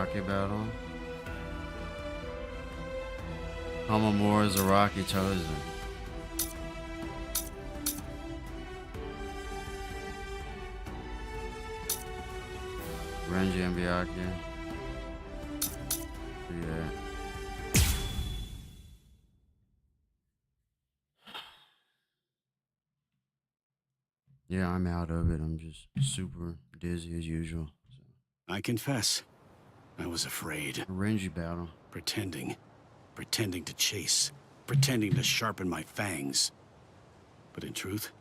Rocky battle. Hamamura is a Rocky chosen. Renji and Byakuya. See that. Yeah, I'm out of it. I'm just super dizzy as usual. I confess, I was afraid. A Renji battle. Pretending to chase, pretending to sharpen my fangs. But in truth,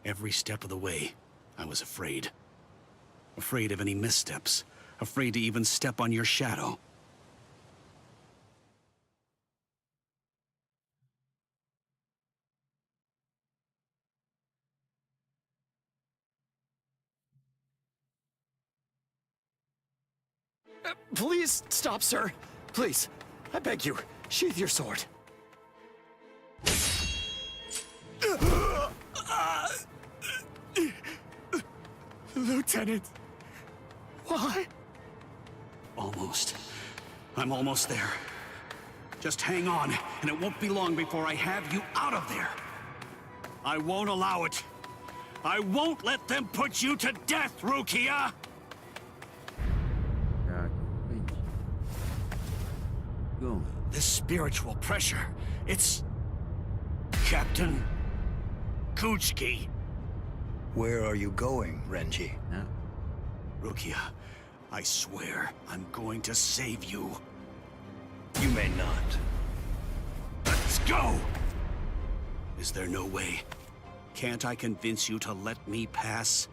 every step of the way, I was afraid. Afraid of any missteps, afraid to even step on your shadow. Please stop, sir. Please, I beg you, sheath your sword. Lieutenant, why? Almost. I'm almost there. Just hang on, and it won't be long before I have you out of there. I won't allow it. I won't let them put you to death, Rukia! Go. This spiritual pressure, it's... Captain Kuchiki. Where are you going, Renji? Yeah. Rukia, I swear I'm going to save you. You may not. Let's go! Is there no way? Can't I convince you to let me pass?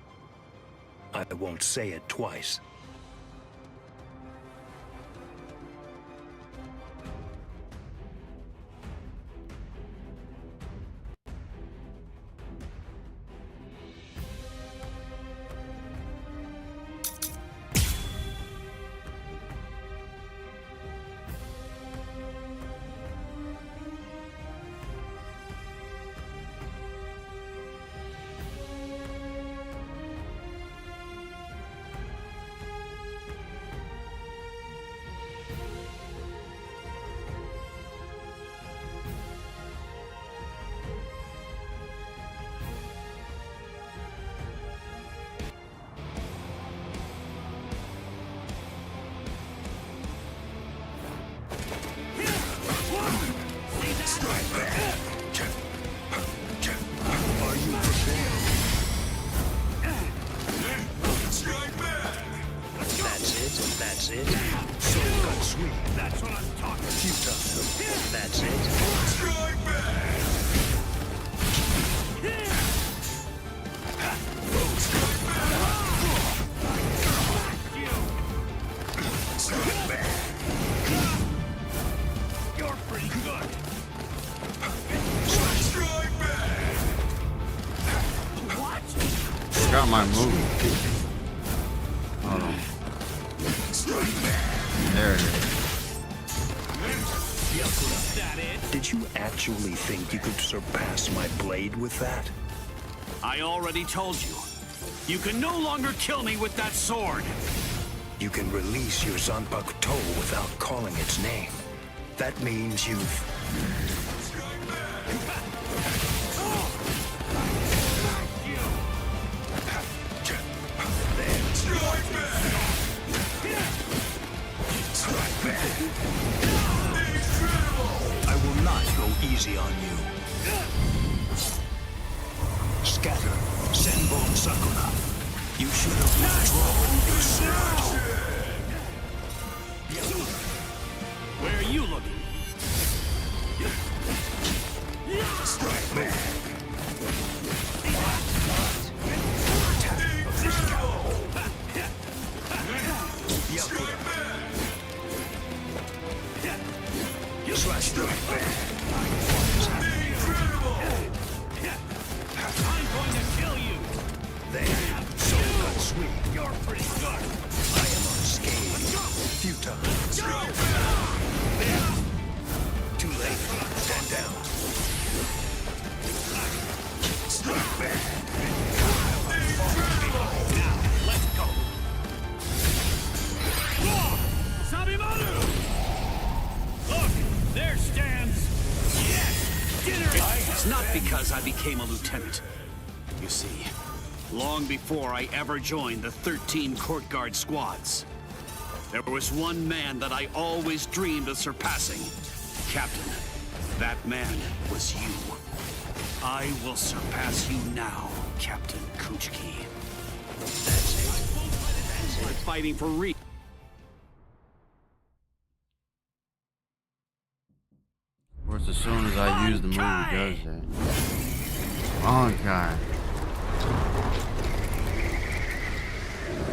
I won't say it twice. That's it. So got sweet. That's what I'm talking about. Futile. That's it. Strike back! Strike back! You're pretty good. Strike back! What? Got my move. Hold on. There it is. Did you actually think you could surpass my blade with that? I already told you. You can no longer kill me with that sword. You can release your Zanpakuto without calling its name. That means you've... I will not go easy on you. Scatter, Senbon Sakura. You should have withdrawn your sword. Where are you looking? Strike back. Slash strike back. I'm going to kill you. There, so got sweet. You're pretty good. I am unscathed. Futile. There. Too late. Stand down. Strike back. Now, let's go. It's not because I became a lieutenant. You see, long before I ever joined the 13 court guard squads, there was one man that I always dreamed of surpassing. Captain, that man was you. I will surpass you now, Captain Kuchiki. We're fighting for real. Of course, as soon as I use the move, it does that. Budokai.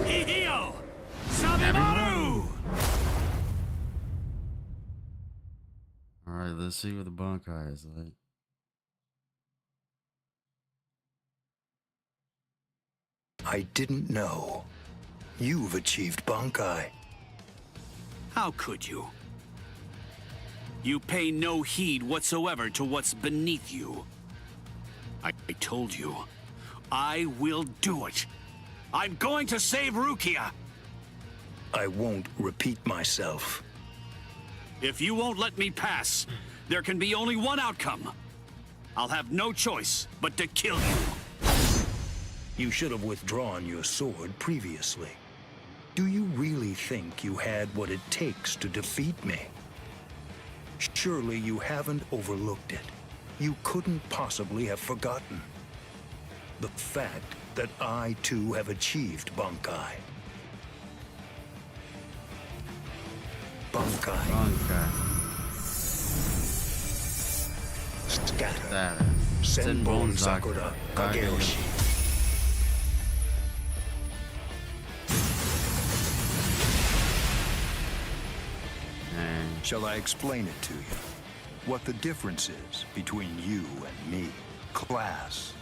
Hihio! Sabimaru! Alright, let's see what the Budokai is like. I didn't know. You've achieved Bankai. How could you? You pay no heed whatsoever to what's beneath you. I told you, I will do it. I'm going to save Rukia. I won't repeat myself. If you won't let me pass, there can be only one outcome. I'll have no choice but to kill you. You should have withdrawn your sword previously. Do you really think you had what it takes to defeat me? Surely you haven't overlooked it. You couldn't possibly have forgotten the fact that I too have achieved Bankai. Bankai. Budokai. Scatter. Senbon Senbon Sakura. Sakura. Kageyoshi. And Shall I explain it to you? What the difference is between you and me? Class.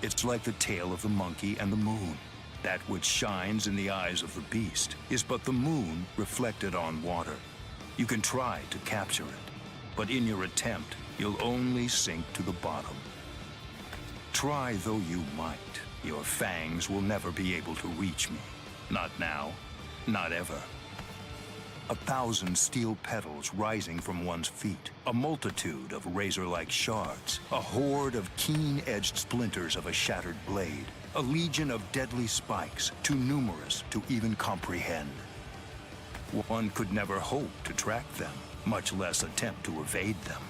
It's like the tail of the monkey and the moon. That which shines in the eyes of the beast is but the moon reflected on water. You can try to capture it, but in your attempt, you'll only sink to the bottom. Try though you might, your fangs will never be able to reach me. Not now, not ever. 1,000 steel petals rising from one's feet, a multitude of razor-like shards, a horde of keen-edged splinters of a shattered blade, a legion of deadly spikes, too numerous to even comprehend. One could never hope to track them, much less attempt to evade them.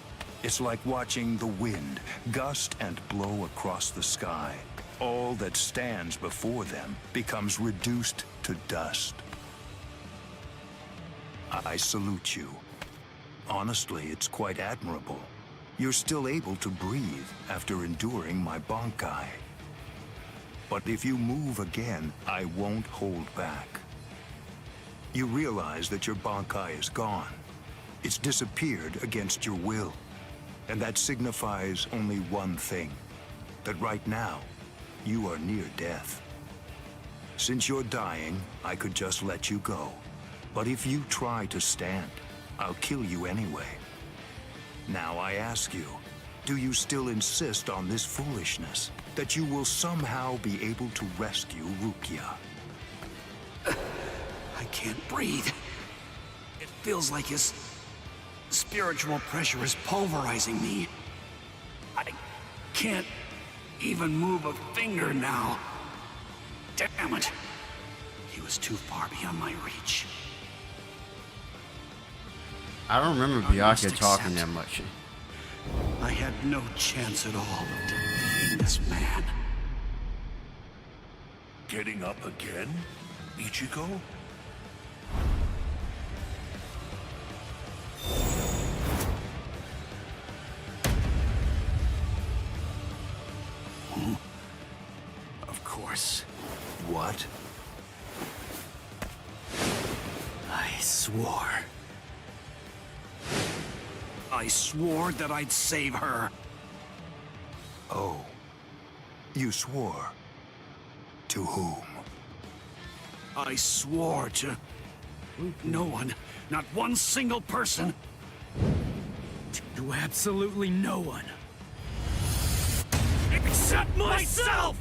It's like watching the wind gust and blow across the sky. All that stands before them becomes reduced to dust. I salute you. Honestly, it's quite admirable. You're still able to breathe after enduring my Bankai. But if you move again, I won't hold back. You realize that your Bankai is gone. It's disappeared against your will. And that signifies only one thing. That right now, you are near death. Since you're dying, I could just let you go. But if you try to stand, I'll kill you anyway. Now I ask you, do you still insist on this foolishness? That you will somehow be able to rescue Rukia? I can't breathe. It feels like his spiritual pressure is pulverizing me. I can't even move a finger now. Damn it. He was too far beyond my reach. I don't remember I must Byakuya talking accept. that much. I had no chance at all of defeating this man. Getting up again, Ichigo? Of course. What? I swore. I swore that I'd save her. Oh. You swore. To whom? I swore to no one, not one single person. To absolutely no one. Except myself!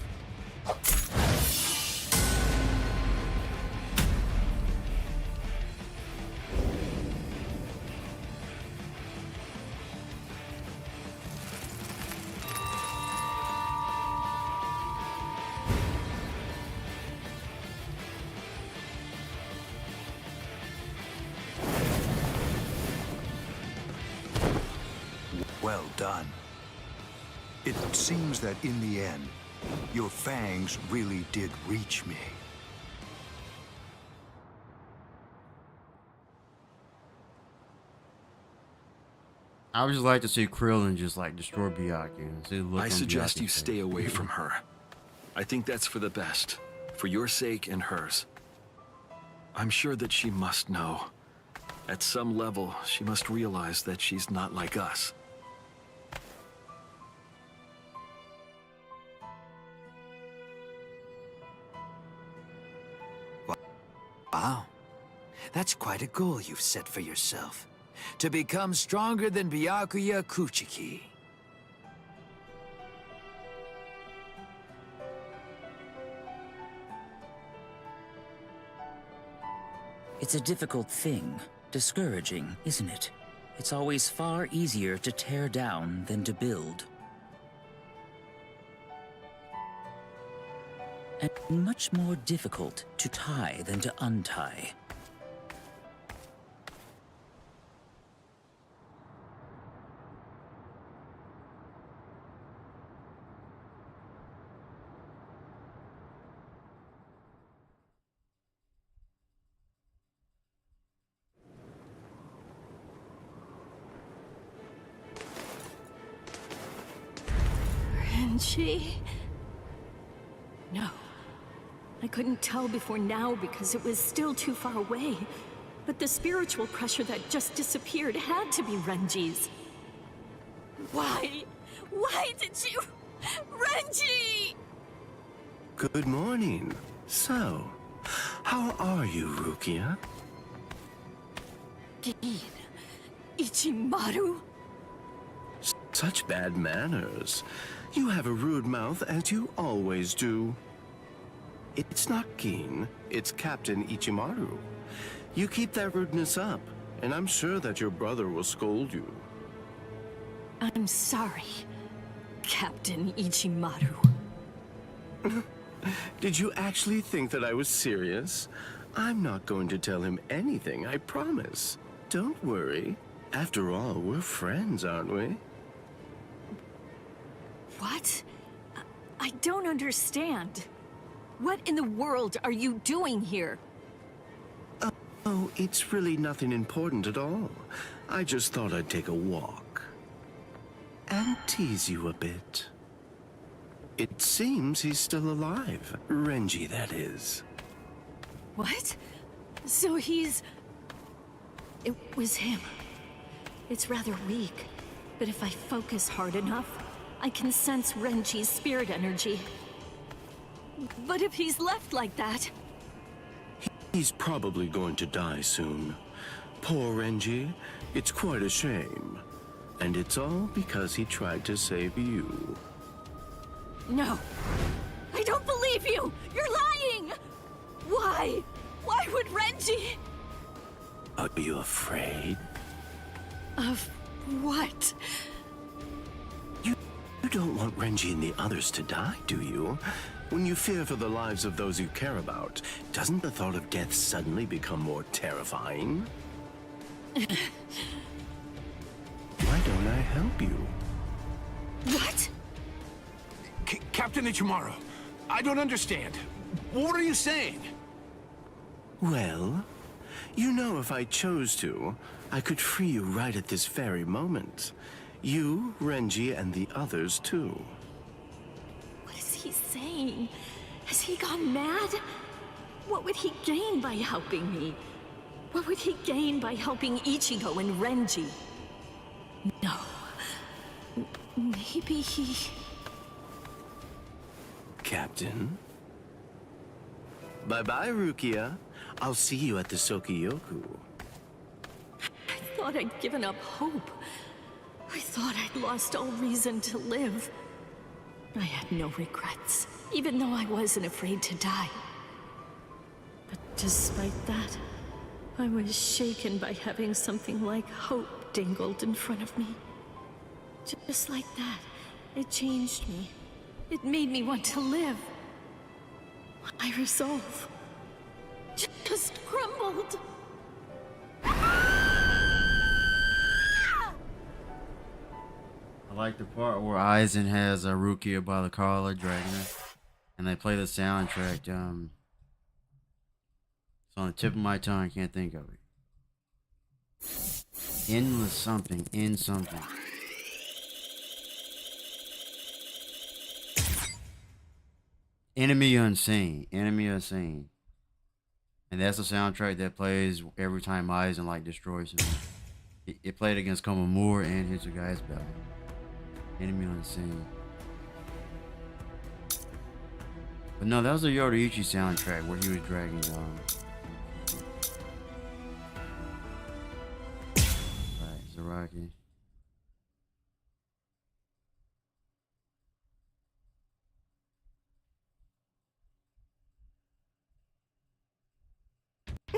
Well done. It seems that in the end, your fangs really did reach me. I would just like to see Krillin just like destroy Byakuya and see the look I on suggest Byakuya's you face. stay away from her. I think that's for the best, for your sake and hers. I'm sure that she must know. At some level, she must realize that she's not like us. Wow. That's quite a goal you've set for yourself. To become stronger than Byakuya Kuchiki. It's a difficult thing. Discouraging, isn't it? It's always far easier to tear down than to build. And much more difficult to tie than to untie. Renji? No. I couldn't tell before now because it was still too far away. But the spiritual pressure that just disappeared had to be Renji's. Why? Why did you... Renji! Good morning. So, how are you, Rukia? Gin. Ichimaru? Such bad manners. You have a rude mouth, as you always do. It's not Gin, it's Captain Ichimaru. You keep that rudeness up, and I'm sure that your brother will scold you. I'm sorry, Captain Ichimaru. Did you actually think that I was serious? I'm not going to tell him anything, I promise. Don't worry. After all, we're friends, aren't we? What? I don't understand. What in the world are you doing here? Oh, it's really nothing important at all. I just thought I'd take a walk. And tease you a bit. It seems he's still alive. Renji, that is. What? So he's... It was him. It's rather weak, but if I focus hard enough, I can sense Renji's spirit energy. But if he's left like that... He's probably going to die soon. Poor Renji. It's quite a shame. And it's all because he tried to save you. No. I don't believe you! You're lying! Why? Why would Renji... Are you afraid? Of what? You don't want Renji and the others to die, do you? When you fear for the lives of those you care about, doesn't the thought of death suddenly become more terrifying? Why don't I help you? What? Captain Ichimaru, I don't understand. What are you saying? Well, you know if I chose to, I could free you right at this very moment. You, Renji, and the others too. What is he saying? Has he gone mad? What would he gain by helping me? What would he gain by helping Ichigo and Renji? No. Maybe he... Captain? Bye-bye, Rukia. I'll see you at the Sokiyoku. I thought I'd given up hope. I thought I'd lost all reason to live. I had no regrets, even though I wasn't afraid to die. But despite that, I was shaken by having something like hope dangled in front of me. Just like that, it changed me. It made me want to live. My resolve just crumbled. like the part where Aizen has a Rukia by the collar dragging her, and they play the soundtrack. It's on the tip of my tongue. I can't think of it. Endless something, in something. Enemy Unseen. Enemy Unseen. And that's the soundtrack that plays every time Aizen like destroys him. It played against Komamura and Hitsugai's battle. Enemy Unseen. But no, that was the Yoruichi soundtrack where he was dragging right, Zaraki.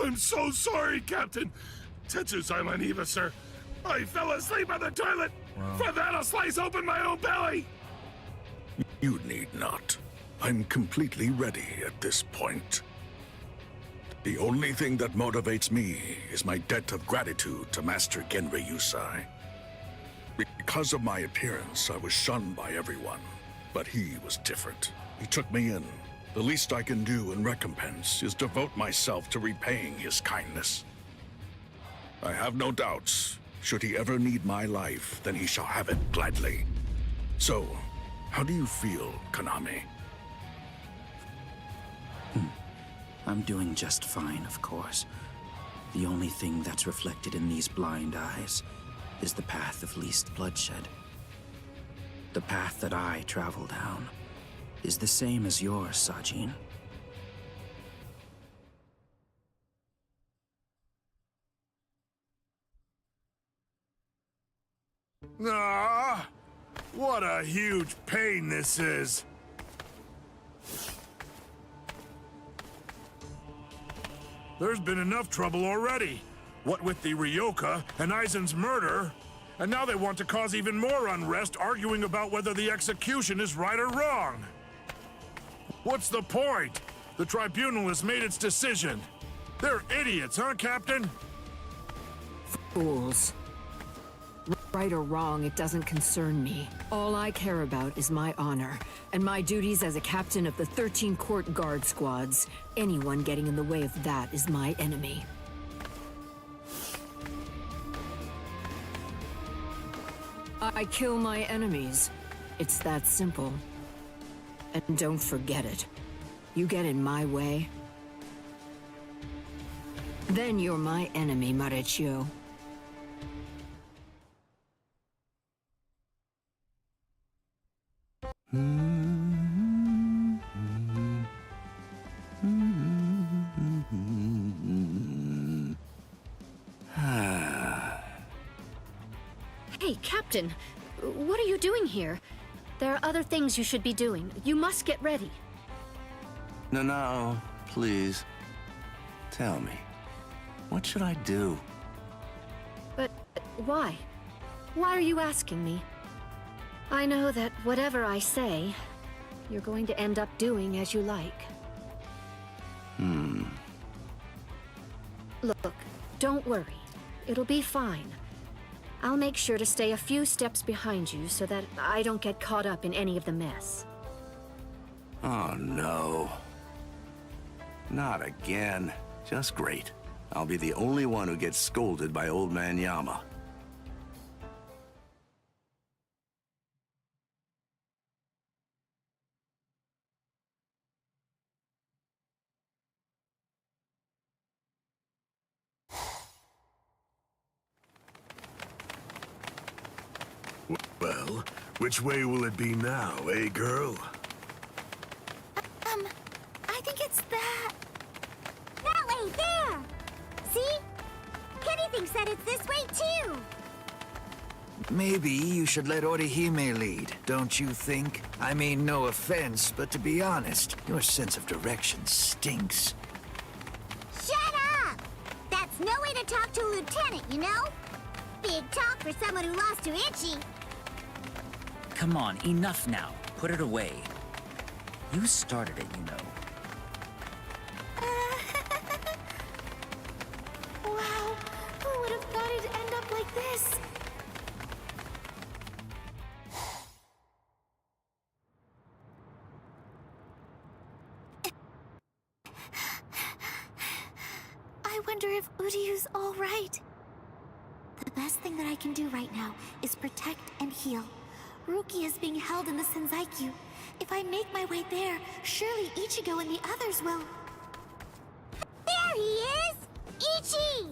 I'm so sorry, Captain. Tetsu-sama and Eva, sir. I fell asleep on the toilet. For that, I'll slice open my own belly. You need not. I'm completely ready at this point. The only thing that motivates me is my debt of gratitude to Master Genri Yusai. Because of my appearance, I was shunned by everyone. But he was different. He took me in. The least I can do in recompense is devote myself to repaying his kindness. I have no doubts. Should he ever need my life, then he shall have it gladly. So, how do you feel, Konami? I'm doing just fine, of course. The only thing that's reflected in these blind eyes is the path of least bloodshed. The path that I travel down is the same as yours, Sajin. Ah, what a huge pain this is. There's been enough trouble already. What with the Ryoka and Aizen's murder, and now they want to cause even more unrest, arguing about whether the execution is right or wrong. What's the point? The tribunal has made its decision. They're idiots, huh, Captain? Fools. Right or wrong, it doesn't concern me. All I care about is my honor, and my duties as a captain of the 13 court guard squads. Anyone getting in the way of that is my enemy. I kill my enemies. It's that simple. And don't forget it. You get in my way, then you're my enemy, Marechio. Hey, Captain. What are you doing here? There are other things you should be doing. You must get ready. No, please. Tell me. What should I do? But why? Why are you asking me? I know that whatever I say, you're going to end up doing as you like. Look, don't worry. It'll be fine. I'll make sure to stay a few steps behind you so that I don't get caught up in any of the mess. Oh, no. Not again. Just great. I'll be the only one who gets scolded by Old Man Yama. Well, which way will it be now, eh, girl? I think it's that. That way, there! See? Kenny thinks that it's this way, too! Maybe you should let Orihime lead, don't you think? I mean, no offense, but to be honest, your sense of direction stinks. Shut up! That's no way to talk to a lieutenant, you know? Big talk for someone who lost to Itchy. Come on, enough now. Put it away. You started it, you know. Wow, who would have thought it'd end up like this? wonder if Uryu's all right. The best thing that I can do right now is protect and heal. Ruki is being held in the Senzaikyu. If I make my way there, surely Ichigo and the others will... There he is! Ichi!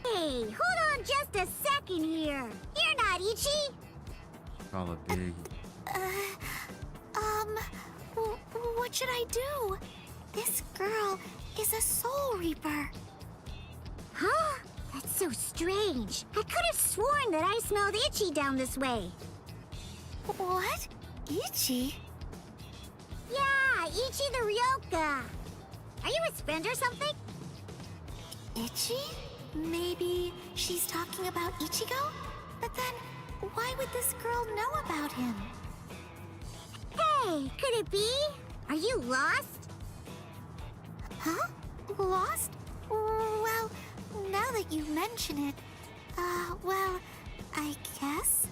Hey, hold on just a second here. You're not Ichi. Call it big. What should I do? This girl is a Soul Reaper. Huh? That's so strange. I could have sworn that I smelled Ichi down this way. What? Ichi? Yeah, Ichi the Ryoka. Are you his friend or something? Ichi? Maybe she's talking about Ichigo? But then, why would this girl know about him? Hey, could it be? Are you lost? Huh? Lost? Well, now that you mention it, well, I guess?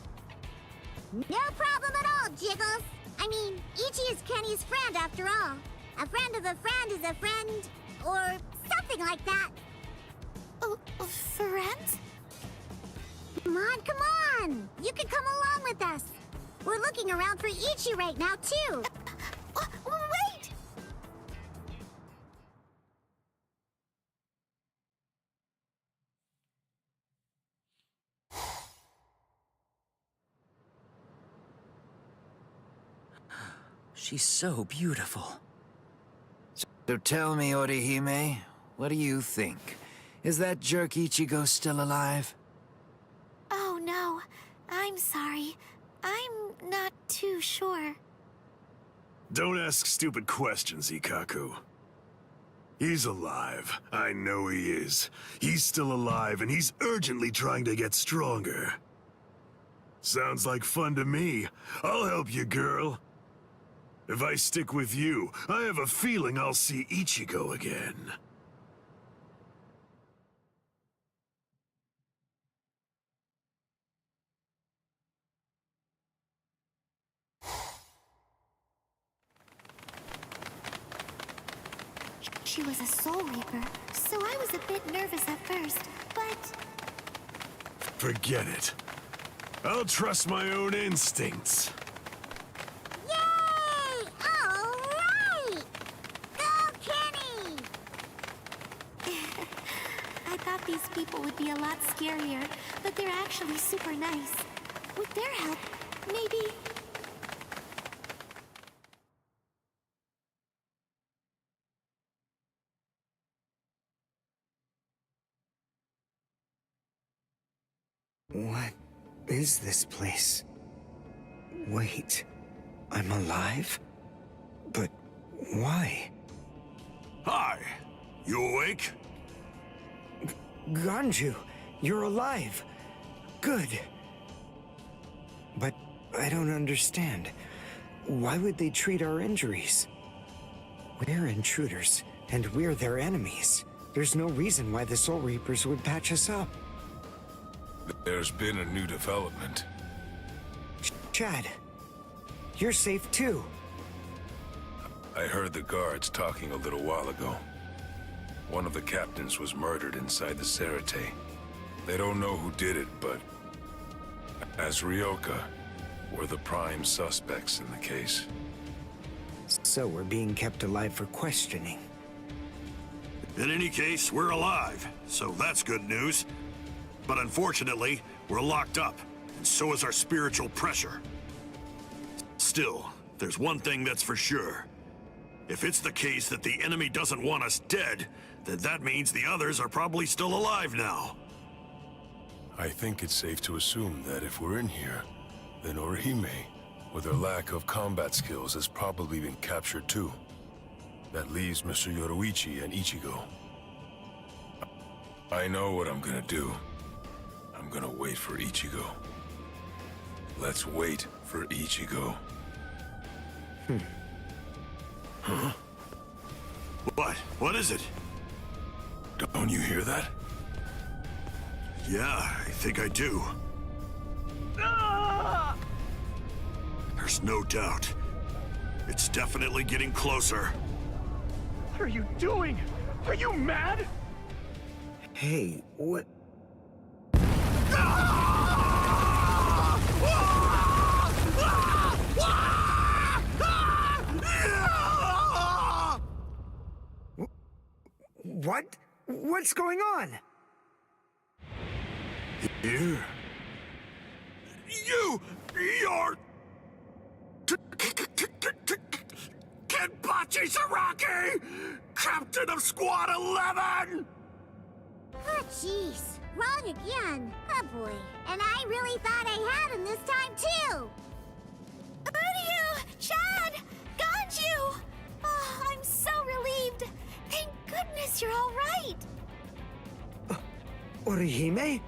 No problem at all, Jiggles. I mean, Ichi is Kenny's friend after all. A friend of a friend is a friend, or something like that. Friends? Come on! You can come along with us. We're looking around for Ichi right now, too. Wait! She's so beautiful. So tell me, Orihime, what do you think? Is that jerk Ichigo still alive? Oh, no. I'm sorry. I'm not too sure. Don't ask stupid questions, Ikaku. He's alive. I know he is. He's still alive, and he's urgently trying to get stronger. Sounds like fun to me. I'll help you, girl. If I stick with you, I have a feeling I'll see Ichigo again. She was a Soul Reaper, so I was a bit nervous at first, but... Forget it. I'll trust my own instincts. Yay! All right! Go, Kenny! I thought these people would be a lot scarier, but they're actually super nice. With their help, maybe... What is this place? Wait, I'm alive? But why? Hi! You awake? Ganju, you're alive. Good. But I don't understand. Why would they treat our injuries? We're intruders, and we're their enemies. There's no reason why the Soul Reapers would patch us up. There's been a new development. Chad, you're safe too. I heard the guards talking a little while ago. One of the captains was murdered inside the Serite. They don't know who did it, but as Ryoka, we're the prime suspects in the case. So we're being kept alive for questioning. In any case, we're alive, so that's good news. But unfortunately, we're locked up, and so is our spiritual pressure. Still, there's one thing that's for sure. If it's the case that the enemy doesn't want us dead, then that means the others are probably still alive now. I think it's safe to assume that if we're in here, then Orihime, with her lack of combat skills, has probably been captured too. That leaves Mr. Yoruichi and Ichigo. I know what I'm gonna do. I'm gonna wait for Ichigo. Let's wait for Ichigo. Huh? What? What is it? Don't you hear that? Yeah, I think I do. There's no doubt. It's definitely getting closer. are you doing? Are you mad? Hey, what? What? What's going on? Here? You're... Kenpachi Saraki! Captain of Squad 11! Oh, jeez. Wrong again. Oh, boy. And I really thought I had him this time, too. Uryu! Chad! Ganju! Oh, I'm so relieved. Thank goodness you're all right. Orihime?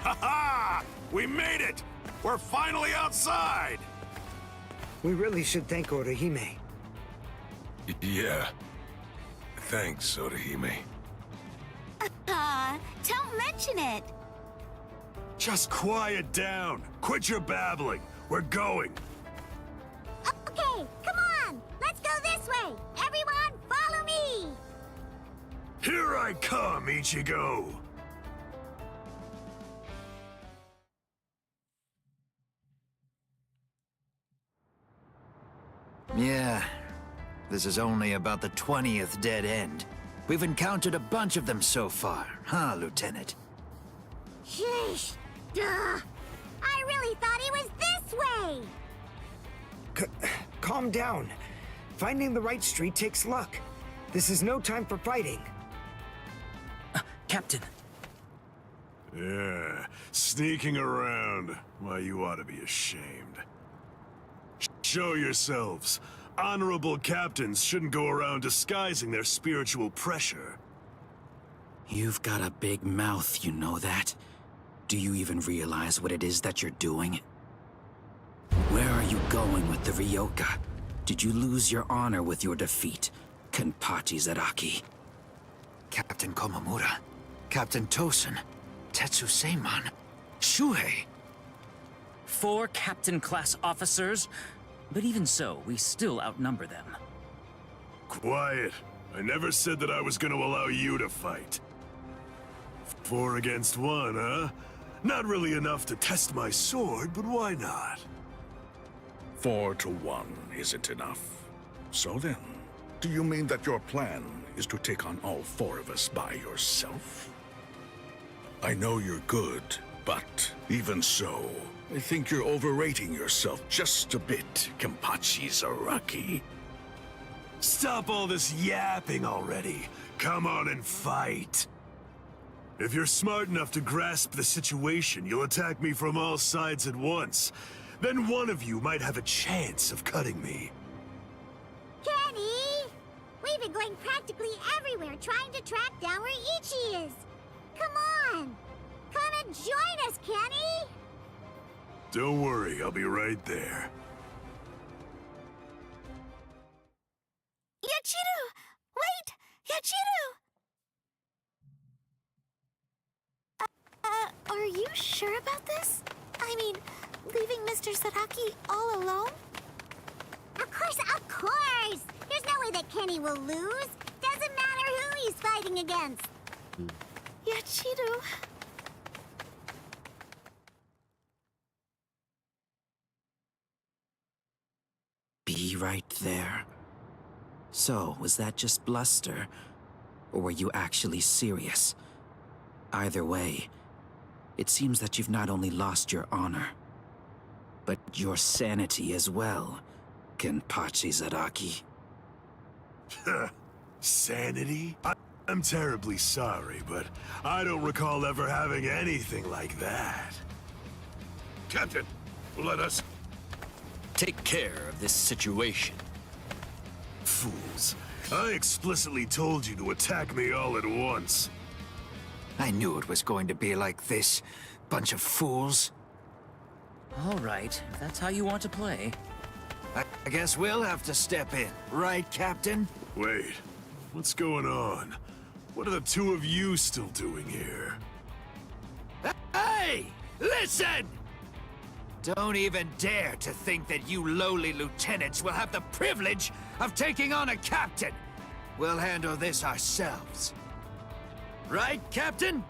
Ha-ha! We made it! We're finally outside! We really should thank Orihime. Yeah. Thanks, Orihime. Don't mention it. Just quiet down. Quit your babbling. We're going. Okay, come on. Let's go this way. Everyone, follow me. Here I come, Ichigo. Yeah, this is only about the 20th dead end. We've encountered a bunch of them so far, huh, Lieutenant? Sheesh. Duh. I really thought he was this way. Calm down. Finding the right street takes luck. This is no time for fighting. Captain. Yeah, sneaking around. Why, you ought to be ashamed. Show yourselves. Honorable captains shouldn't go around disguising their spiritual pressure. You've got a big mouth, you know that? Do you even realize what it is that you're doing? Where are you going with the Ryoka? Did you lose your honor with your defeat, Kenpachi Zaraki? Captain Komamura, Captain Tosen, Tetsu Seiman, Shuhei. 4 captain-class officers? But even so, we still outnumber them. Quiet. I never said that I was going to allow you to fight. 4 against 1, huh? Not really enough to test my sword, but why not? 4 to 1 isn't enough. So then, do you mean that your plan is to take on all 4 of us by yourself? I know you're good, but even so, I think you're overrating yourself just a bit, Kenpachi Zaraki. Stop all this yapping already. Come on and fight. If you're smart enough to grasp the situation, you'll attack me from all sides at once. Then one of you might have a chance of cutting me. Kenny! We've been going practically everywhere trying to track down where Ichi is. Come on! Come and join us, Kenny! Don't worry, I'll be right there. Yachiru! Wait! Yachiru! Are you sure about this? I mean, leaving Mr. Zaraki all alone? Of course! There's no way that Kenny will lose. Doesn't matter who he's fighting against. Yachiru... Be right there. So, was that just bluster? Or were you actually serious? Either way, it seems that you've not only lost your honor, but your sanity as well, Kenpachi Zaraki. Sanity? I'm terribly sorry, but I don't recall ever having anything like that. Captain, let us... take care of this situation. Fools. I explicitly told you to attack me all at once. I knew it was going to be like this. Bunch of fools. All right, if that's how you want to play. I guess we'll have to step in, right, Captain? Wait, what's going on? What are the two of you still doing here? Hey! Listen! Don't even dare to think that you lowly lieutenants will have the privilege of taking on a captain. We'll handle this ourselves. Right, Captain?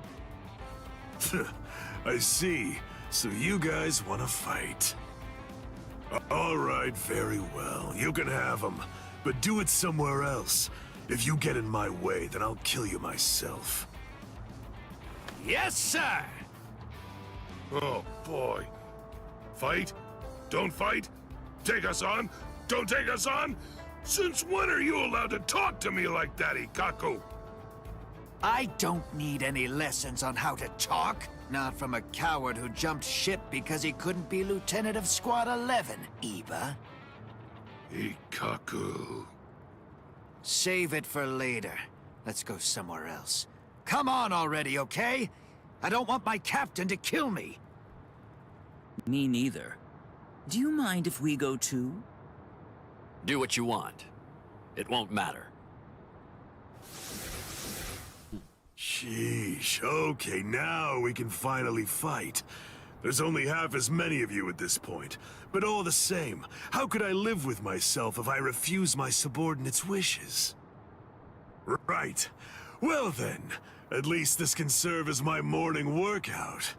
I see. So you guys want to fight. All right, very well. You can have them, but do it somewhere else. If you get in my way, then I'll kill you myself. Yes, sir! Oh, boy. Fight? Don't fight? Take us on? Don't take us on? Since when are you allowed to talk to me like that, Ikaku? I don't need any lessons on how to talk. Not from a coward who jumped ship because he couldn't be Lieutenant of Squad 11, Yaiba. Ikaku. Save it for later. Let's go somewhere else. Come on already, okay? I don't want my captain to kill me. Me neither. Do you mind if we go too? Do what you want. It won't matter. Sheesh. Okay, now we can finally fight. There's only half as many of you at this point. But all the same, how could I live with myself if I refuse my subordinates' wishes? Right. Well then, at least this can serve as my morning workout.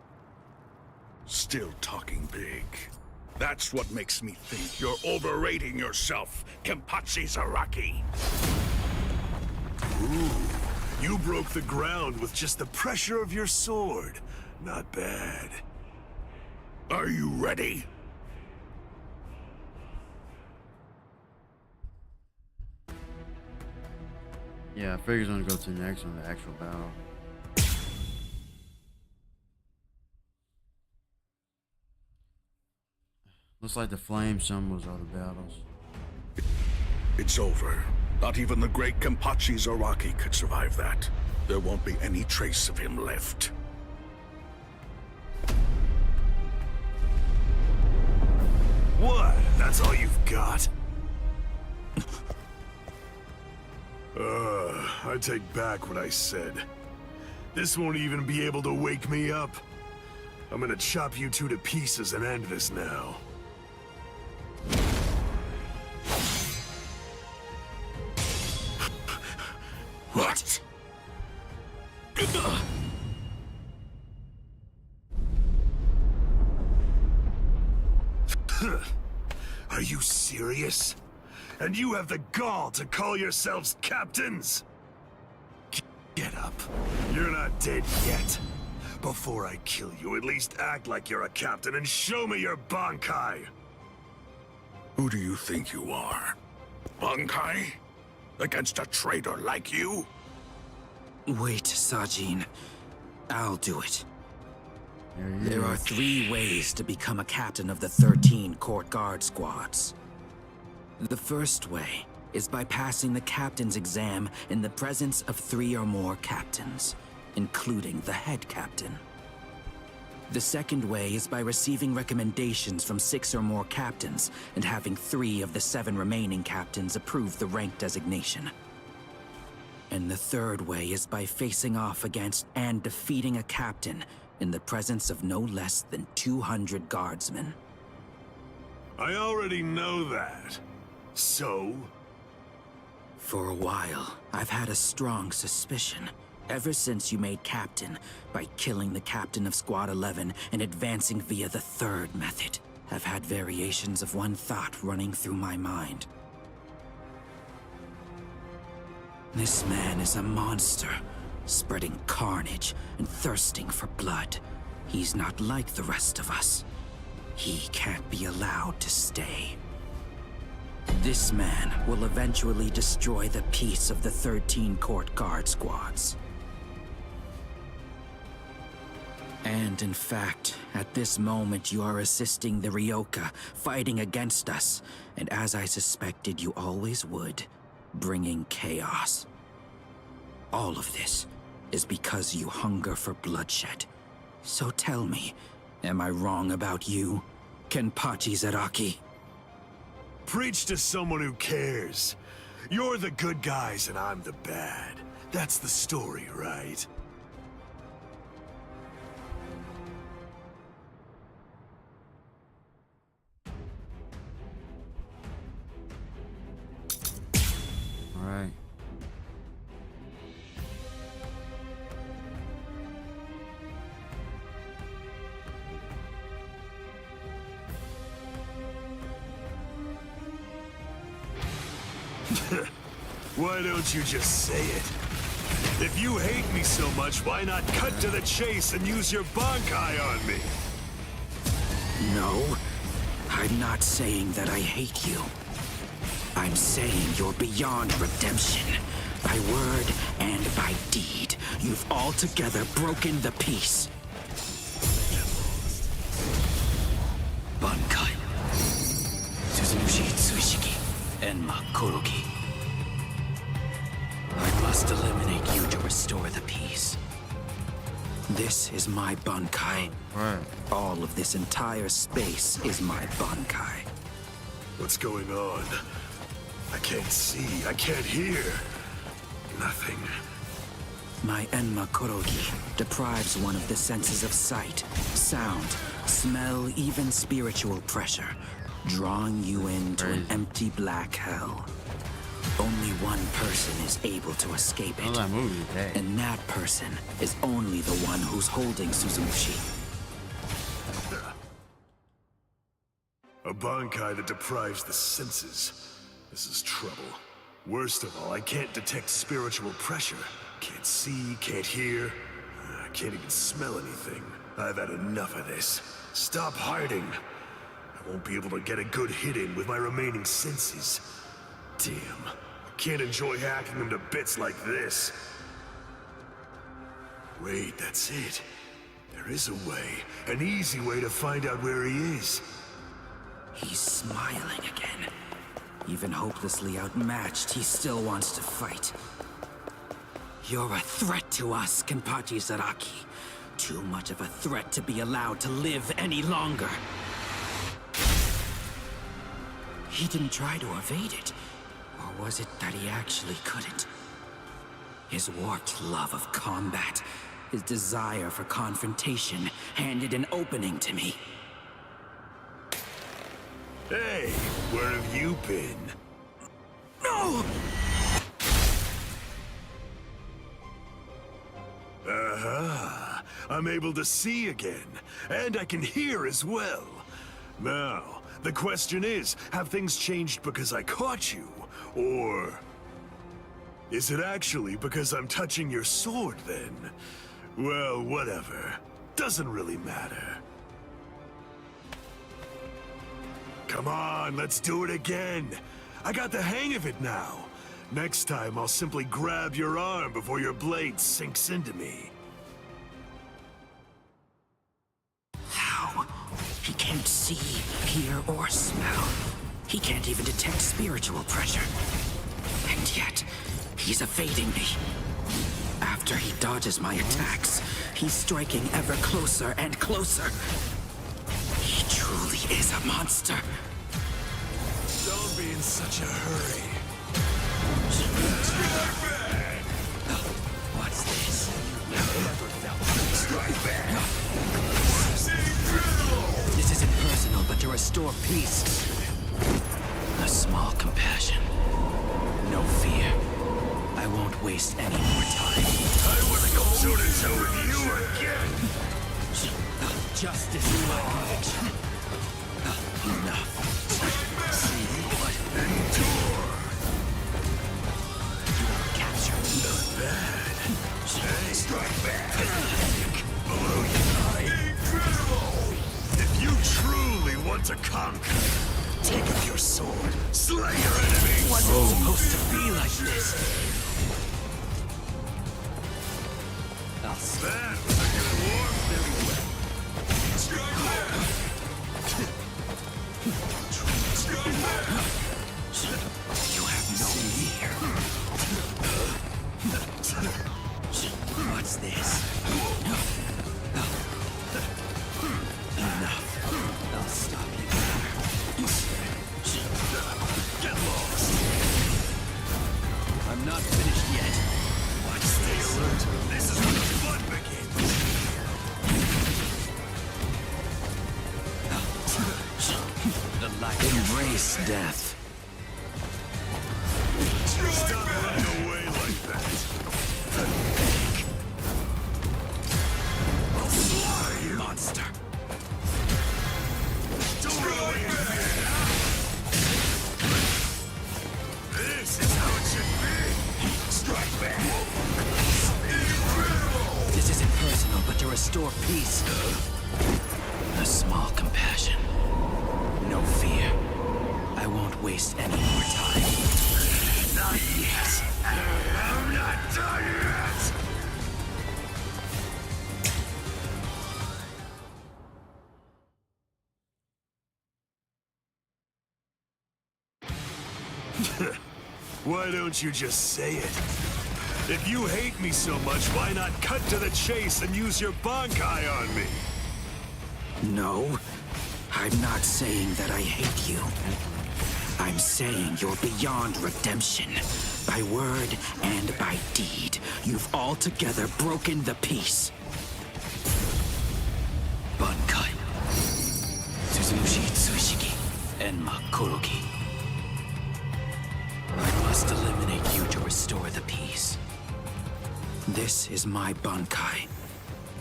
Still talking big. That's what makes me think you're overrating yourself, Kenpachi Zaraki. Ooh, you broke the ground with just the pressure of your sword. Not bad. Are you ready? Yeah, I figured I'm gonna go to the next one, the actual battle. Looks like the flame symbols are the battles. It's over. Not even the great Kenpachi Zaraki could survive that. There won't be any trace of him left. What? That's all you've got? I take back what I said. This won't even be able to wake me up. I'm gonna chop you two to pieces and end this now. What? Are you serious? And you have the gall to call yourselves captains? Get up. You're not dead yet. Before I kill you, at least act like you're a captain and show me your Bankai! Who do you think you are? Bankai? Against a traitor like you? Wait, Sajin. I'll do it. There There are 3 ways to become a captain of the 13 court guard squads. The first way is by passing the captain's exam in the presence of 3 or more captains, including the head captain. The second way is by receiving recommendations from 6 or more captains and having 3 of the 7 remaining captains approve the rank designation. And the third way is by facing off against and defeating a captain in the presence of no less than 200 guardsmen. I already know that. So? For a while, I've had a strong suspicion. Ever since you made captain, by killing the captain of Squad 11 and advancing via the third method, I've had variations of one thought running through my mind. This man is a monster, spreading carnage and thirsting for blood. He's not like the rest of us. He can't be allowed to stay. This man will eventually destroy the peace of the 13 court guard squads. And in fact, at this moment you are assisting the Ryoka, fighting against us, and as I suspected you always would, bringing chaos. All of this is because you hunger for bloodshed. So tell me, am I wrong about you, Kenpachi Zaraki? Preach to someone who cares. You're the good guys and I'm the bad. That's the story, right? All right. Why don't you just say it? If you hate me so much, why not cut to the chase and use your Bankai on me? No, I'm not saying that I hate you. I'm saying you're beyond redemption. By word and by deed, you've altogether broken the peace. Bankai. Suzumushi Tsuishiki. Enma Korogi. I must eliminate you to restore the peace. This is my Bankai. Right. All of this entire space is my Bankai. What's going on? I can't see, I can't hear. Nothing. My Enma Korogi deprives one of the senses of sight, sound, smell, even spiritual pressure, drawing you into an empty black hell. Only one person is able to escape it. And that person is only the one who's holding Suzumushi. A Bankai that deprives the senses. This is trouble. Worst of all, I can't detect spiritual pressure. Can't see, can't hear. I can't even smell anything. I've had enough of this. Stop hiding. I won't be able to get a good hit in with my remaining senses. Damn. I can't enjoy hacking them to bits like this. Wait, that's it. There is a way. An easy way to find out where he is. He's smiling again. Even hopelessly outmatched, he still wants to fight. You're a threat to us, Kenpachi Zaraki. Too much of a threat to be allowed to live any longer. He didn't try to evade it. Or was it that he actually couldn't? His warped love of combat, his desire for confrontation, handed an opening to me. Hey, where have you been? No! Aha! I'm able to see again, and I can hear as well. Now, the question is, have things changed because I caught you? Or is it actually because I'm touching your sword then? Well, whatever. Doesn't really matter. Come on, let's do it again. I got the hang of it now. Next time, I'll simply grab your arm before your blade sinks into me. How? He can't see, hear, or smell. He can't even detect spiritual pressure. And yet, he's evading me. After he dodges my attacks, he's striking ever closer and closer. He truly is a monster. Don't be in such a hurry. What's this? Strike back. This isn't personal, but to restore peace. A small compassion. No fear. I won't waste any more time. I wouldn't go toe-to-toe with you again. Justice is my conviction. Enough. See what? Endure. Capture me. Not bad. Hey, strike back. Below you. Incredible! If you truly want to conquer, take up your sword, slay your enemies. Wasn't supposed to be like this. That was a good war. Very well. Strike back. Strike back. You have no fear. What's this? Enough. I'll stop you there. Get lost. I'm not finished. The light. Embrace death. Stop running away like that. I'll slaughter you. Monster. This is how it should be. Strike back. Incredible. This isn't personal, but to restore peace. A small compassion. No fear. I won't waste any more time. Not yet. I'm not done yet. Why don't you just say it? If you hate me so much, why not cut to the chase and use your Bankai on me? No, I'm not saying that I hate you. I'm saying you're beyond redemption. By word and by deed, you've altogether broken the peace. Bankai. Suzushi Tsushigi. Enma Kuroki. I must eliminate you to restore the peace. This is my Bankai.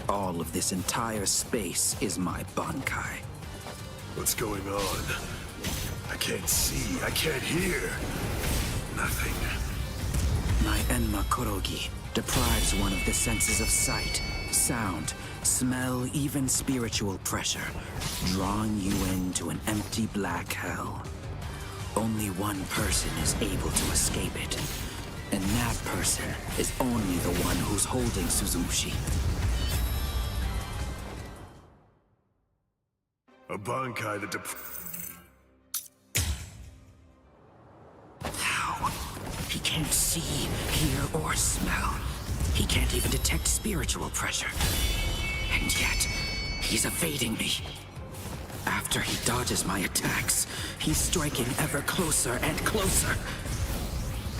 All of this entire space is my Bankai. What's going on? I can't see, I can't hear. Nothing. My Enma Kurogi deprives one of the senses of sight, sound, smell, even spiritual pressure, drawing you into an empty black hell. Only one person is able to escape it, and that person is only the one who's holding Suzushi. A Bankai that How? He can't see, hear, or smell. He can't even detect spiritual pressure. And yet, he's evading me. After he dodges my attacks, he's striking ever closer and closer.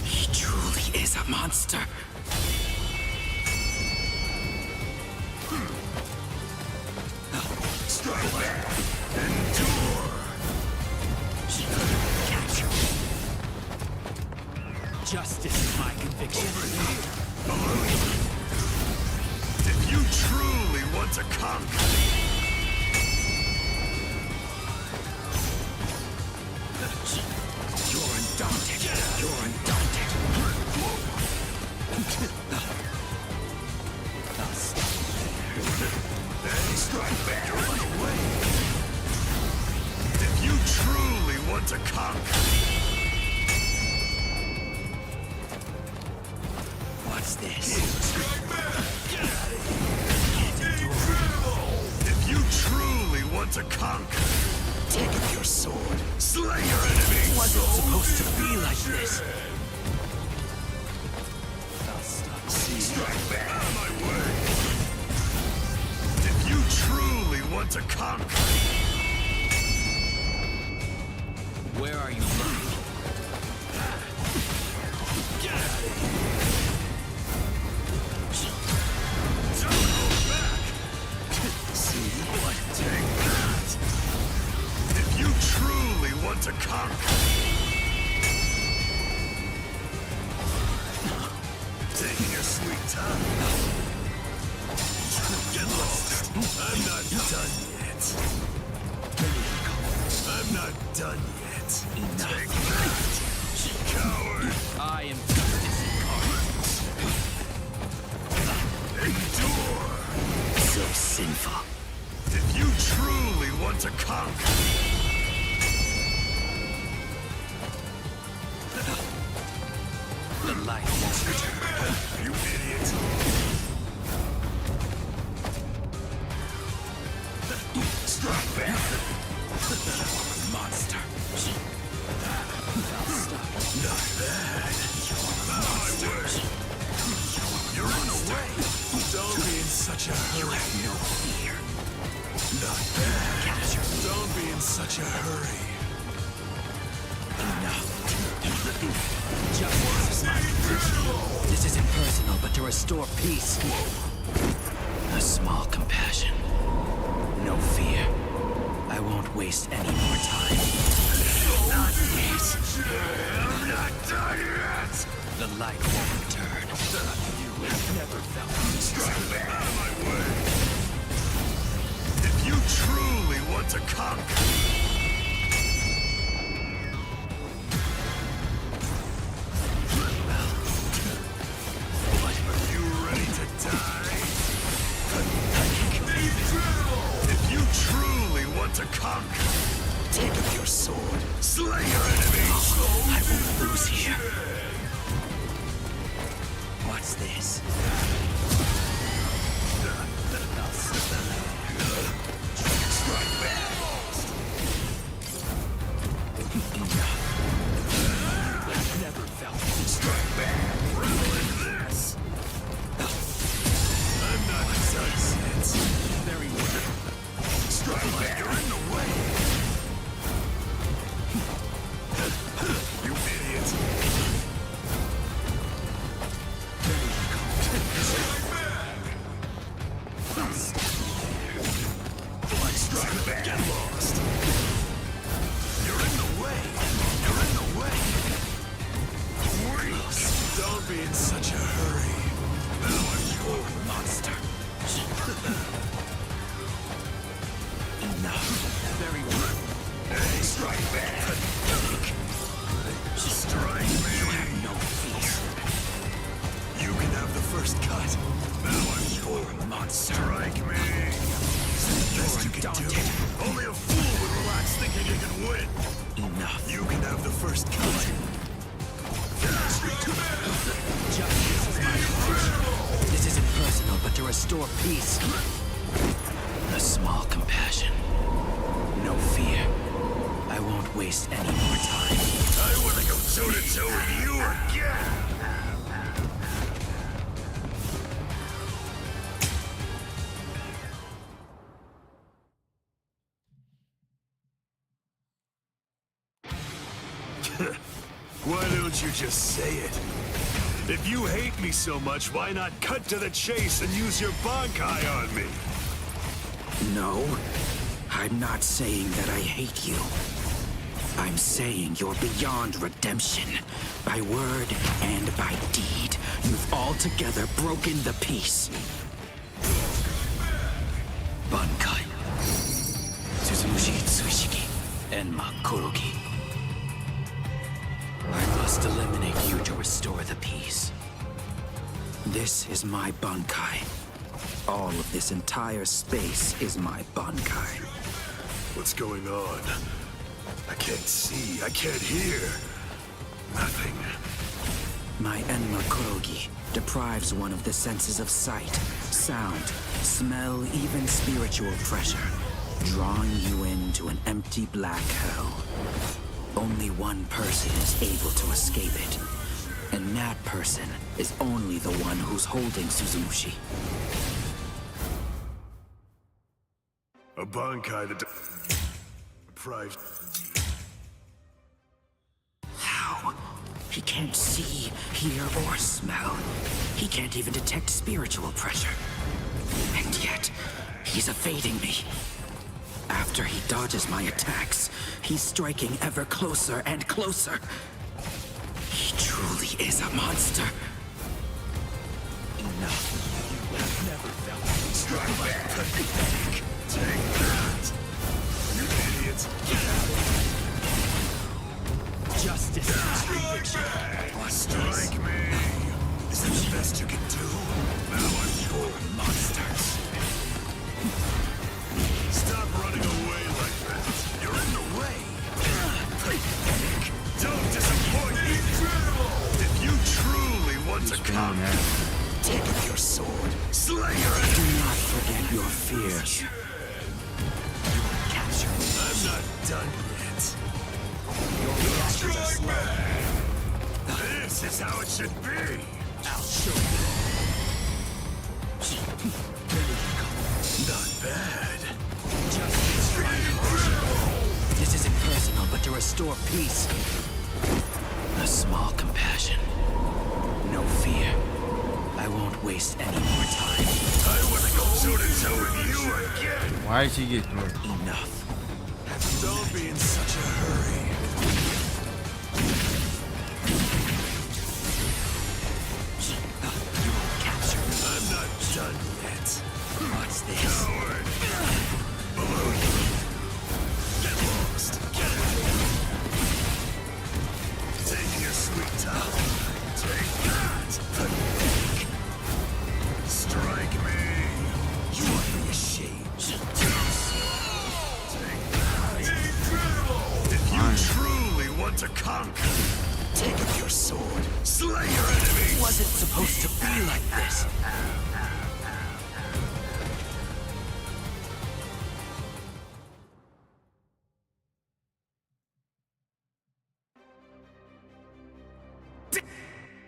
He truly is a monster. strike back. Endure. Capture. Justice is my conviction. If you truly want to conquer, you're undaunted. You're undaunted. I'll stop there. Then strike back. Run away. If you truly want to conquer, what's this? strike back. Incredible. If you truly want to conquer, Take up your sword. slay your enemy. Wasn't supposed to be like this. I'll stop. Strike back. Out of my way. If you truly want to conquer, Where are you from? get out of here. Don't hold back. See? Take that. If you truly want to conquer, taking your sweet time. Get lost. I'm not done yet. I'm not done yet. Take that, coward. I am justice incarnate. Endure. So sinful. If you truly want to conquer, The light won't return. you idiot. Strike back. Monster. I'll stop. Not bad. Out of my way. You're on the way. Don't be in such a hurry. No fear. Not bad. Capture. Don't be in such a hurry. Enough. Justice is my conviction. This isn't personal, but to restore peace. A small compassion. No fear. I won't won't waste any more time. Not yet. I'm not done yet. The light won't return. You have never felt strike back out of my way. If you truly want to conquer, to conquer. Take up your sword. Slay your enemies. I won't lose here. What's this? Strike back. I've never felt it. Strike back. Like this. I'm not done yet. Very well. Strike back. You're in the way. You idiot. Strike back. Strike back. Get lost. You're in the way. You're in the way. Weak. Don't be in such a hurry. Now I'm your monster. Very well. Hey, strike back. Strike me. You have no fear. You can have the first cut. Now I'm your monster. Strike me. It's the best you can do. Only a fool would relax thinking you can win. Enough. You can have the first cut. Justice is my function. This isn't personal, but to restore peace. A small compassion. No fear. I won't waste any more time. I want to go toe-to-toe with you again! Why don't you just say it? If you hate me so much, why not cut to the chase and use your Budokai on me? No. I'm not saying that I hate you. I'm saying you're beyond redemption. By word and by deed, you've altogether broken the peace. Bankai. Suzumushi Tsushiki. Enma Kuroki. I must eliminate you to restore the peace. This is my Bankai. All of this entire space is my Bankai. What's going on? I can't see, I can't hear. Nothing. My Enma Kurogi deprives one of the senses of sight, sound, smell, even spiritual pressure, drawing you into an empty black hell. Only one person is able to escape it, and that person is only the one who's holding Suzumushi. A Bankai that deprived. How? He can't see, hear, or smell. He can't even detect spiritual pressure. And yet, he's evading me. After he dodges my attacks, he's striking ever closer and closer. He truly is a monster. Enough. You have never felt Strike back. Take that. You idiots. Get out of here. Justice is my Strike me. Is that the best you can do? Now I'm your monsters. Stop running away like that. You're in the way. Don't disappoint me. If you truly want to conquer, take up your sword. Slay your enemy. Do not forget your fears. You were captured. I'm not done yet. Your reactions are slow. This is how it should be. I'll show you. Not bad. Justice is my function. This isn't personal, but to restore peace. A small compassion. No fear. I won't waste any more time. I want to go toe-to-toe with you again. Why did she get through? Enough. Have be in such a hurry? You won't capture me. I'm not done yet. What's this? Coward! Below you! Get lost! Get out! Take your sweet time. Take that! Strike me! You ought to be ashamed. If you truly want to conquer, take up your sword, slay your enemies! Was it supposed to be like this?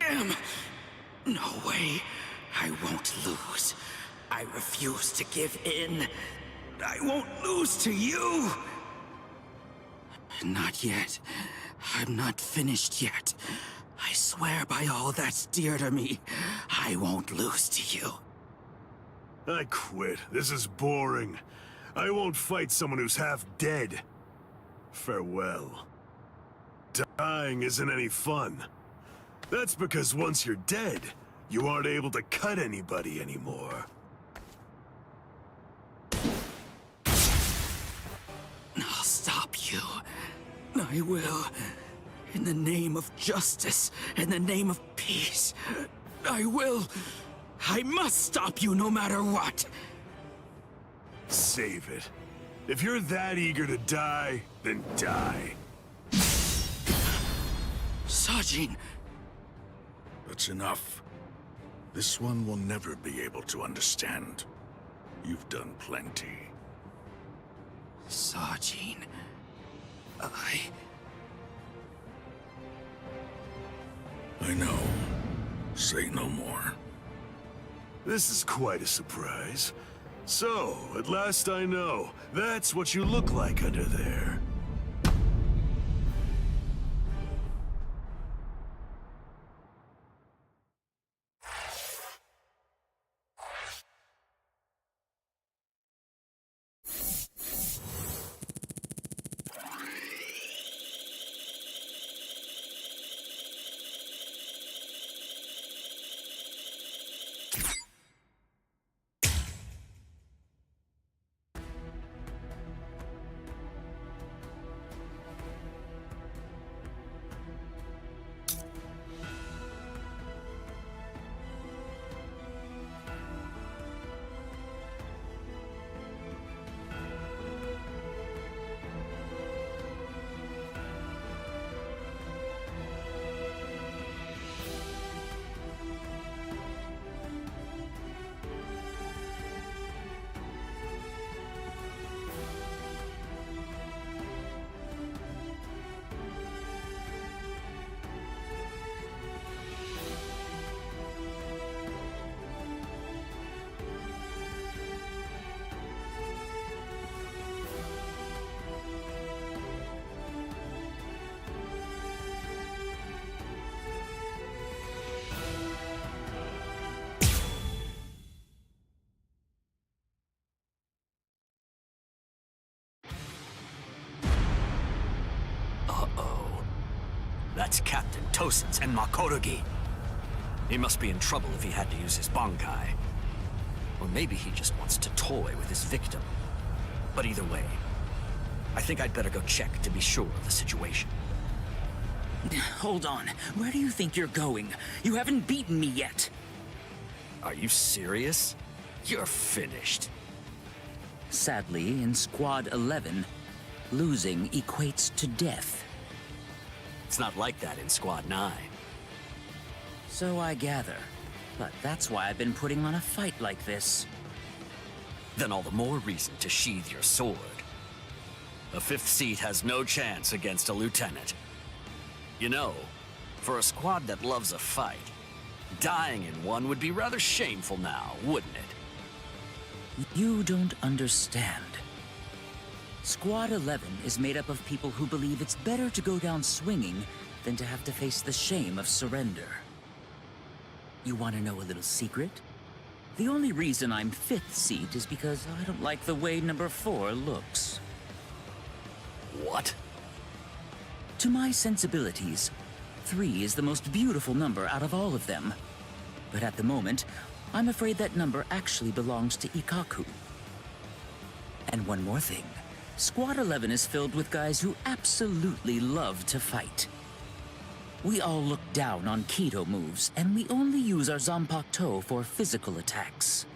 Damn! No way. I won't lose. I refuse to give in. I won't lose to you! Not yet. I'm not finished yet. I swear by all that's dear to me, I won't lose to you. I quit. This is boring. I won't fight someone who's half dead. Farewell. Dying isn't any fun. That's because once you're dead, you aren't able to cut anybody anymore. I'll stop you. I will. In the name of justice, in the name of peace. I will. I must stop you no matter what. Save it. If you're that eager to die, then die. Sajin! That's enough. This one will never be able to understand. You've done plenty. Sajin... I know. Say no more. This is quite a surprise. So, at last I know. That's what you look like under there. That's Captain Tosen's and Makotogi. He must be in trouble if he had to use his Bankai. Or maybe he just wants to toy with his victim. But either way, I think I'd better go check to be sure of the situation. Hold on. Where do you think you're going? You haven't beaten me yet. Are you serious? You're finished. Sadly, in Squad 11, losing equates to death. It's not like that in Squad 9. So I gather. But that's why I've been putting on a fight like this. Then all the more reason to sheathe your sword. A 5th seat has no chance against a lieutenant. You know, for a squad that loves a fight, dying in one would be rather shameful now, wouldn't it? You don't understand. Squad 11 is made up of people who believe it's better to go down swinging than to have to face the shame of surrender. You want to know a little secret? The only reason I'm 5th seat is because I don't like the way number 4 looks. What? To my sensibilities, 3 is the most beautiful number out of all of them. But at the moment, I'm afraid that number actually belongs to Ikkaku. And one more thing. Squad 11 is filled with guys who absolutely love to fight. We all look down on Kido moves, and we only use our Zanpakuto for physical attacks.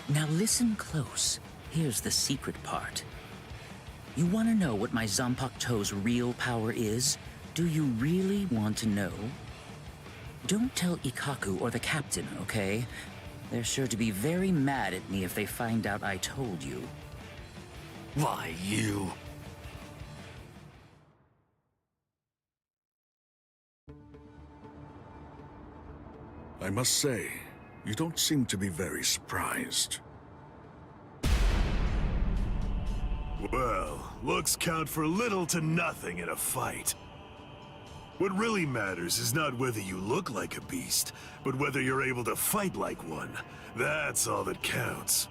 Now listen close. Here's the secret part. You want to know what my Zanpakuto's real power is? Do you really want to know? Don't tell Ikkaku or the captain, okay? They're sure to be very mad at me if they find out I told you. Why, you... I must say, you don't seem to be very surprised. Well, looks count for little to nothing in a fight. What really matters is not whether you look like a beast, but whether you're able to fight like one. That's all that counts.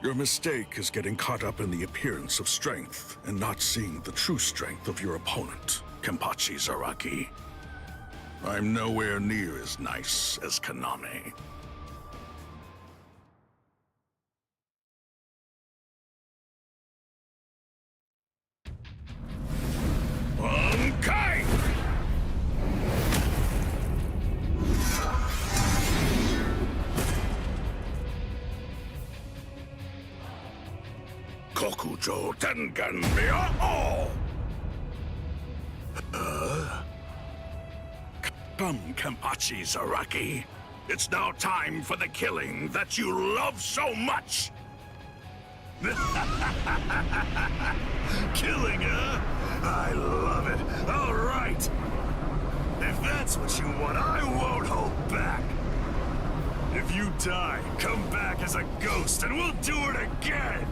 Your mistake is getting caught up in the appearance of strength and not seeing the true strength of your opponent, Kenpachi Zaraki. I'm nowhere near as nice as Konami. Bankai! Kokujo Tengen Mia-O! Come, Kenpachi Zaraki. It's now time for the killing that you love so much! Killing, huh? I love it. All right. If that's what you want, I won't hold back. If you die, come back as a ghost and we'll do it again!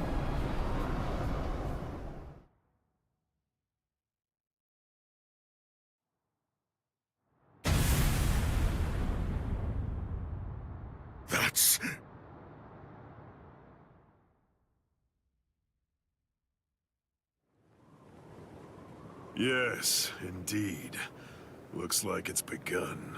That's... Yes, indeed. Looks like it's begun.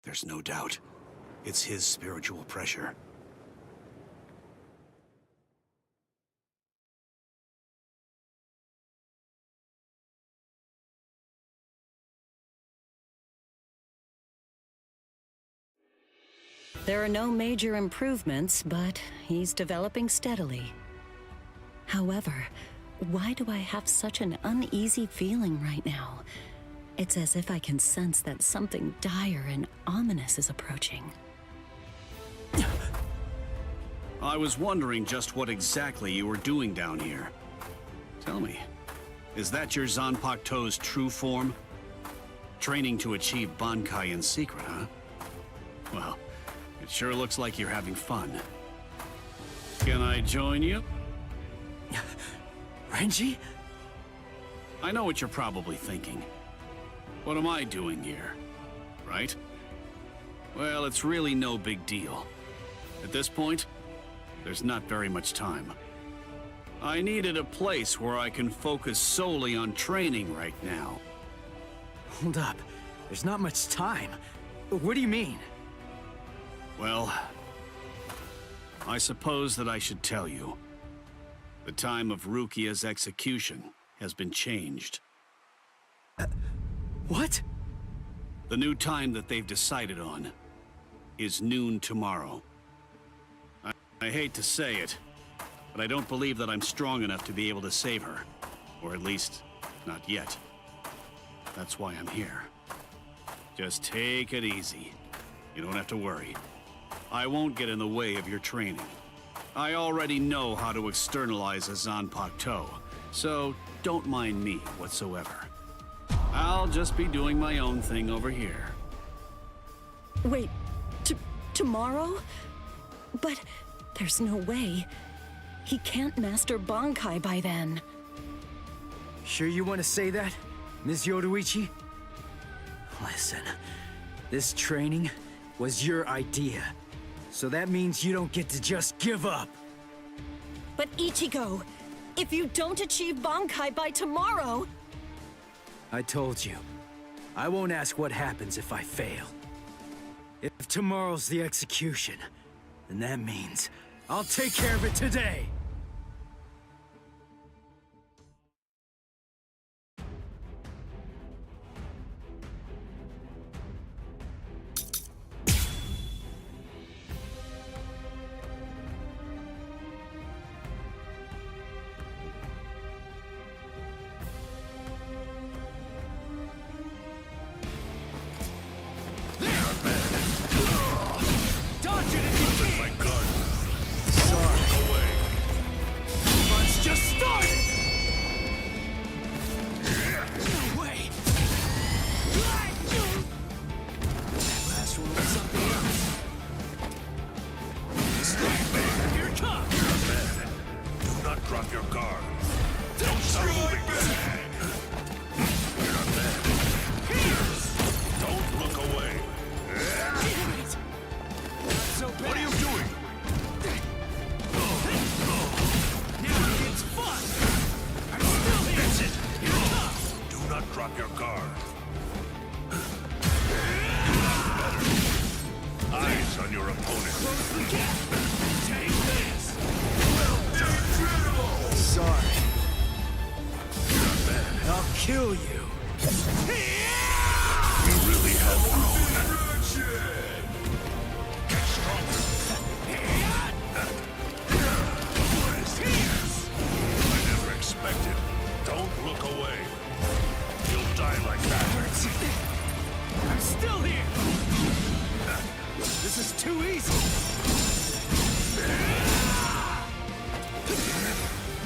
There's no doubt. It's his spiritual pressure. There are no major improvements, but he's developing steadily. However, why do I have such an uneasy feeling right now? It's as if I can sense that something dire and ominous is approaching. I was wondering just what exactly you were doing down here. Tell me, is that your Zanpakuto's true form? Training to achieve Bankai in secret, huh? Well, it sure looks like you're having fun. Can I join you? Renji? I know what you're probably thinking. What am I doing here? Right? Well, it's really no big deal. At this point, there's not very much time. I needed a place where I can focus solely on training right now. Hold up. There's not much time. What do you mean? Well, I suppose that I should tell you. The time of Rukia's execution has been changed. What? The new time that they've decided on is noon tomorrow. I hate to say it, but I don't believe that I'm strong enough to be able to save her. Or at least, not yet. That's why I'm here. Just take it easy. You don't have to worry. I won't get in the way of your training. I already know how to externalize a Zanpakuto, so don't mind me whatsoever. I'll just be doing my own thing over here. Wait, tomorrow? But there's no way. He can't master Bankai by then. Sure you want to say that, Ms. Yoruichi? Listen, this training was your idea. So that means you don't get to just give up. But Ichigo, if you don't achieve Bankai by tomorrow... I told you, I won't ask what happens if I fail. If tomorrow's the execution, then that means I'll take care of it today!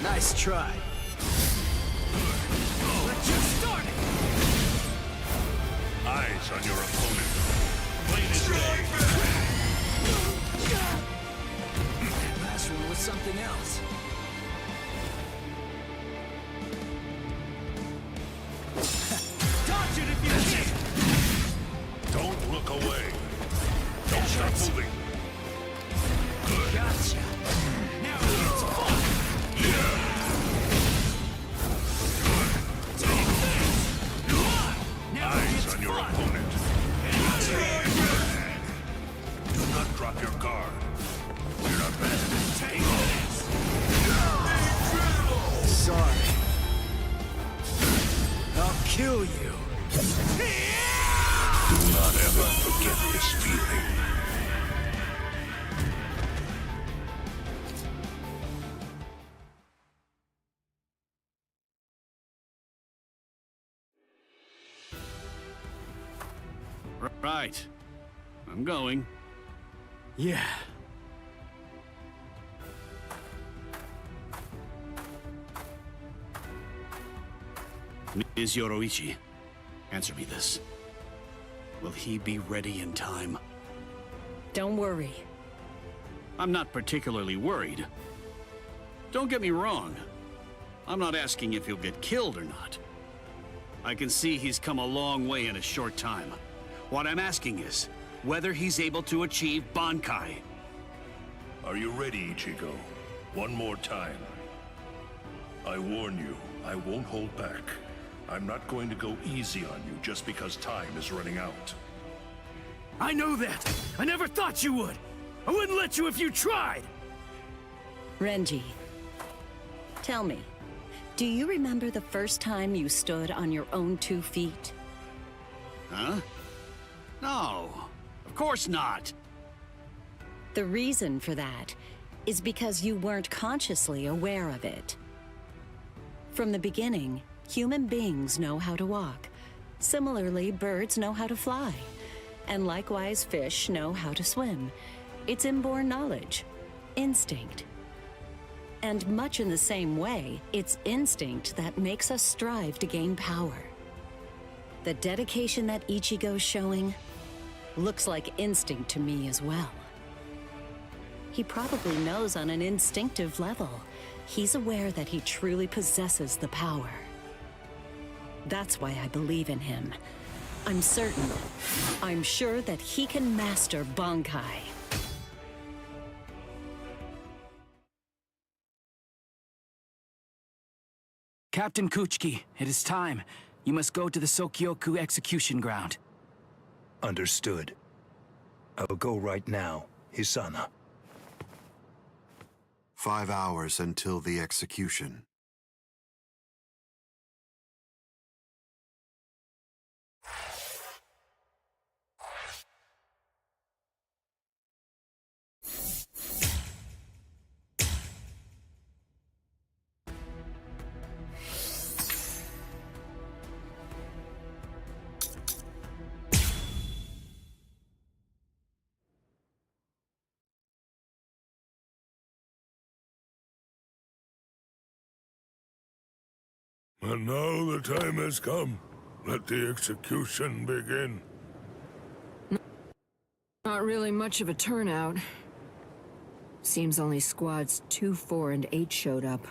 Nice try. Let's just start it. Eyes on your opponent. Plain as day. Last one was something else. Dodge it if you can. Don't look away. Don't stop moving. Good. Gotcha. Now it's fun. Eyes on your opponent. Do not drop your guard. You're not bad. Take this. Sorry. I'll kill you. Do not ever forget this feeling. Right. I'm going. Yeah. Ms. Yoruichi, answer me this. Will he be ready in time? Don't worry. I'm not particularly worried. Don't get me wrong. I'm not asking if he'll get killed or not. I can see he's come a long way in a short time. What I'm asking is whether he's able to achieve Bankai. Are you ready, Ichigo? One more time. I warn you, I won't hold back. I'm not going to go easy on you just because time is running out. I know that! I never thought you would! I wouldn't let you if you tried! Renji, tell me, do you remember the first time you stood on your own 2 feet? Huh? No, of course not. The reason for that is because you weren't consciously aware of it. From the beginning, human beings know how to walk. Similarly, birds know how to fly. And likewise, fish know how to swim. It's inborn knowledge, instinct. And much in the same way, it's instinct that makes us strive to gain power. The dedication that Ichigo's showing looks like instinct to me as well. He probably knows on an instinctive level. He's aware that he truly possesses the power. That's why I believe in him. I'm certain, I'm sure that he can master Bankai. Captain Kuchiki, it is time. You must go to the Sokyoku execution ground. Understood. I'll go right now, Hisana. 5 hours until the execution. And now the time has come. Let the execution begin. Not really much of a turnout. Seems only squads 2, 4, and 8 showed up.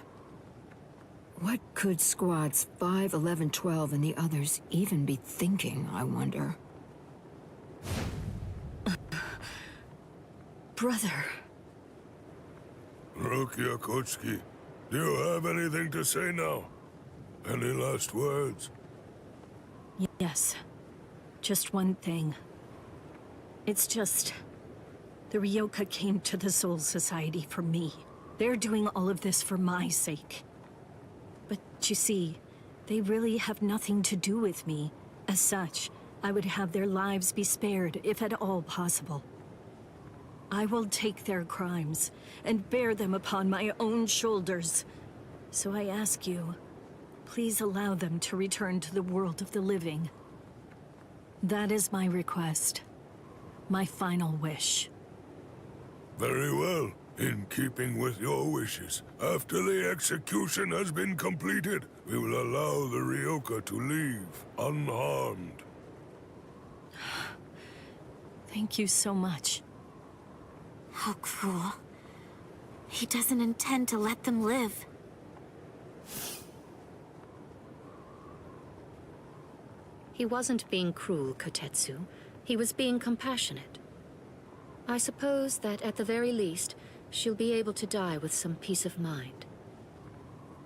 What could squads 5, 11, 12, and the others even be thinking, I wonder? Brother. Rukia Kochiki, do you have anything to say now? Any last words? Yes. Just one thing. It's just... the Ryoka came to the Soul Society for me. They're doing all of this for my sake. But you see, they really have nothing to do with me. As such, I would have their lives be spared, if at all possible. I will take their crimes and bear them upon my own shoulders. So I ask you, please allow them to return to the world of the living. That is my request. My final wish. Very well. In keeping with your wishes, after the execution has been completed, we will allow the Ryoka to leave unharmed. Thank you so much. How cruel. He doesn't intend to let them live. He wasn't being cruel, Kotetsu. He was being compassionate. I suppose that at the very least, she'll be able to die with some peace of mind.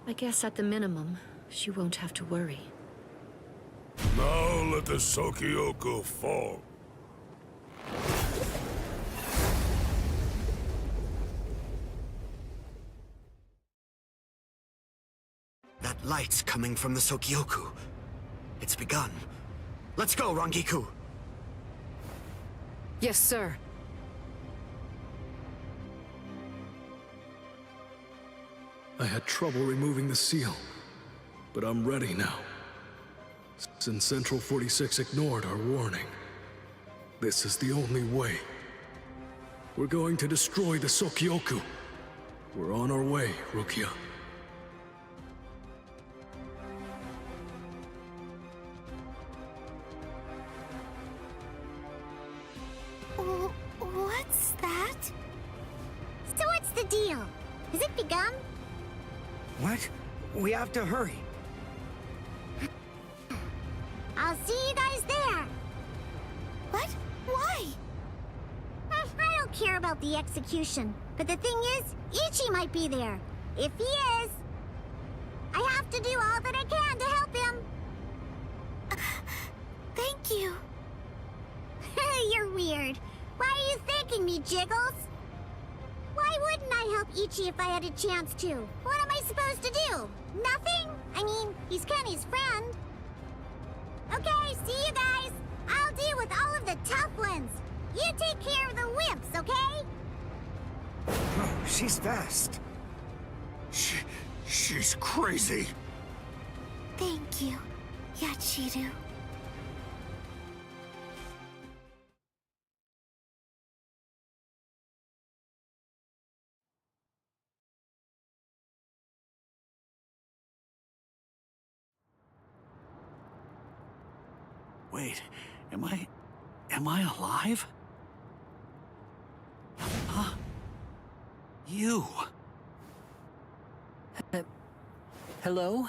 I guess at the minimum, she won't have to worry. Now let the Sokyoku fall. That light's coming from the Sokyoku. It's begun. Let's go, Rangiku! Yes, sir. I had trouble removing the seal, but I'm ready now. Since Central 46 ignored our warning, this is the only way. We're going to destroy the Sokyoku. We're on our way, Rukia. What's that? So what's the deal? Has it begun? What? We have to hurry. I'll see you guys there. What? Why? I don't care about the execution. But the thing is, Ichi might be there. If he is, I have to do all that I can to help him. Thank you. You're weird. Why are you thanking me, Jiggles? Why wouldn't I help Ichi if I had a chance to? What am I supposed to do? Nothing? I mean, he's Kenny's friend. Okay, see you guys. I'll deal with all of the tough ones. You take care of the wimps, okay? Oh, she's fast. She's crazy. Thank you, Yachiru. Wait, am I alive? Huh? You? Hello?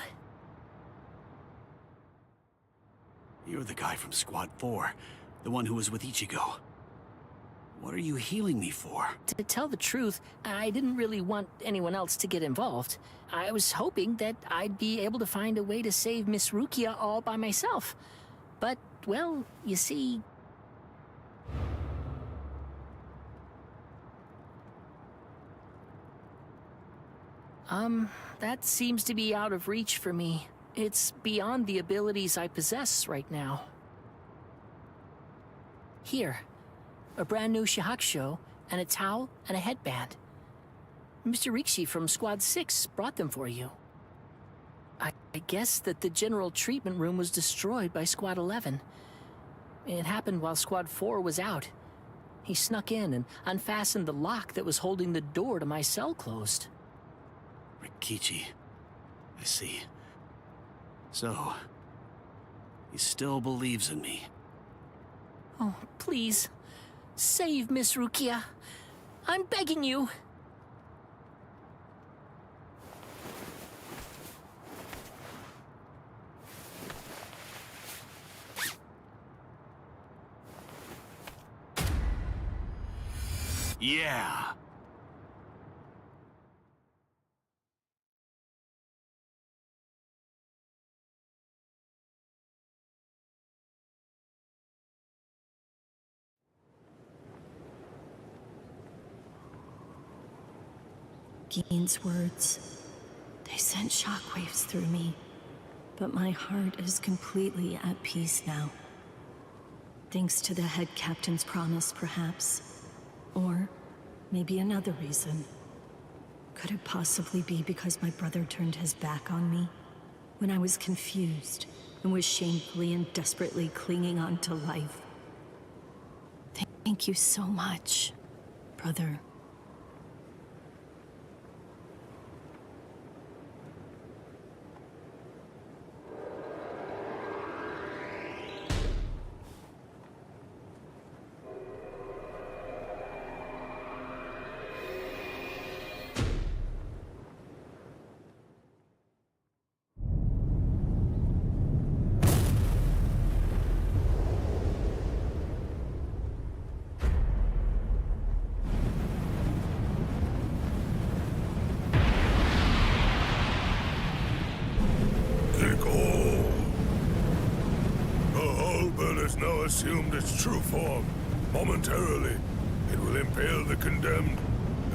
You're the guy from Squad 4, the one who was with Ichigo. What are you healing me for? To tell the truth, I didn't really want anyone else to get involved. I was hoping that I'd be able to find a way to save Miss Rukia all by myself. But, well, you see... that seems to be out of reach for me. It's beyond the abilities I possess right now. Here. A brand new shahakusho, and a towel, and a headband. Mr. Rikshi from Squad 6 brought them for you. I guess that the general treatment room was destroyed by Squad 11. It happened while Squad 4 was out. He snuck in and unfastened the lock that was holding the door to my cell closed. Rikichi. I see. So, he still believes in me. Oh, please. Save Miss Rukia. I'm begging you. Yeah. Gein's words, they sent shockwaves through me, but my heart is completely at peace now. Thanks to the head captain's promise, perhaps. Or maybe another reason. Could it possibly be because my brother turned his back on me? When I was confused and was shamefully and desperately clinging on to life. Thank you so much, brother. Assumed its true form. Momentarily, it will impale the condemned,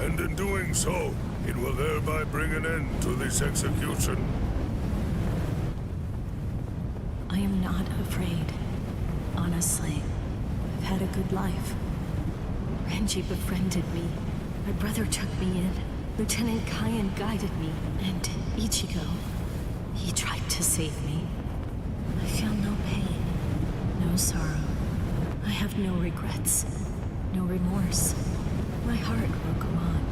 and in doing so, it will thereby bring an end to this execution. I am not afraid. Honestly, I've had a good life. Renji befriended me. My brother took me in. Lieutenant Kyan guided me. And Ichigo, he tried to save me. I feel no pain. No sorrow. I have no regrets. No remorse. My heart will go on.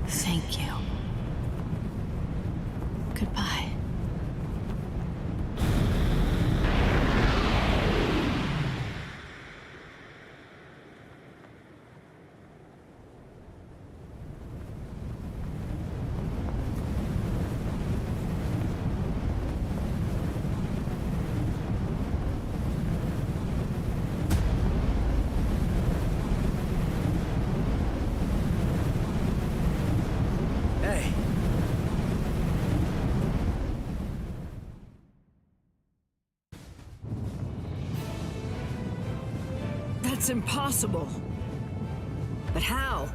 Thank you. Goodbye. It's impossible. But how?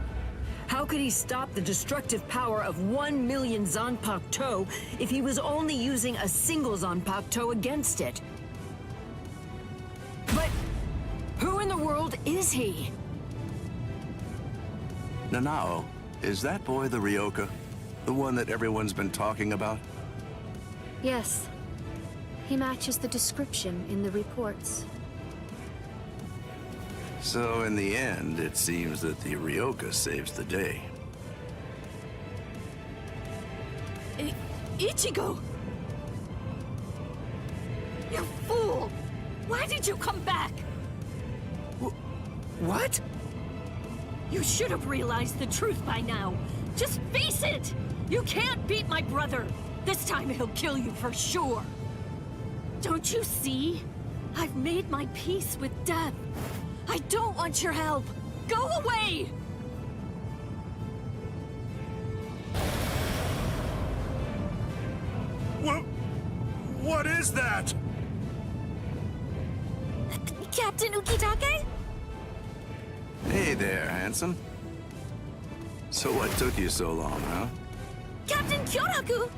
How could he stop the destructive power of 1 million Zanpakuto if he was only using a single Zanpakuto against it? But who in the world is he? Nanao, is that boy the Ryoka? The one that everyone's been talking about? Yes. He matches the description in the reports. So in the end, it seems that the Ryoka saves the day. Ichigo! You fool! Why did you come back? What? You should have realized the truth by now. Just face it! You can't beat my brother! This time he'll kill you for sure! Don't you see? I've made my peace with death. I don't want your help! Go away! What is that? Captain Ukitake? Hey there, handsome. So what took you so long, huh? Captain Kyoraku!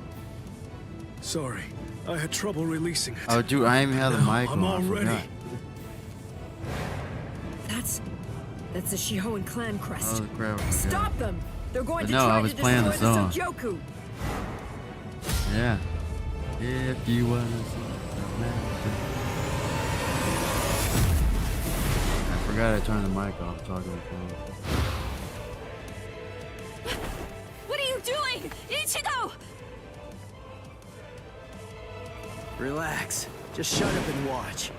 Sorry, I had trouble releasing it. Oh, dude, I even have the mic I'm on. all ready. I That's the Shihoan clan crest. Oh, crap. Stop them! They're going But to no, try I was to playing the destroy song. Sokyoku. Yeah. If you wanna see the mountain. I forgot I turned the mic off talking on the phone. What are you doing? Ichigo! Relax. Just shut up and watch.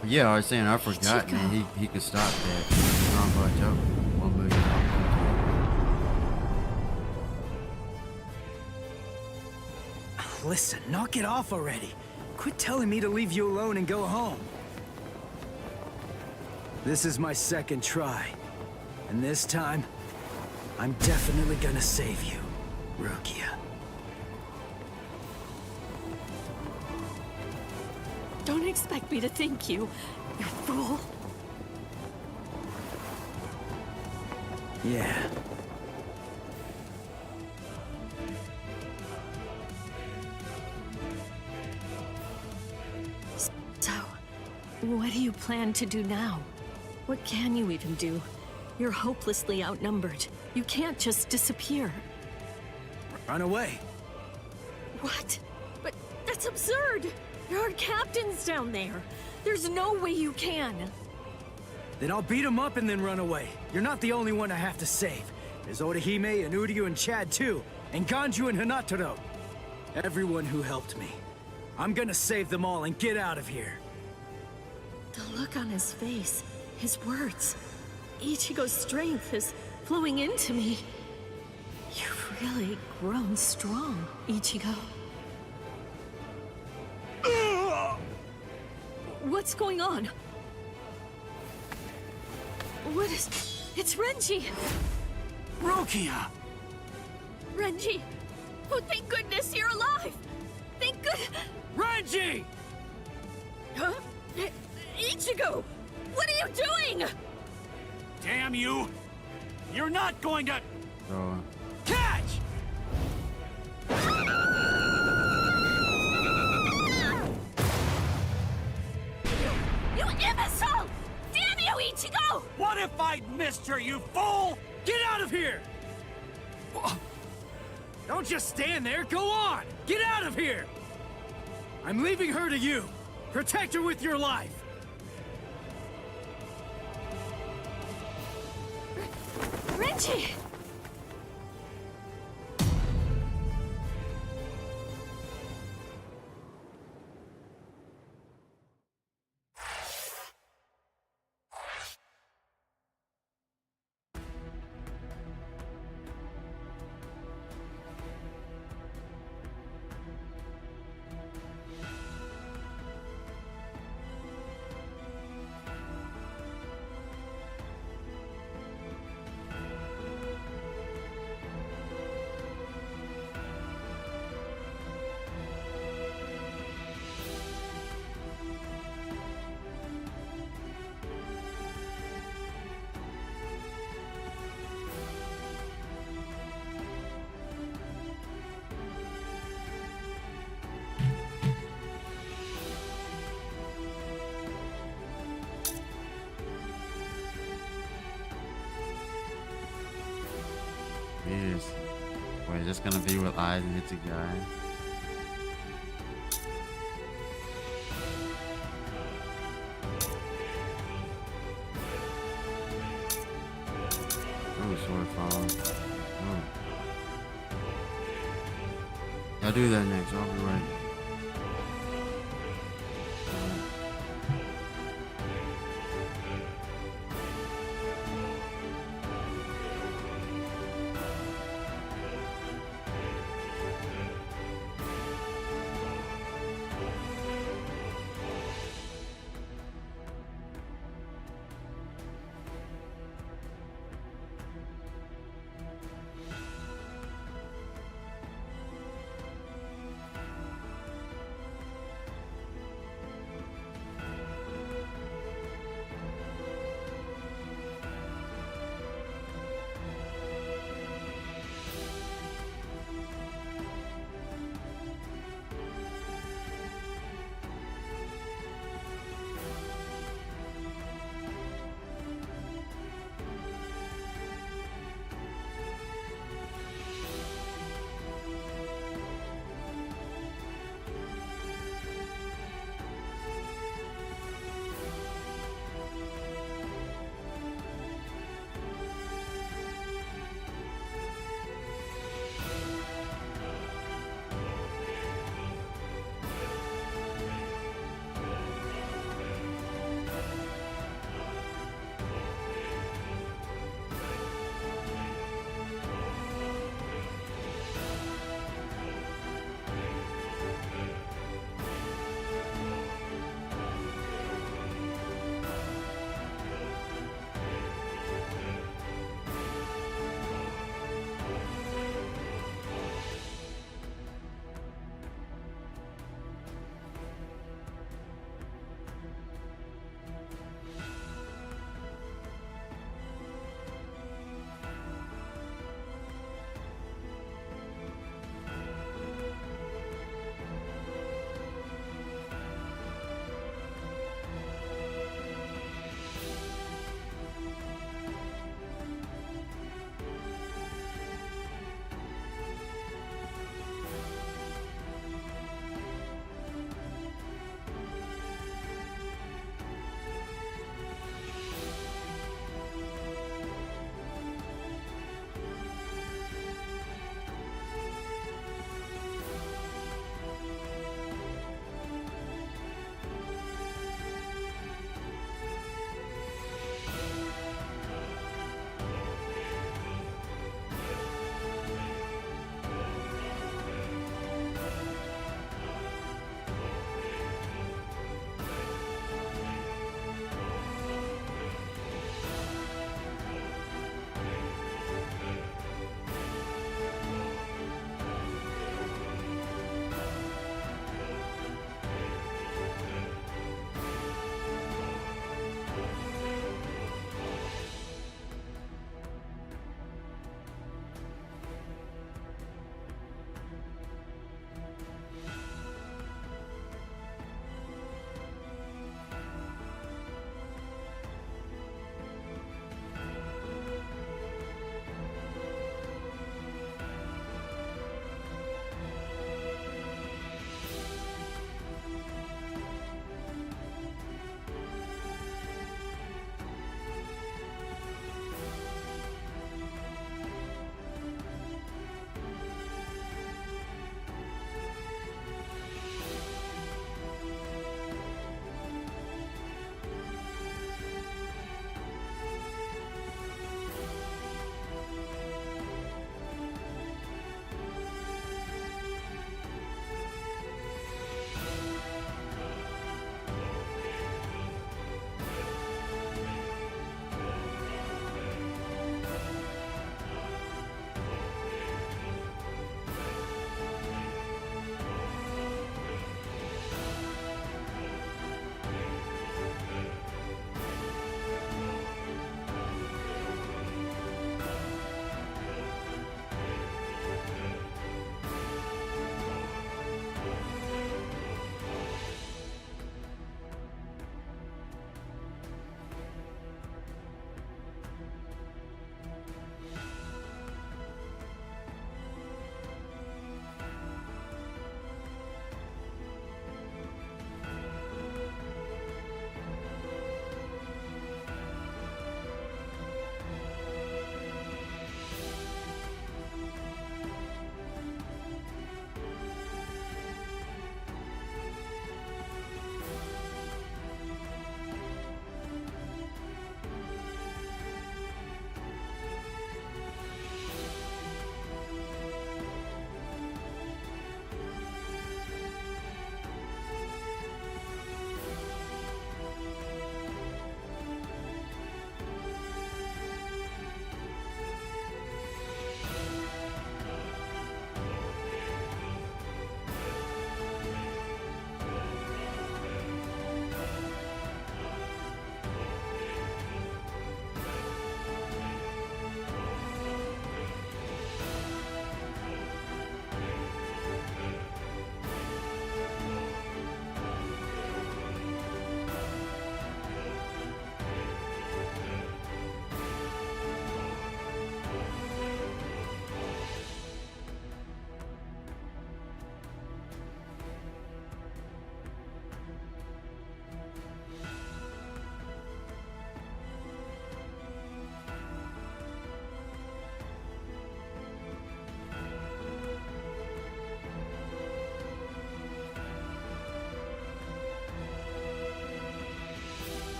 But yeah, I was saying I forgot, man. He could stop that. Strong by joke. 1 million. Listen, knock it off already. Quit telling me to leave you alone and go home. This is my second try. And this time, I'm definitely gonna save you, Rukia. Don't expect me to thank you, you fool. Yeah. So, what do you plan to do now? What can you even do? You're hopelessly outnumbered. You can't just disappear. Run away. What? But that's absurd! There are captains down there. There's no way you can. Then I'll beat him up and then run away. You're not the only one I have to save. There's Orihime and Uryu and Chad too, and Ganju and Hinataro. Everyone who helped me. I'm gonna save them all and get out of here. The look on his face, his words. Ichigo's strength is flowing into me. You've really grown strong, Ichigo. What's going on? What is... It's Renji! Rukia! Renji! Oh, thank goodness you're alive! Thank good... Renji! Huh? Ichigo! What are you doing? Damn you! You're not going to... Oh. Catch! You imbecile! Damn you, Ichigo! What if I'd missed her, you fool? Get out of here! Don't just stand there, go on! Get out of here! I'm leaving her to you. Protect her with your life. Renji! Yes. Wait, is this gonna be with eyes and hits a guy? Oh, sword fall. Oh. I'll do that next. I'll be right.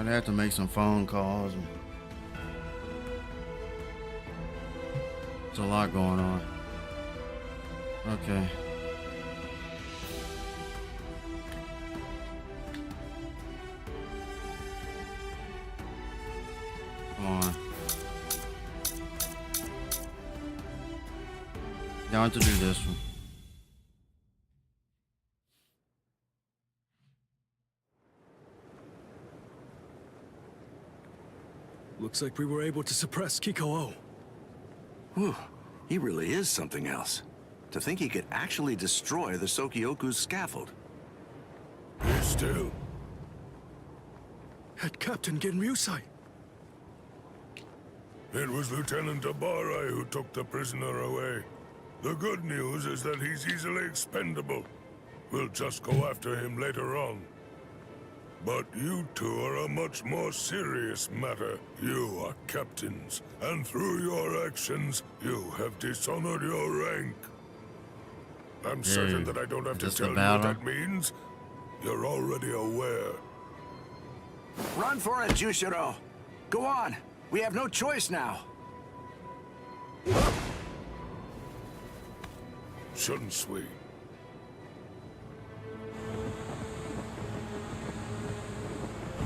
I'd have to make some phone calls. There's a lot going on. Okay. Come on. Down to do this one. Looks like we were able to suppress Kiko. Whew, he really is something else. To think he could actually destroy the Sokyoku's scaffold. Be still. Head Captain Genryusai. It was Lieutenant Abarai who took the prisoner away. The good news is that he's easily expendable. We'll just go after him later on. But you two are a much more serious matter. You are captains, and through your actions, you have dishonored your rank. I'm certain that I don't have to tell you what that means. You're already aware. Run for it, Jushiro! Go on! We have no choice now! Shouldn't we?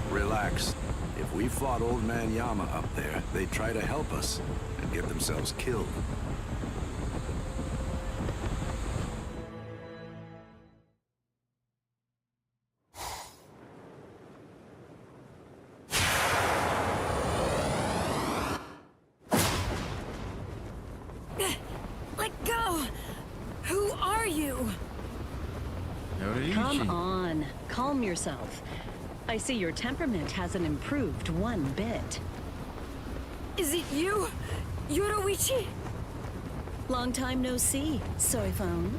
Relax. If we fought Old Man Yama up there, they'd try to help us and get themselves killed. Let go! Who are you? Come on, calm yourself. I see your temperament hasn't improved one bit. Is it you, Yoruichi? Long time no see, soy phone.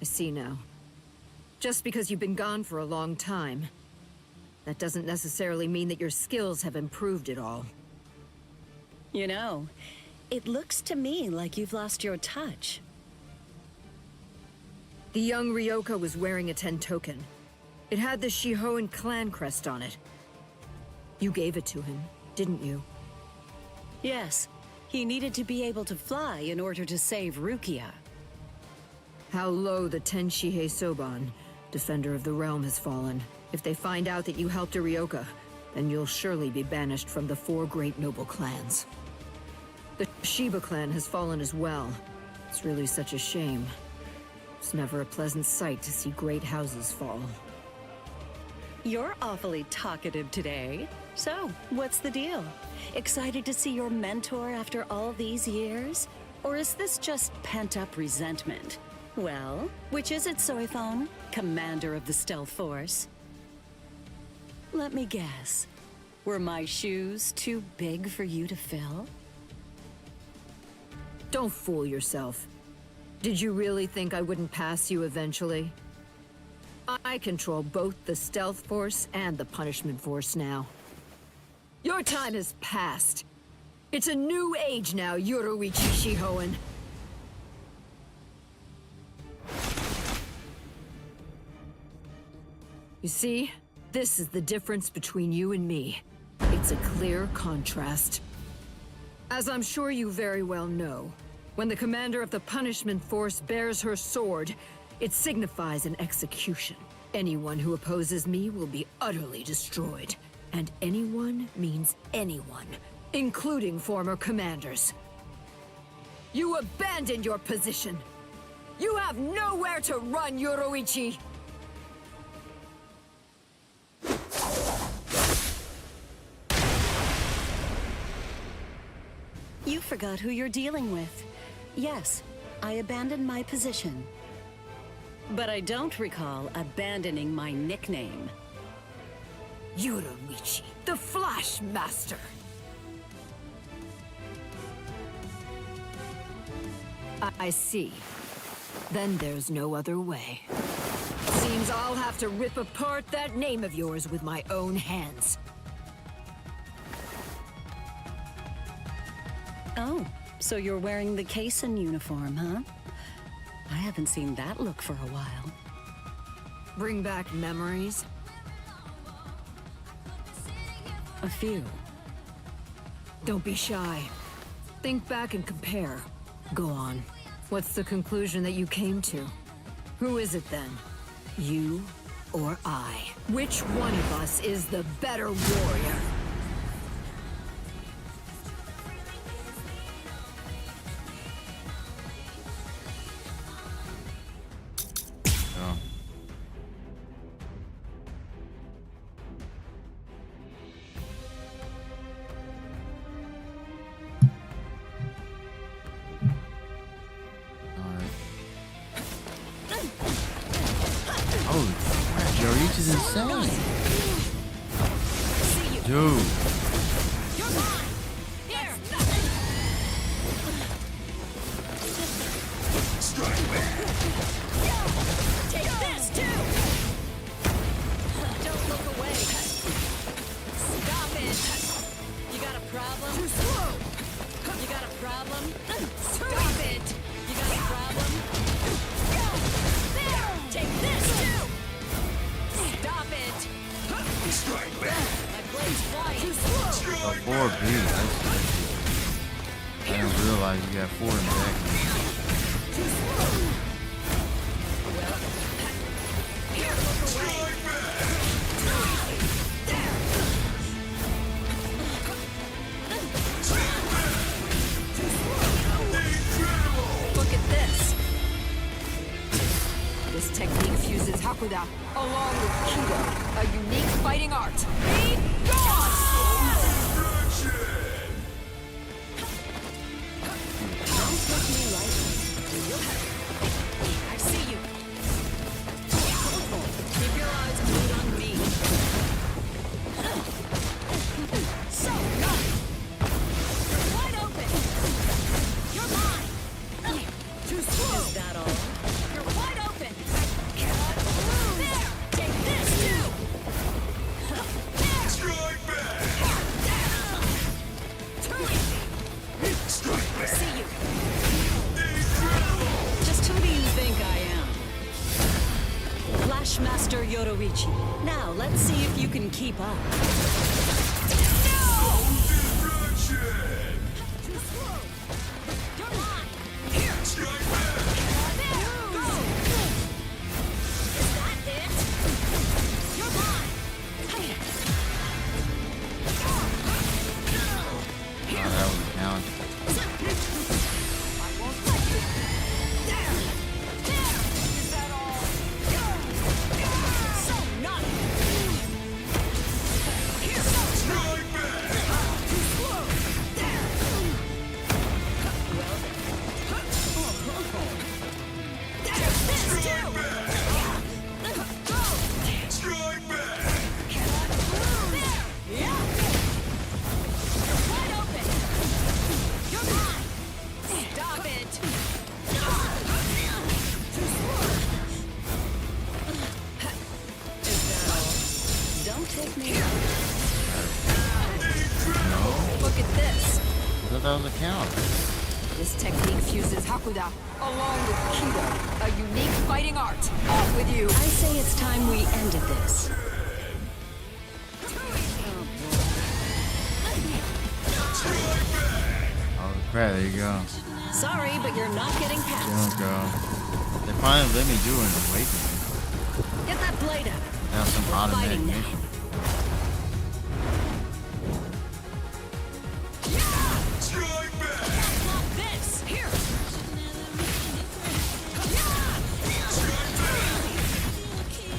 I see now. Just because you've been gone for a long time, that doesn't necessarily mean that your skills have improved at all. You know, it looks to me like you've lost your touch. The young Ryoka was wearing a Tentoken. It had the Shihoan clan crest on it. You gave it to him, didn't you? Yes, he needed to be able to fly in order to save Rukia. How low the Tenshihei Soban, Defender of the Realm, has fallen. If they find out that you helped a Ryoka, then you'll surely be banished from the 4 great noble clans. The Shiba clan has fallen as well. It's really such a shame. It's never a pleasant sight to see great houses fall. You're awfully talkative today. So, what's the deal? Excited to see your mentor after all these years? Or is this just pent-up resentment? Well, which is it, Soifon? Commander of the Stealth Force? Let me guess. Were my shoes too big for you to fill? Don't fool yourself. Did you really think I wouldn't pass you eventually? I control both the Stealth Force and the Punishment Force now. Your time has passed. It's a new age now, Yoruichi Shihoan. You see, this is the difference between you and me. It's a clear contrast. As I'm sure you very well know, when the commander of the Punishment Force bears her sword, it signifies an execution. Anyone who opposes me will be utterly destroyed. And anyone means anyone, including former commanders. You abandoned your position. You have nowhere to run, Yoruichi! You forgot who you're dealing with. Yes, I abandoned my position. But I don't recall abandoning my nickname. Yoruichi, the Flash Master! I see. Then there's no other way. See Seems I'll have to rip apart that name of yours with my own hands. Oh, so you're wearing the Cason uniform, huh? I haven't seen that look for a while. Bring back memories? A few. Don't be shy. Think back and compare. Go on. What's the conclusion that you came to? Who is it then? You or I? Which one of us is the better warrior? Dude. Take this too! Don't look away. Stop it! You got a problem? Too slow! You got a problem? Stop it! You got a problem? There! Take this too! Stop it! Strike back! My blade's flying! Too slow! Oh, 4B. I didn't realize you got 4 in the back. Too slow! Here, look away! Look at this! This technique fuses Hakuda along with Kido, a unique fighting art. Be gone! Don't take me lightly. I see you. Keep your eyes glued on me. So naughty. You're wide open. You're mine. Too slow. Is that all? You're wide open. There. Take this too. There. Strike back. Too easy. Strike back. I see you. Just who do you think I am? Flashmaster Yoruichi. Now, let's see if you can keep up. Too slow. You're mine. Here. Strike back. There. Go. Is that it? You're mine. Here. Oh, that was a challenge. I won't let you. There. There. Is that all? So naughty. Here. Strike back. Too slow. There. Well then. There's this too. Go. Strike back. There. Yeah. You're wide open. You're mine. Stop it. Too slow. Is that all? Don't take me out. Look at this. I thought that was a count. This technique fuses Hakuda along with Kido, a unique fighting art. Off with you. I say it's time we ended this. Oh crap, there you go. Sorry, but you're not getting past. Don't go. They finally let me do an awakening. Get that blade up. Now some automatic Fighting now. mission. Strike back. Not this. Here. Strike back.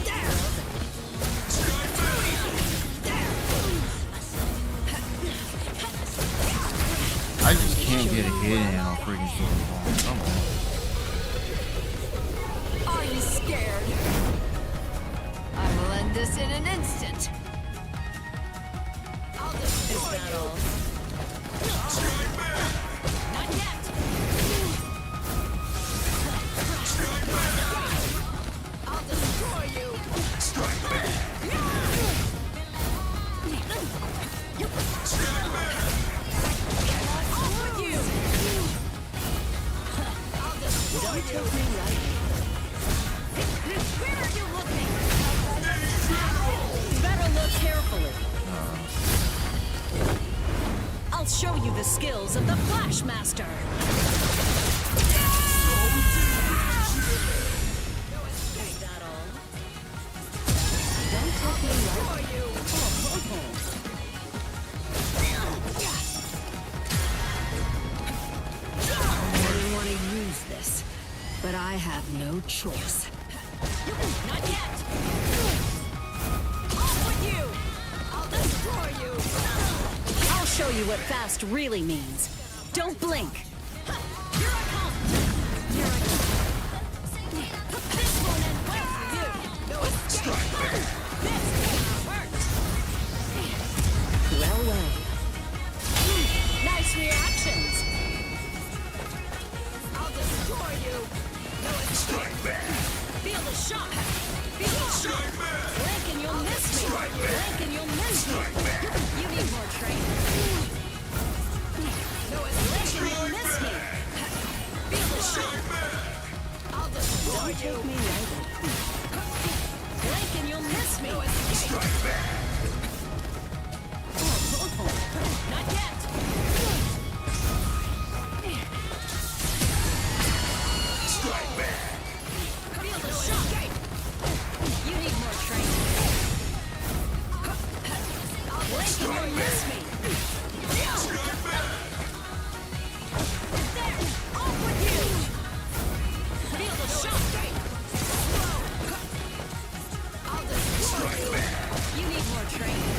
There. Strike back. I just can't get a hit in on freaking silver ball. Come on. Are you scared? I will end this in an instant. I'll destroy Is that all? Strike back. Not yet. Strike back. I'll destroy you. took me right. Where are you looking? Better look carefully. I'll show you the skills of the Flash Master. Is that all? Don't take me right. I really want to use this, but I have no choice. Not yet! Off with you! I'll destroy you! I'll show you what fast really means. Don't blink! Here I come! Here I come! This won't end well for you! No escape! This hurts! Well, well. Nice reactions! I'll destroy you! No escape! Feel the shock! Feel the shock! Blink and you'll miss me! Blink and you'll miss me! You need more training! No escape! Blink and you'll miss me! Feel the shock! I'll destroy you! Don't take me lightly. Blink and you'll miss me! No escape! Not yet! Strike back! Feel the shock! You need more training. I'll blink and you'll miss me! Strike back! There! Off with you! Feel the shock! I'll destroy you! You need more training.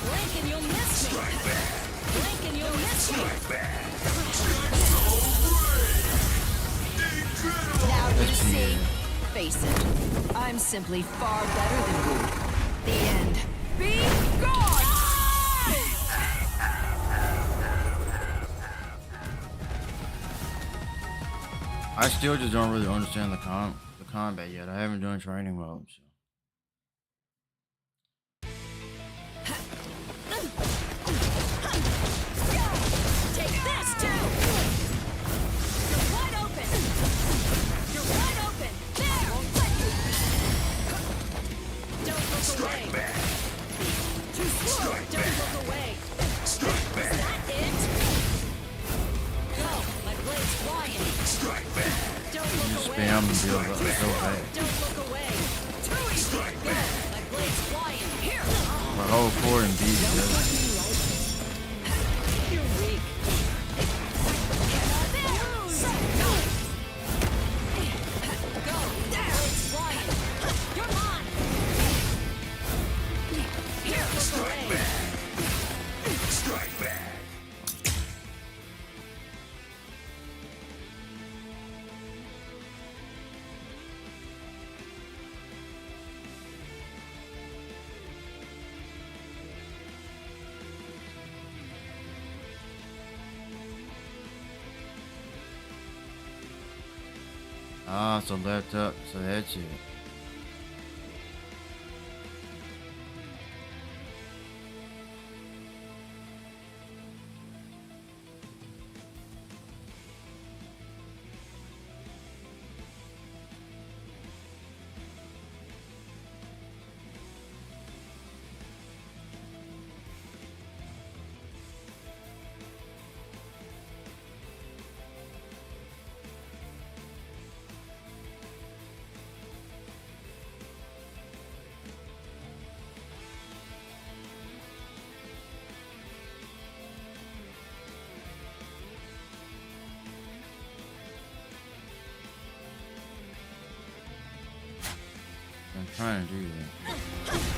Blink and you'll miss me! Blink and you'll miss me! Now you see, face it, I'm simply far better than you. The end. Be gone! I still just don't really understand the combat yet. I haven't done training mode. So. Take this too! You're wide open! You're wide open! There! Won't let you! Don't look away! Too slow! Don't look away! Is that it? Go! My blade's flying! Don't look away! Spam and build up so bad. Don't look away! Too easy! Go! My blade's flying! Here! My whole core and beat does. You're weak. Go! There! It's flying! You're mine! Here! Look away! Strike back! Ah, so left up, so that's it. I'm trying to do that.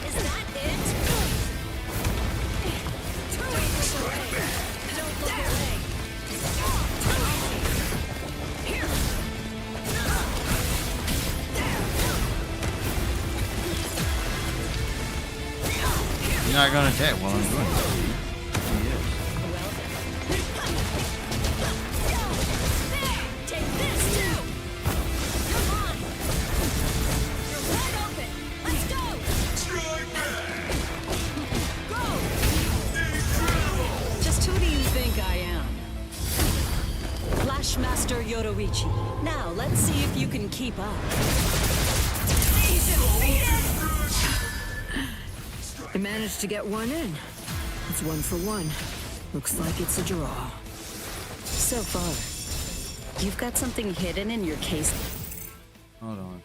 Is that it? Don't look away. Here. You're not gonna attack while I'm doing this. Take this too. Come on. You're wide open. Let's go. Go. Just who do you think I am? Flashmaster Yoruichi. Now, let's see if you can keep up. I managed to get one in. It's 1 for 1. Looks like it's a draw. So far, you've got something hidden in your case. Hold on.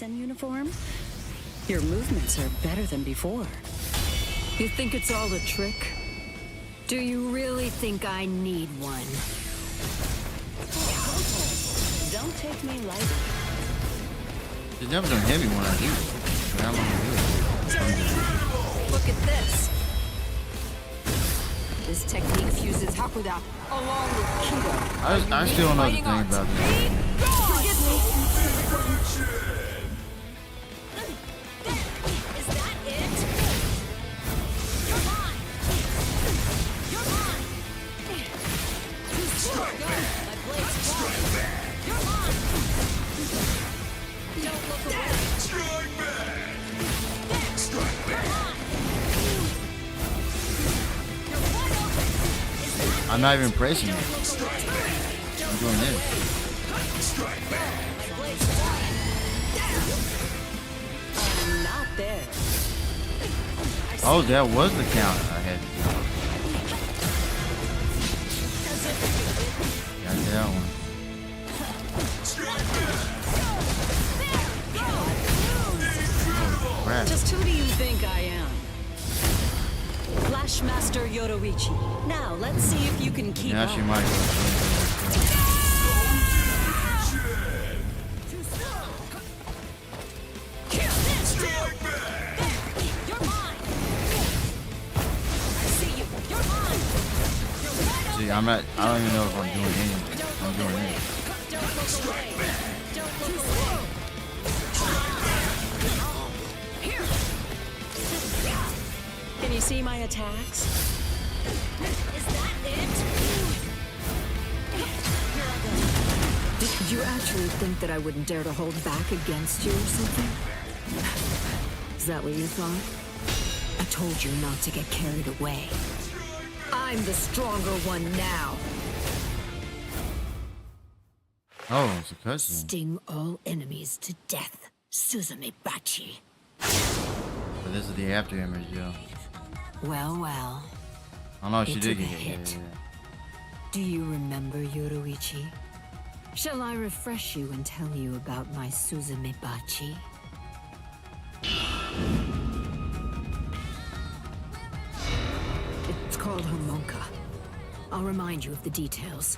Uniform? Your movements are better than before. You think it's all a trick? Do you really think I need one? Don't take me lightly. It's never done heavy when I do. But how long do it? Look at this. This technique fuses Hakuda along with Kido. I still don't know the thing about that. Forgive me. I'm not even pressing it. I'm doing this. I'm not there. Oh, that was the count I had to do. Got that one. Oh, crap. Just who do you think I am? Flashmaster Yoruichi. Now, let's see if you can keep Now up. she might go. See, I'm not. I don't even know if I'm doing anything. I'm doing it. Can you see my attacks? Is that it? Did you actually think that I wouldn't dare to hold back against you or something? Is that what you thought? I told you not to get carried away. I'm the stronger one now. Oh, it's a cutscene. Sting all enemies to death, Suzume Bachi. So this is the after image, yo. Well, well. I know she It did took a get hit. hit. Yeah. Do you remember Yoruichi? Shall I refresh you and tell you about my Suzume Bachi? It's called Homonka. I'll remind you of the details.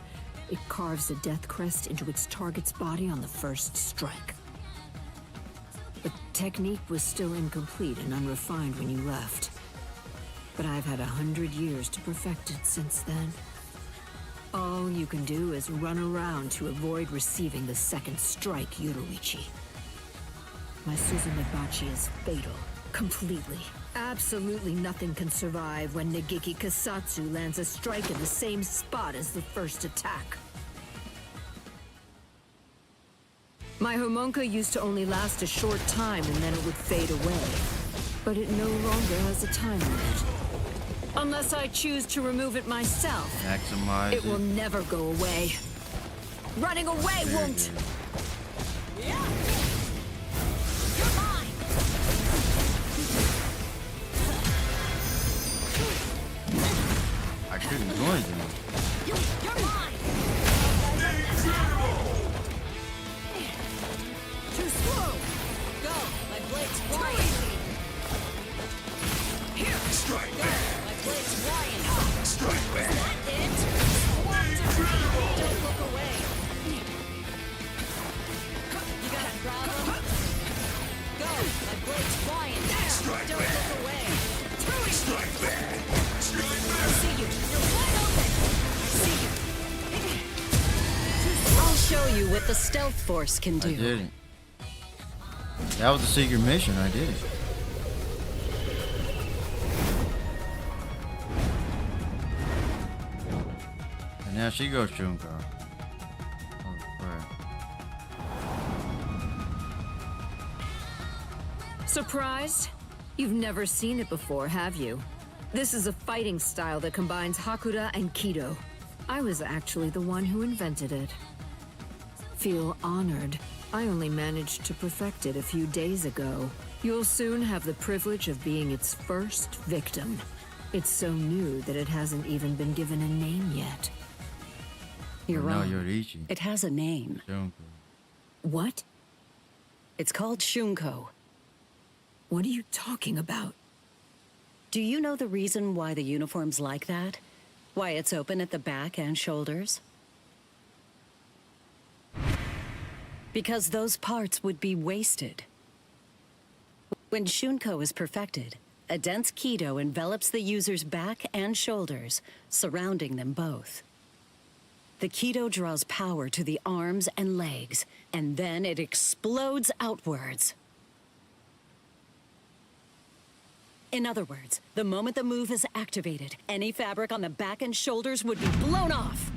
It carves a death crest into its target's body on the first strike. The technique was still incomplete and unrefined when you left. But I've had 100 years to perfect it since then. All you can do is run around to avoid receiving the second strike, Yoruichi. My Suzume Bachi is fatal. Completely. Absolutely nothing can survive when Nagiki Kasatsu lands a strike in the same spot as the first attack. My Homonka used to only last a short time and then it would fade away. But it no longer has a time limit. Unless I choose to remove it myself. Maximize It will never go away. Running away won't! I couldn't do anything. problem? Go! My blade's flying down! Don't look away! Strike back! Strike back! I see you! You're wide open! I see you! I'll show you what the stealth force can do. I did it. That was the secret mission. I did it. And now she goes Shunko. Oh crap. Surprised? You've never seen it before, have you? This is a fighting style that combines Hakuda and Kido. I was actually the one who invented it. Feel honored. I only managed to perfect it a few days ago. You'll soon have the privilege of being its first victim. It's so new that it hasn't even been given a name yet. You're No, wrong. Yoriichi. It has a name. Shunko. What? It's called Shunko. What are you talking about? Do you know the reason why the uniform's like that? Why it's open at the back and shoulders? Because those parts would be wasted. When Shunko is perfected, a dense Kido envelops the user's back and shoulders, surrounding them both. The Kido draws power to the arms and legs, and then it explodes outwards. In other words, the moment the move is activated, any fabric on the back and shoulders would be blown off.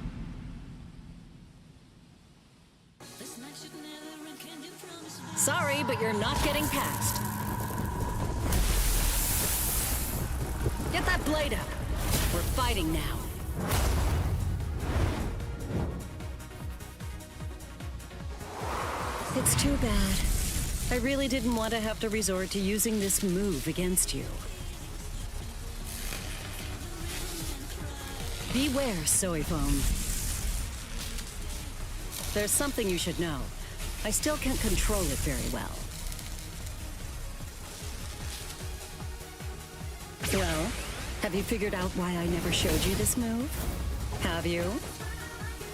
Sorry, but you're not getting past. Get that blade up. We're fighting now. It's too bad. I really didn't want to have to resort to using this move against you. Beware, Soy Phone. There's something you should know. I still can't control it very well. Well, have you figured out why I never showed you this move? Have you?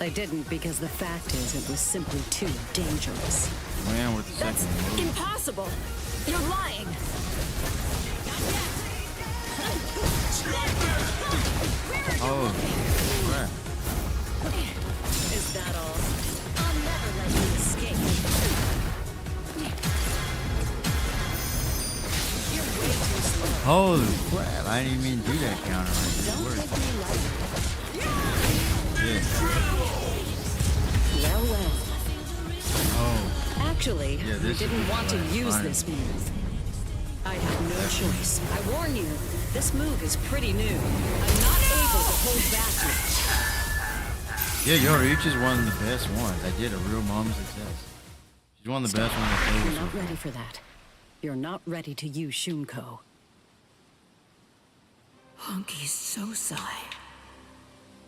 I didn't because the fact is it was simply too dangerous. Man with the That's second move. impossible! You're lying! Oh crap. Is that all? I'll never let you escape. You're way too slow. Holy crap. I didn't even do that counter right there. Don't Word. take me lightly. Yeah. Well, well. Oh. Actually, Yeah, I this didn't is want to fine. use Fine. this move. I have no choice. I warn you, this move is pretty new. I'm not able to hold back much. Yeah, Yoriichi's one of the best ones. I did a real mom success. She's one of the best ones I You're played. not ready for that. You're not ready to use Shunko. Honky Sosai.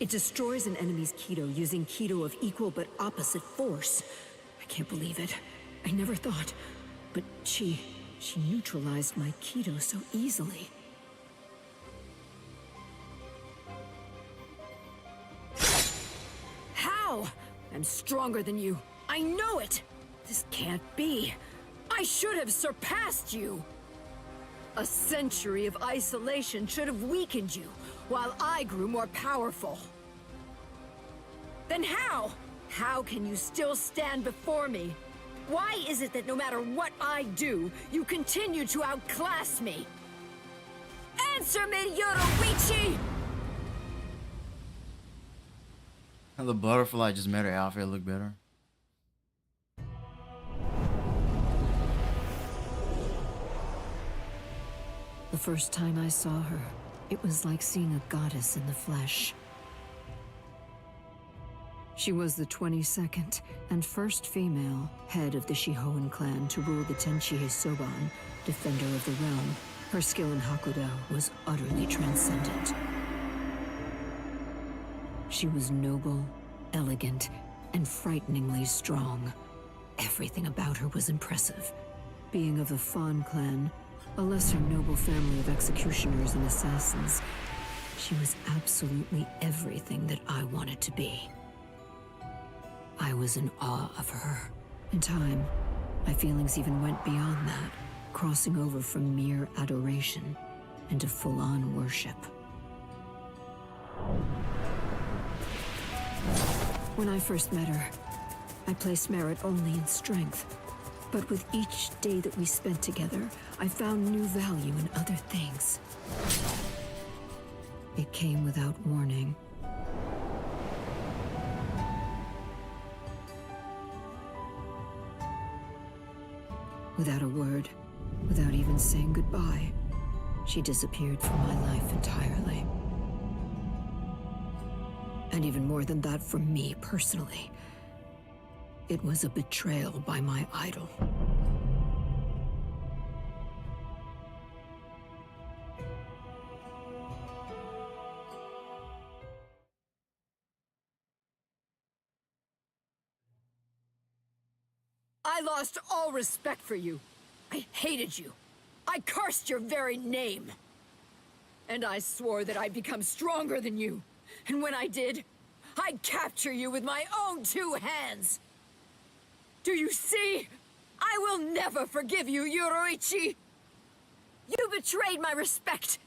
It destroys an enemy's Kido using Kido of equal but opposite force. I can't believe it. I never thought. But she neutralized my Kido so easily. How? I'm stronger than you. I know it! This can't be. I should have surpassed you! A century of isolation should have weakened you, while I grew more powerful. Then how? How can you still stand before me? Why is it that no matter what I do, you continue to outclass me? Answer me, Yoriichi! The butterfly just made her outfit look better. The first time I saw her, it was like seeing a goddess in the flesh. She was the 22nd and first female head of the Shihoan clan to rule the Tenchi Soban, defender of the realm. Her skill in Hakudo was utterly transcendent. She was noble, elegant, and frighteningly strong. Everything about her was impressive. Being of the Fawn clan, a lesser noble family of executioners and assassins, she was absolutely everything that I wanted to be. I was in awe of her. In time, My feelings even went beyond that, crossing over from mere adoration into full-on worship. When I first met her, I placed merit only in strength. But with each day that we spent together, I found new value in other things. It came without warning. Without a word, without even saying goodbye, she disappeared from my life entirely. And even more than that from me personally. It was a betrayal by my idol. I lost all respect for you. I hated you. I cursed your very name. And I swore that I'd become stronger than you. And when I did, I'd capture you with my own 2 hands. Do you see? I will never forgive you, Yoruichi! You betrayed my respect,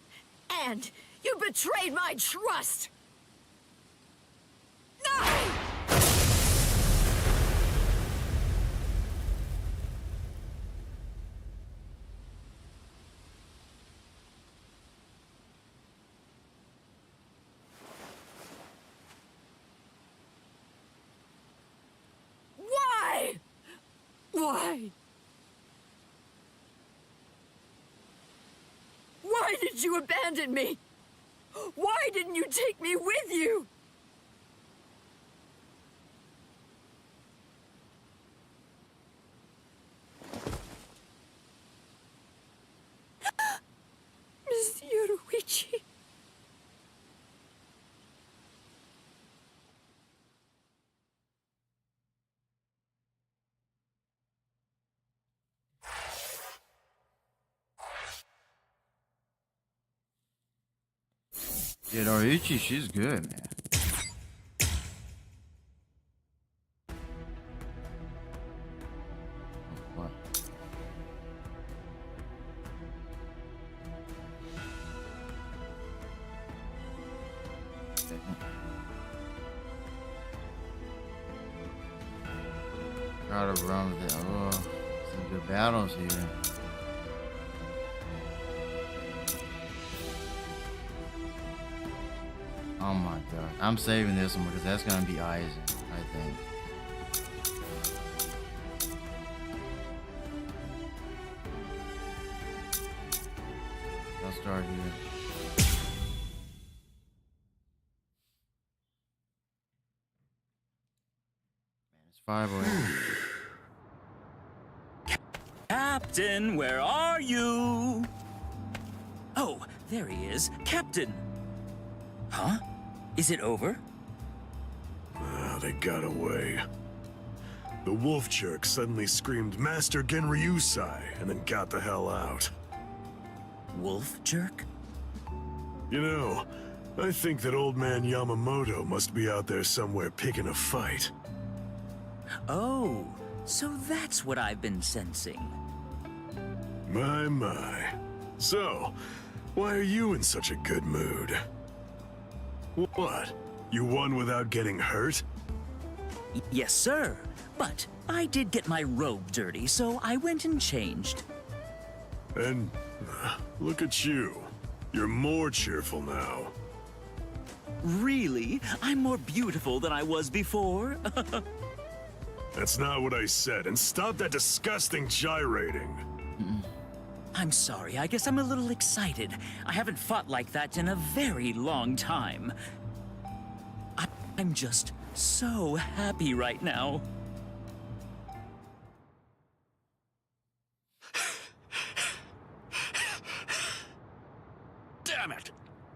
and you betrayed my trust! No! Why? Why? Why did you abandon me? Why didn't you take me with you? Miss Yoruichi. Yeah, Yoruichi, she's good, man. What? Gotta run with it. Oh, some good battles here. Oh my god. I'm saving this one because that's gonna be Aizen, I think. I'll start here. Man, it's 5:08. Captain, where are you? Oh, there he is. Captain! Huh? Is it over? They got away. The wolf jerk suddenly screamed Master Genryusai and then got the hell out. Wolf jerk? You know, I think that old man Yamamoto must be out there somewhere picking a fight. Oh, so that's what I've been sensing. My. So, why are you in such a good mood? What? You won without getting hurt? Yes, sir. But I did get my robe dirty, so I went and changed. And look at you. You're more cheerful now. Really? I'm more beautiful than I was before? That's not what I said, and stop that disgusting gyrating. I'm sorry, I guess I'm a little excited. I haven't fought like that in a very long time. I'm just so happy right now. Damn it!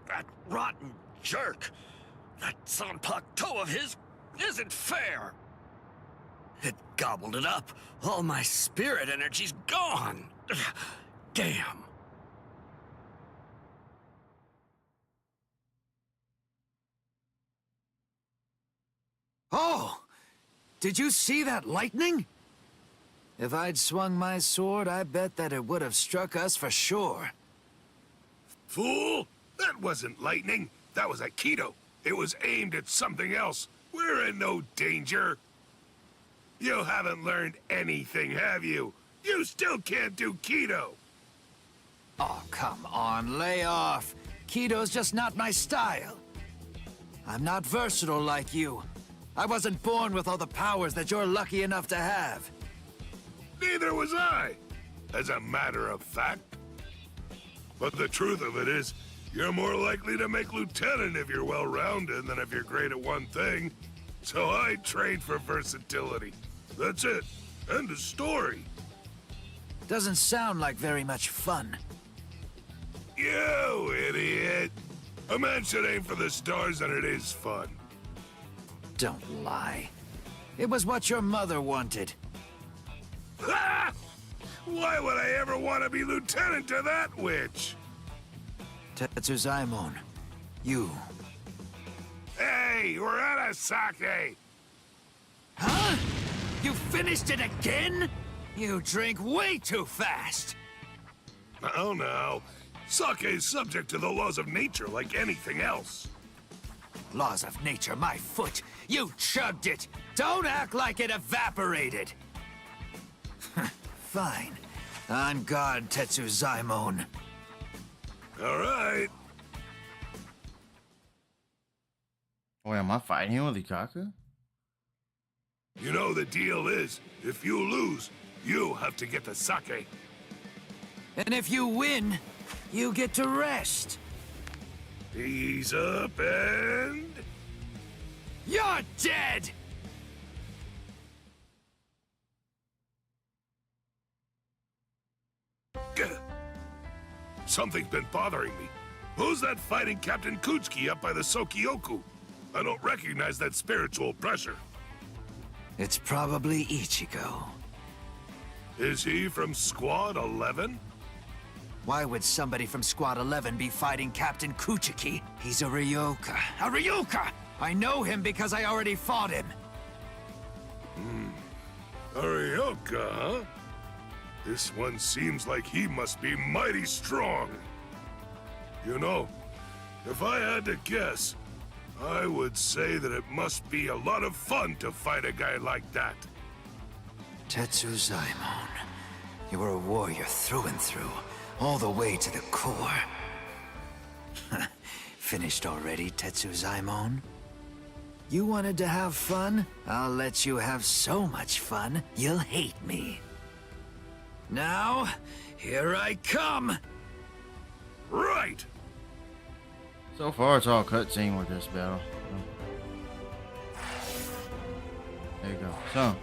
That rotten jerk! That Zanpakuto of his isn't fair! It gobbled it up. All my spirit energy's gone. Damn. Oh! Did you see that lightning? If I'd swung my sword, I bet that it would have struck us for sure. Fool! That wasn't lightning. That was Aikido. It was aimed at something else. We're in no danger. You haven't learned anything, have you? You still can't do Kido. Oh, come on, lay off. Kido's just not my style. I'm not versatile like you. I wasn't born with all the powers that you're lucky enough to have. Neither was I, as a matter of fact. But the truth of it is, you're more likely to make lieutenant if you're well-rounded than if you're great at one thing. So I trained for versatility. That's it. End of story. Doesn't sound like very much fun. You idiot! A man should aim for the stars and it is fun. Don't lie. It was what your mother wanted. Ha! Why would I ever want to be lieutenant to that witch? Tetsuzaimon, you. Hey, we're out of sake! Huh? You finished it again? You drink way too fast. Oh no. Sake is subject to the laws of nature like anything else. Laws of nature, my foot. You chugged it. Don't act like it evaporated. Fine. On guard, Tetsuzaimon. All right. Wait, am I fighting him with Ikaku? You know the deal is, if you lose, you have to get the sake. And if you win, you get to rest. Ease up and... You're dead! Something's been bothering me. Who's that fighting Captain Kuchiki up by the Sokioku? I don't recognize that spiritual pressure. It's probably Ichigo. Is he from Squad 11? Why would somebody from Squad 11 be fighting Captain Kuchiki? He's a Ryoka. A Ryoka! I know him because I already fought him. A Ryoka, huh? This one seems like he must be mighty strong. You know, if I had to guess, I would say that it must be a lot of fun to fight a guy like that. Tetsuzaimon, you were a warrior through and through, all the way to the core. Finished already, Tetsuzaimon? You wanted to have fun? I'll let you have so much fun, you'll hate me. Now, here I come! Right! So far, it's all cutscene with this battle. There you go. So,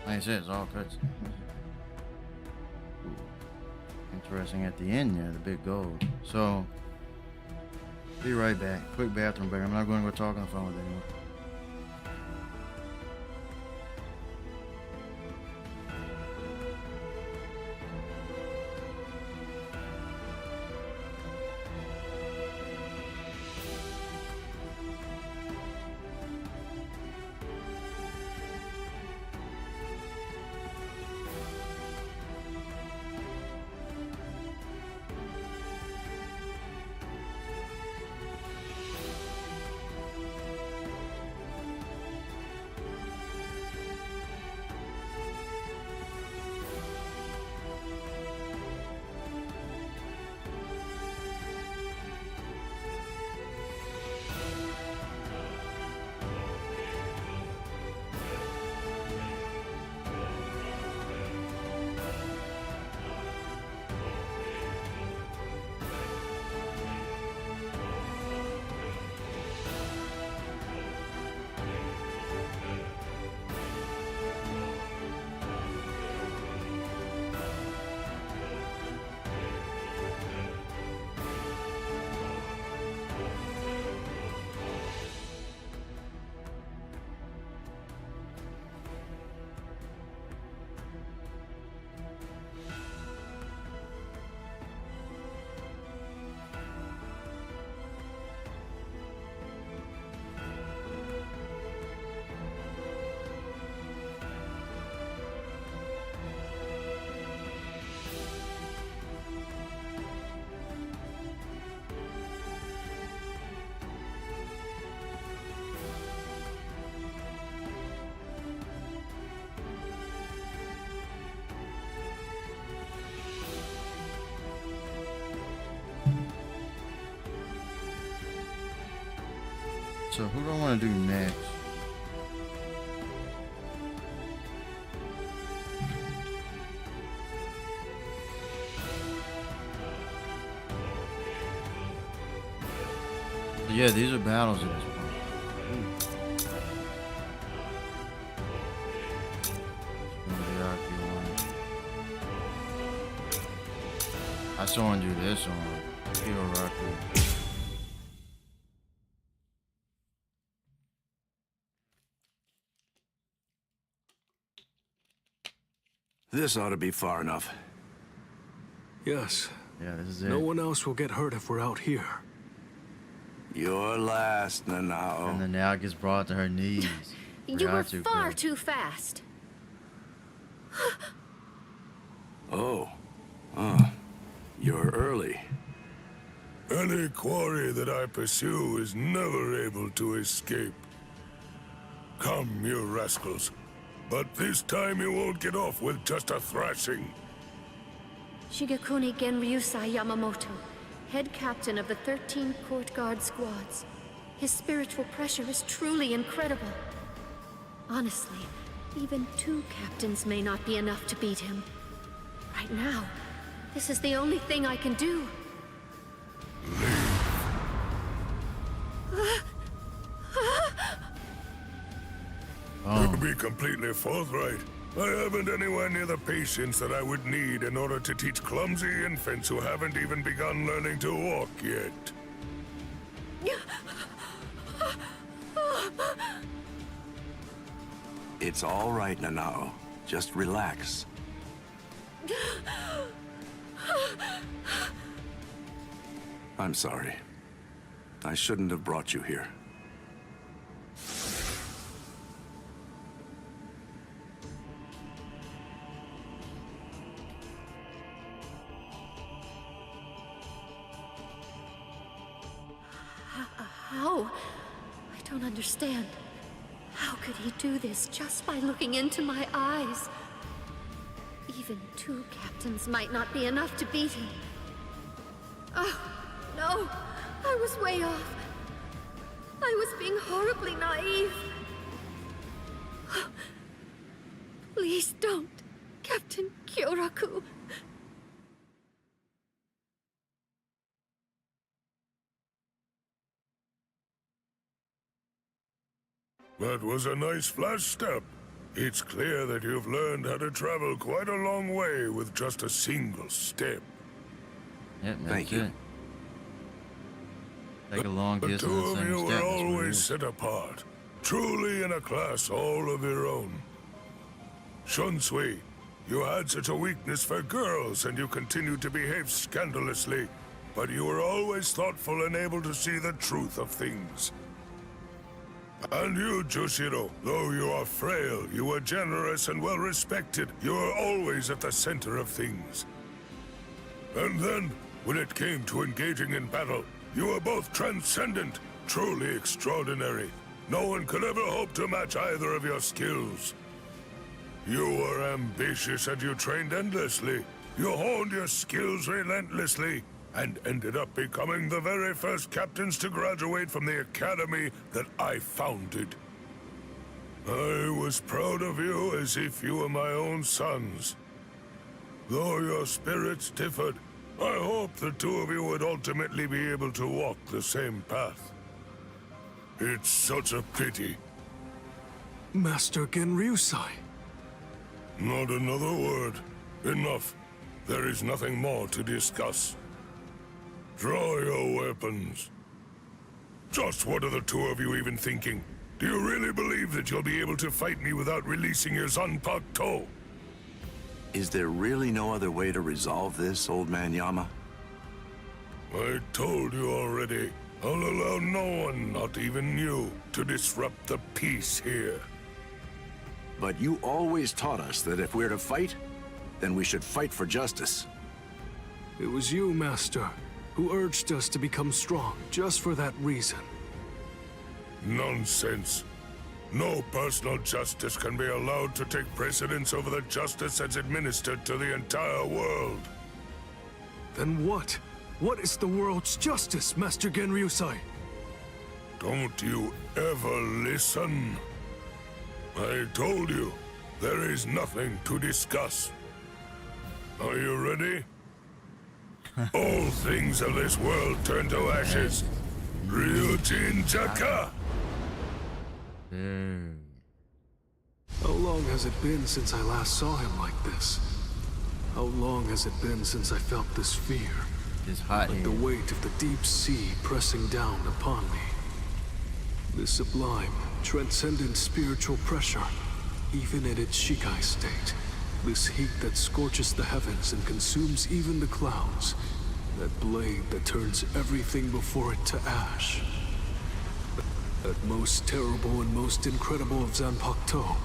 like I said, it's all cutscene. Interesting at the end there, the big gold. So, be right back. Quick bathroom break. I'm not going to go talk on the phone with anyone. So who do I want to do next? So yeah, these are battles at this point. I still want to do this one. Kiroraku. This ought to be far enough. Yes. Yeah, this is it. No one else will get hurt if we're out here. You're last, Nanao. And then now gets brought to her knees. You were far too fast. Oh. You're early. Any quarry that I pursue is never able to escape. Come, you rascals. But this time you won't get off with just a thrashing. Shigekuni Genryusai Yamamoto, head captain of the 13 Court Guard squads. His spiritual pressure is truly incredible. Honestly, even 2 captains may not be enough to beat him. Right now, this is the only thing I can do. To be completely forthright, I haven't anywhere near the patience that I would need in order to teach clumsy infants who haven't even begun learning to walk yet. It's all right, Nanao. Just relax. I'm sorry. I shouldn't have brought you here. How? I don't understand. How could he do this just by looking into my eyes? Even 2 captains might not be enough to beat him. Oh, no. I was way off. I was being horribly naive. Please don't, Captain Kyoraku. That was a nice flash step. It's clear that you've learned how to travel quite a long way with just a single step. Yep, that's it. Take a long The distance. 2 of same you step, were that's what it always is. set apart, truly in a class all of your own. Shunsui, you had such a weakness for girls and you continued to behave scandalously, but you were always thoughtful and able to see the truth of things. And you, Jushiro, though you are frail, you were generous and well-respected. You were always at the center of things. And then, when it came to engaging in battle, you were both transcendent, truly extraordinary. No one could ever hope to match either of your skills. You were ambitious and you trained endlessly. You honed your skills relentlessly, and ended up becoming the very first captains to graduate from the academy that I founded. I was proud of you as if you were my own sons. Though your spirits differed, I hope the 2 of you would ultimately be able to walk the same path. It's such a pity. Master Genryusai. Not another word. Enough. There is nothing more to discuss. Draw your weapons. Just what are the 2 of you even thinking? Do you really believe that you'll be able to fight me without releasing your Zanpakuto? Is there really no other way to resolve this, old man Yama? I told you already. I'll allow no one, not even you, to disrupt the peace here. But you always taught us that if we're to fight, then we should fight for justice. It was you, Master, who urged us to become strong just for that reason. Nonsense. No personal justice can be allowed to take precedence over the justice that's administered to the entire world. Then what? What is the world's justice, Master Genryusai? Don't you ever listen? I told you, there is nothing to discuss. Are you ready? All things of this world turn to ashes. Ryujin Jaka! How long has it been since I last saw him like this? How long has it been since I felt this fear? This hot like the weight of the deep sea pressing down upon me. This sublime, transcendent spiritual pressure, even in its Shikai state. This heat that scorches the heavens and consumes even the clouds. That blade that turns everything before it to ash. That most terrible and most incredible of Zanpakuto.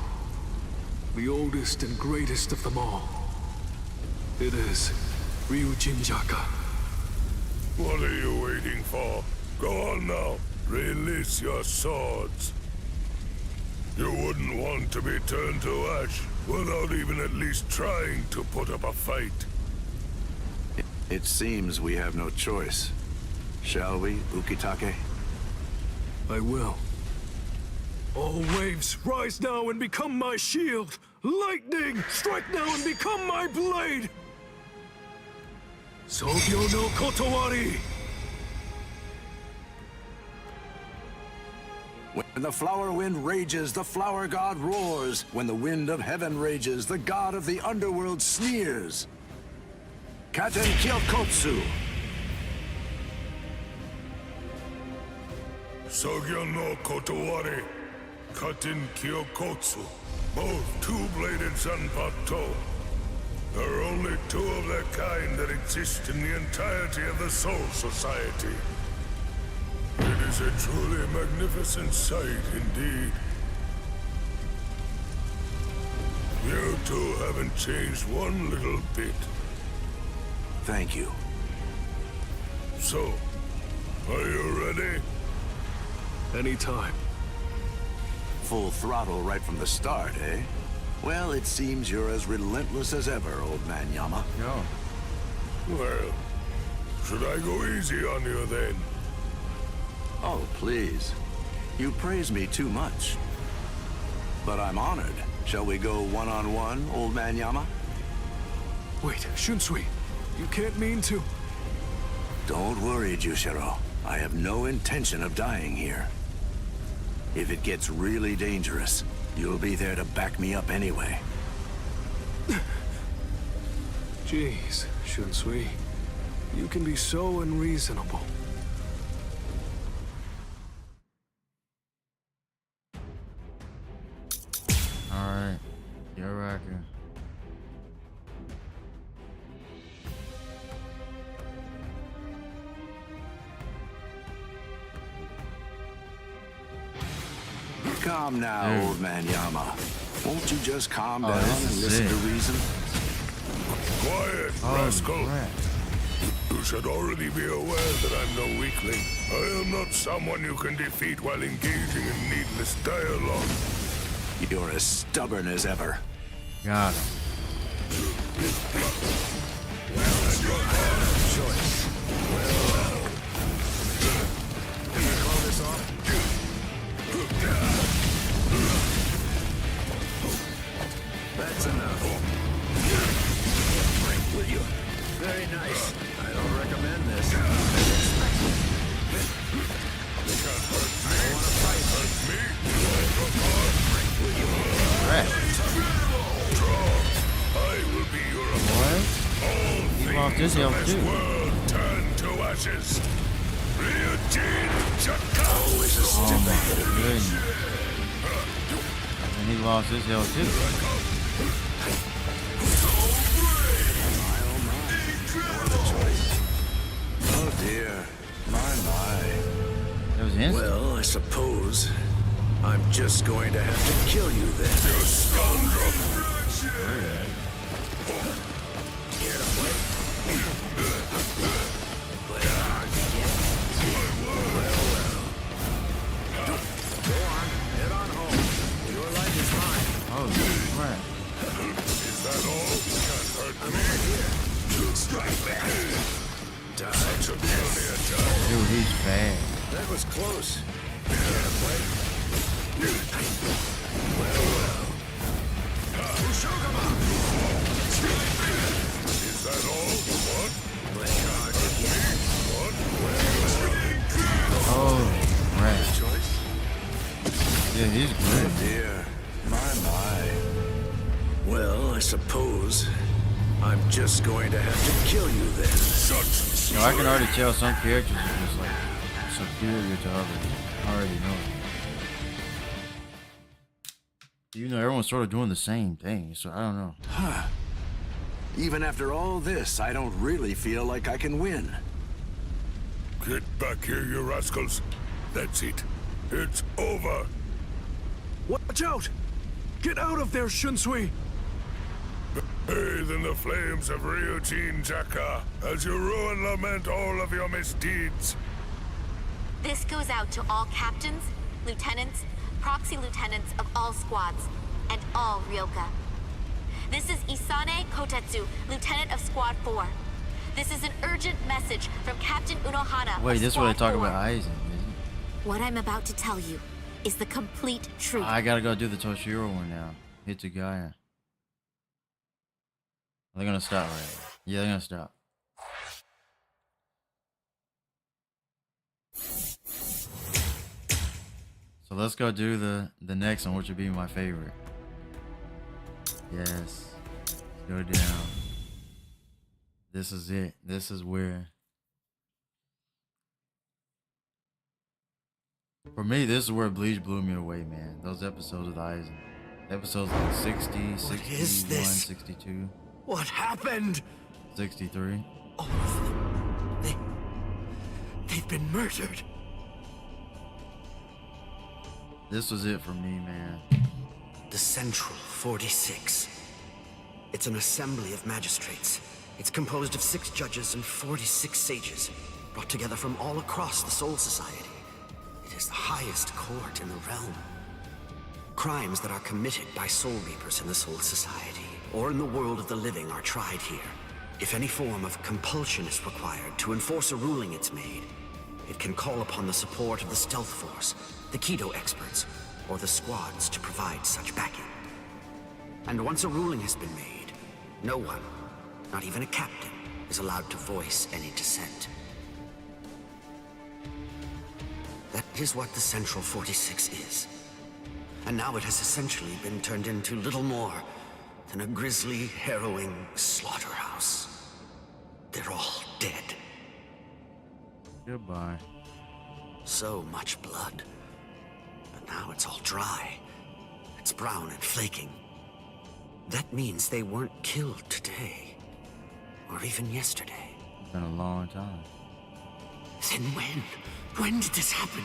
The oldest and greatest of them all. It is Ryujin Jaka. What are you waiting for? Go on now. Release your swords. You wouldn't want to be turned to ash without even at least trying to put up a fight. It seems we have no choice. Shall we, Ukitake? I will. All waves, rise now and become my shield! Lightning, strike now and become my blade! Sogyo no Kotowari! When the flower wind rages, the flower god roars. When the wind of heaven rages, the god of the underworld sneers. Katen Kyokotsu. Sogyo no Kotowari, Katen Kyokotsu. Both two-bladed Zanpakuto. There are only two of their kind that exist in the entirety of the Soul Society. It is a truly magnificent sight indeed. You two haven't changed one little bit. Thank you. So, are you ready? Anytime. Full throttle right from the start, eh? Well, it seems you're as relentless as ever, old man Yama. No. Well, should I go easy on you then? Oh, please. You praise me too much. But I'm honored. Shall we go one-on-one, old man Yama? Wait, Shunsui, you can't mean to... Don't worry, Jushiro. I have no intention of dying here. If it gets really dangerous, you'll be there to back me up anyway. Jeez, Shunsui. You can be so unreasonable. Alright. You're rocking. Calm now, old man Yama. Won't you just calm down this and is listen it. to reason? Quiet, rascal. You should already be aware that I'm no weakling. I am not someone you can defeat while engaging in needless dialogue. You're as stubborn as ever. Got him. Choice. Can you call this off? That's enough. Will you? Very nice. I don't recommend this. You can't hurt me. I want to fight. Hurt me? Will you? I will be your What? He lost his health too. world turn to ashes. Ryujin Jaka. Always a step ahead of me. Goodness. And he lost his health too. Oh dear. My. That was instant. Well, I suppose I'm just going to have to kill you then. You scoundrel. Here to play? Play hard, well. Go on, head on home. Your life is mine. Oh, crap. Is that all? You can't hurt I'm me. over here. Strike back. Die. Such a puny attack. Dude, he's bad. That was close. Is that all? What? Oh, right. Yeah, he's good. Oh dear. My. Well, I suppose I'm just going to have to kill you then. You know, I can already tell some characters are just like superior to others. I already know it. You know, everyone's sort of doing the same thing, so I don't know. Huh. Even after all this, I don't really feel like I can win. Get back here, you rascals. That's it. It's over. Watch out! Get out of there, Shunsui! Bathe in the flames of Ryujin Jaka as you rue and lament all of your misdeeds. This goes out to all captains, lieutenants, proxy lieutenants of all squads, and all Ryoka. This is Isane Kotetsu, Lieutenant of Squad 4. This is an urgent message from Captain Unohana. Wait, this is what they talk about Aizen, isn't What I'm about to tell you is the complete truth. I gotta go do the Toshiro one now. Hitsugaya. They're gonna stop right. Yeah, they're gonna stop. So let's go do the next one, which would be my favorite. Yes. Let's go down. This is it. This is where. For me, this is where Bleach blew me away, man. Those episodes with Aizen. Episodes like 60, 61, 62. What happened? 63. All of them. They've been murdered. This was it for me, man. The Central 46. It's an assembly of magistrates. It's composed of 6 judges and 46 sages, brought together from all across the Soul Society. It is the highest court in the realm. Crimes that are committed by Soul Reapers in the Soul Society, or in the world of the living, are tried here. If any form of compulsion is required to enforce a ruling it's made, it can call upon the support of the Stealth Force, the Kido experts, or the squads to provide such backing. And once a ruling has been made, no one, not even a captain, is allowed to voice any dissent. That is what the Central 46 is. And now it has essentially been turned into little more than a grisly, harrowing slaughterhouse. They're all dead. Goodbye. So much blood. But now it's all dry. It's brown and flaking. That means they weren't killed today. Or even yesterday. It's been a long time. Then when? When did this happen?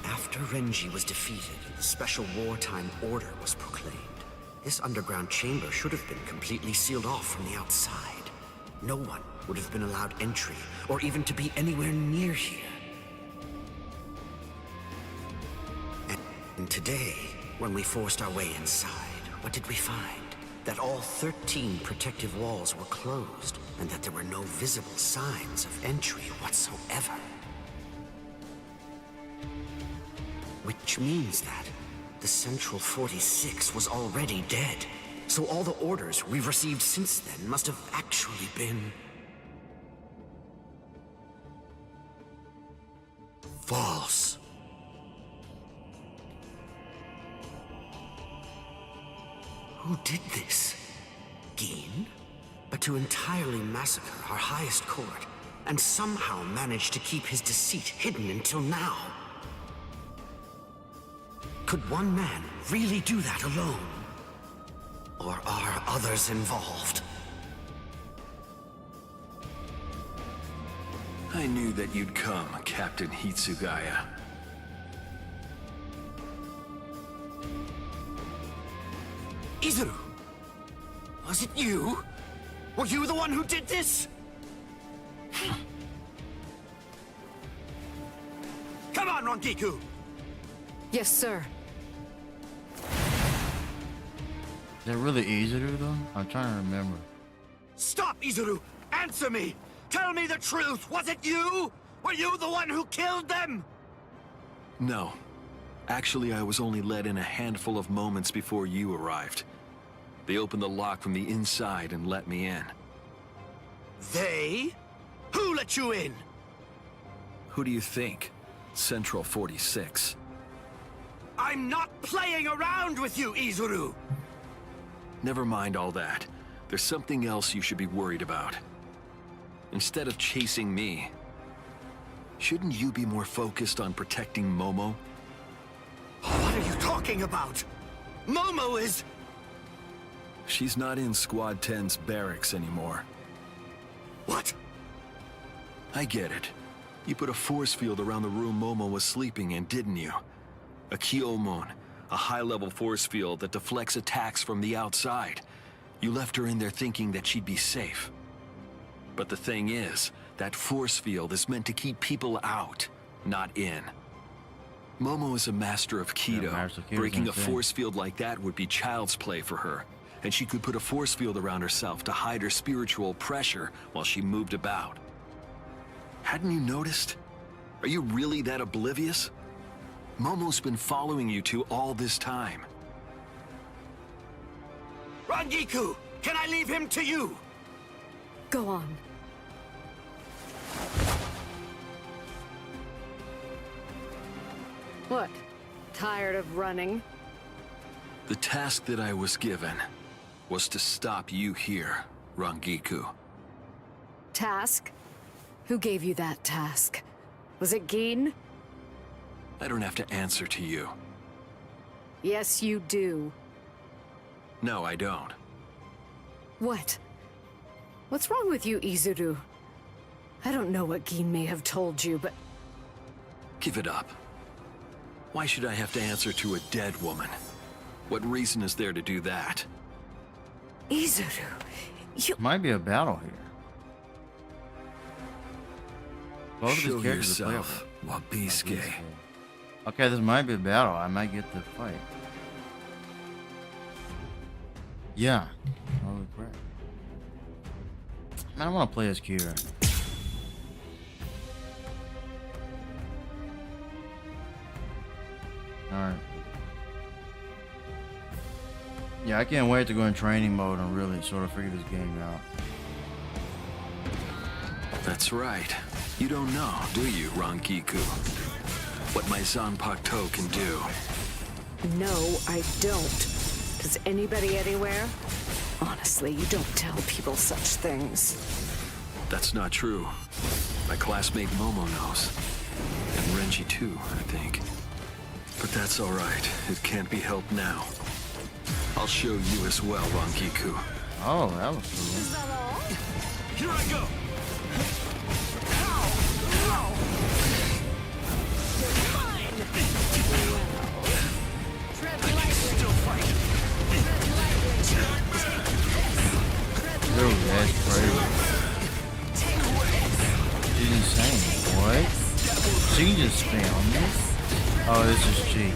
After Renji was defeated and the special wartime order was proclaimed, this underground chamber should have been completely sealed off from the outside. No one would have been allowed entry, or even to be anywhere near here. And today, when we forced our way inside, what did we find? That all 13 protective walls were closed, and that there were no visible signs of entry whatsoever. Which means that the Central 46 was already dead. So all the orders we've received since then must have actually been false. Who did this? Gin? But to entirely massacre our highest court, and somehow manage to keep his deceit hidden until now. Could one man really do that alone? Or are others involved? I knew that you'd come, Captain Hitsugaya. Izuru! Was it you? Were you the one who did this? Come on, Ronkiku! Yes, sir. Is that really easy to do, though? I'm trying to remember. Stop, Izuru! Answer me! Tell me the truth! Was it you? Were you the one who killed them? No. Actually, I was only let in a handful of moments before you arrived. They opened the lock from the inside and let me in. They? Who let you in? Who do you think? Central 46. I'm not playing around with you, Izuru! Never mind all that. There's something else you should be worried about. Instead of chasing me, shouldn't you be more focused on protecting Momo? What are you talking about? Momo is... She's not in Squad 10's barracks anymore. What? I get it. You put a force field around the room Momo was sleeping in, didn't you? A Kyomon, a high-level force field that deflects attacks from the outside. You left her in there thinking that she'd be safe. But the thing is, that force field is meant to keep people out, not in. Momo is a master of Kido. Yeah, Master Kido's Breaking a insane. force field like that would be child's play for her. And she could put a force field around herself to hide her spiritual pressure while she moved about. Hadn't you noticed? Are you really that oblivious? Momo's been following you two all this time. Rangiku, can I leave him to you? Go on. What? Tired of running? The task that I was given was to stop you here, Rangiku. Task? Who gave you that task? Was it Gin? I don't have to answer to you. Yes, you do. No, I don't. What? What's wrong with you, Izuru? I don't know what Gin may have told you, but... Give it up. Why should I have to answer to a dead woman? What reason is there to do that? Izuru, you... Might be a battle here. Both of Show these characters are yourself, playable. Wabisuke. Okay, this might be a battle. I might get to fight. Yeah. Holy crap. Man, I want to play as Kira. Alright. Yeah, I can't wait to go in training mode and really sort of figure this game out. That's right. You don't know, do you, Rangiku? What my Zanpakuto can do. No, I don't. Does anybody anywhere? Honestly, you don't tell people such things. That's not true. My classmate Momo knows. And Renji too, I think. But that's alright. It can't be helped now. I'll show you as well, Rangiku. Oh, that was cool. Is that all? Here I go! Dude, that's crazy. She's insane. What? She just found this? Oh, this is cheap.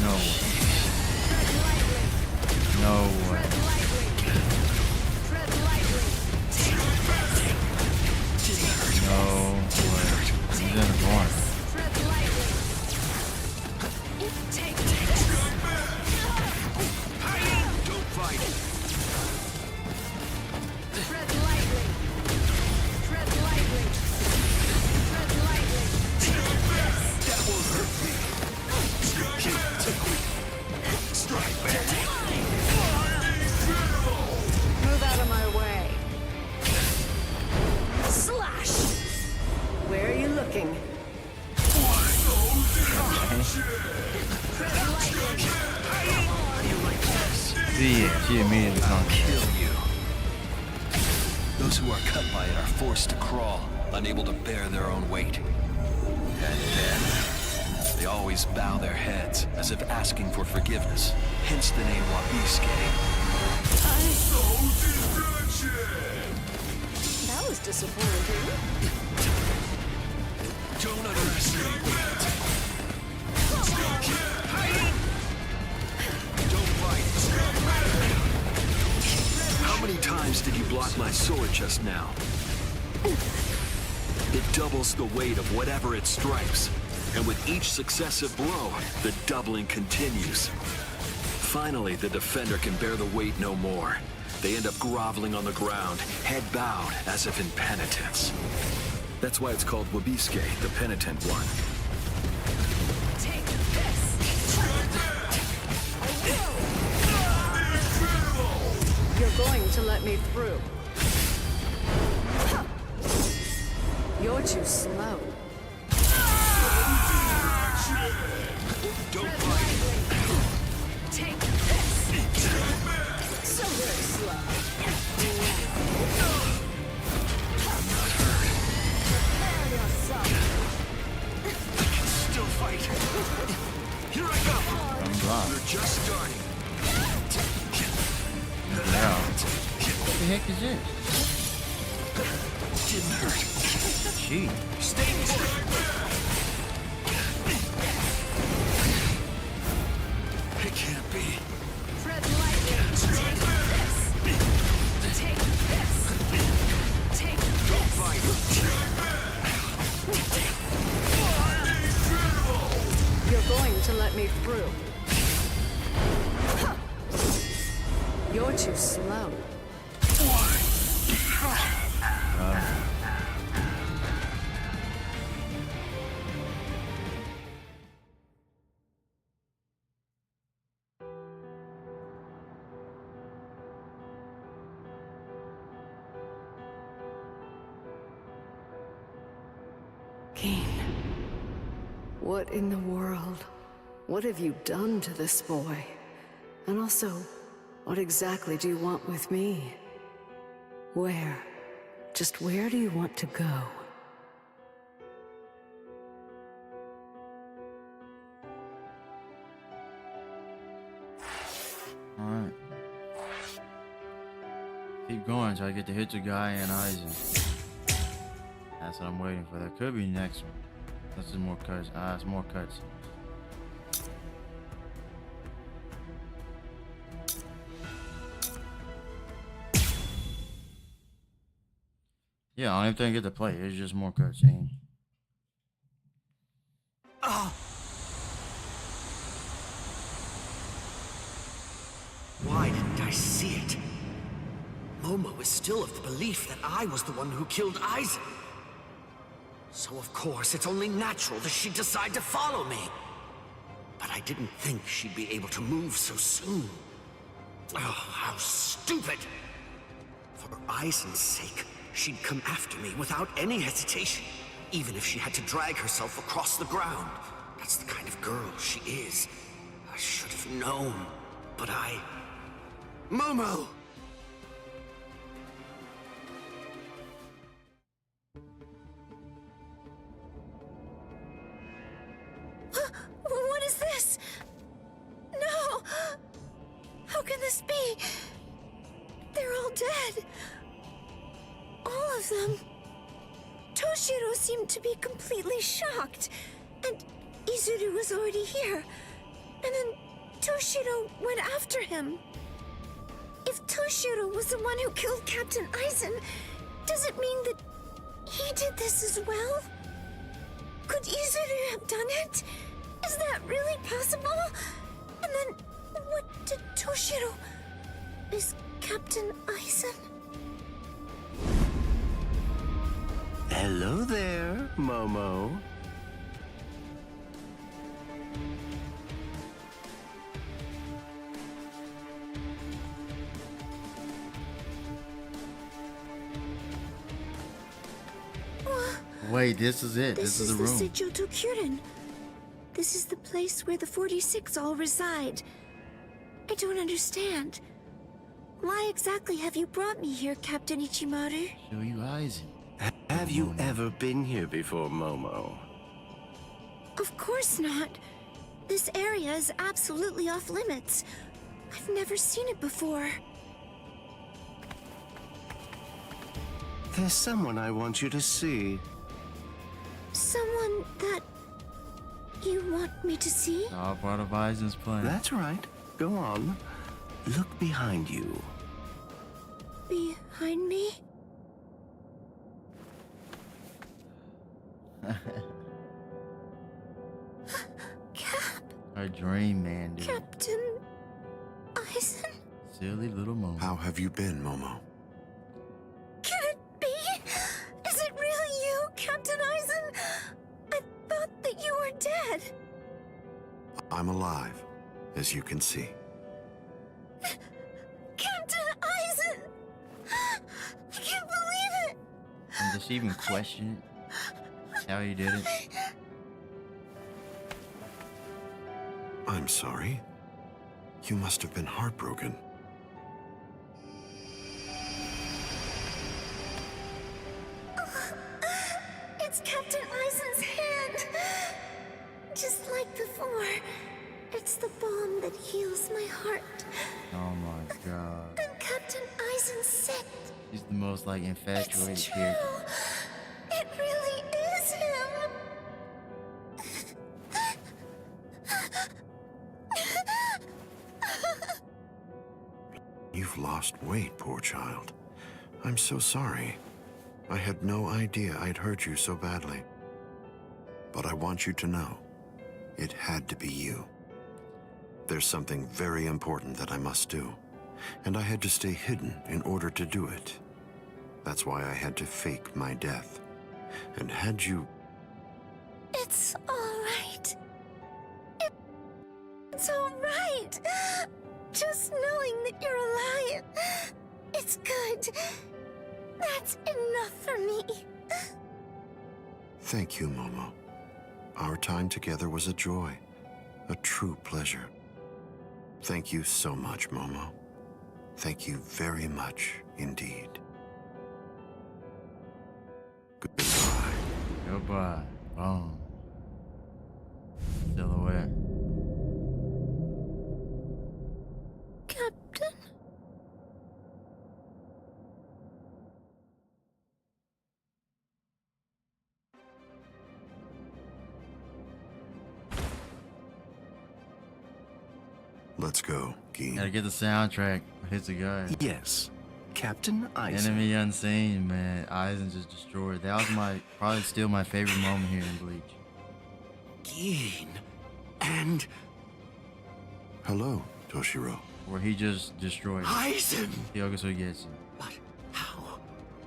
No way. No way. No way. He's in the corner. Don't fight. Move out of my way. Slash! Where are you looking? Yeah, she immediately comes. Kill you. Those who are cut by it are forced to crawl, unable to bear their own weight. And then, they always bow their heads, as if asking for forgiveness. Hence the name Wabisuke. That was disappointing. Don't underestimate me. Don't fight. How many times did you block my sword just now? It doubles the weight of whatever it strikes. And with each successive blow, the doubling continues. Finally, the defender can bear the weight no more. They end up groveling on the ground, head bowed, as if in penitence. That's why it's called Wabisuke, the penitent one. Take this! You're going to let me through. You're too slow. Don't fight! Take this! So very slow. I'm not hurt. Prepare yourself. I can still fight. Here I go! blocked. We're just starting. Yeah. What the heck is this? Didn't hurt. Gee. Stay put. It can't be. Tread lightly. Take this. Take this. Take this. You're going to let me through. You're too slow. Kane, what in the world? What have you done to this boy? And also, what exactly do you want with me? Where? Just where do you want to go? Alright. Keep going until I get to Hitsugai and Aizen. That's what I'm waiting for. That could be next one. This is more cuts. It's more cuts. Yeah, only thing I get to play is just more cutscenes. Oh. Why didn't I see it? Momo is still of the belief that I was the one who killed Aizen. So of course, it's only natural that she'd decide to follow me. But I didn't think she'd be able to move so soon. Oh, how stupid! For Aizen's sake, she'd come after me without any hesitation, even if she had to drag herself across the ground. That's the kind of girl she is. I should have known, but I... Momo! What is this? No! How can this be? They're all dead. All of them. Toshiro seemed to be completely shocked. And Izuru was already here. And then Toshiro went after him. If Toshiro was the one who killed Captain Aizen, does it mean that he did this as well? Could Izuru have done it? Is that really possible? And then, what did Toshiro... Is Captain Aizen... Hello there, Momo. Wait, this is it. This is the room. This is the Seijoto Kyurin. This is the place where the 46 all reside. I don't understand. Why exactly have you brought me here, Captain Ichimaru? Show you Aizen. Have you ever been here before, Momo? Of course not. This area is absolutely off limits. I've never seen it before. There's someone I want you to see. Someone that you want me to see? All part of Aizen's plan. That's right. Go on. Look behind you. Behind me? Her dream man, dude. Captain Eisen? Silly little Momo. How have you been, Momo? Can it be? Is it really you, Captain Eisen? I thought that you were dead. I'm alive, as you can see. Captain Eisen! I can't believe it! And does she even question it? How he did it? I'm sorry. You must have been heartbroken. It's Captain Eisen's hand. Just like before. It's the balm that heals my heart. Oh my god. And Captain Eisen said He's the most like infatuated it's true. character. It really is him. You've lost weight, poor child. I'm so sorry. I had no idea I'd hurt you so badly. But I want you to know, it had to be you. There's something very important that I must do, and I had to stay hidden in order to do it. That's why I had to fake my death. And had you... It's all right. It's all right. Just knowing that you're alive. It's good. That's enough for me. Thank you, Momo. Our time together was a joy, a true pleasure. Thank you so much, Momo. Thank you very much indeed. Goodbye. Goodbye. Boom. Silhouette. Captain? Let's go, Gene. Gotta get the soundtrack. Hits the guy. Yes, Captain Eisen. Enemy unseen, man. Eisen just destroyed. That was my probably still my favorite moment here in Bleach. Gene. And... Hello, Toshiro. Where he just destroyed Eisen! Hyogasu gets him. But how?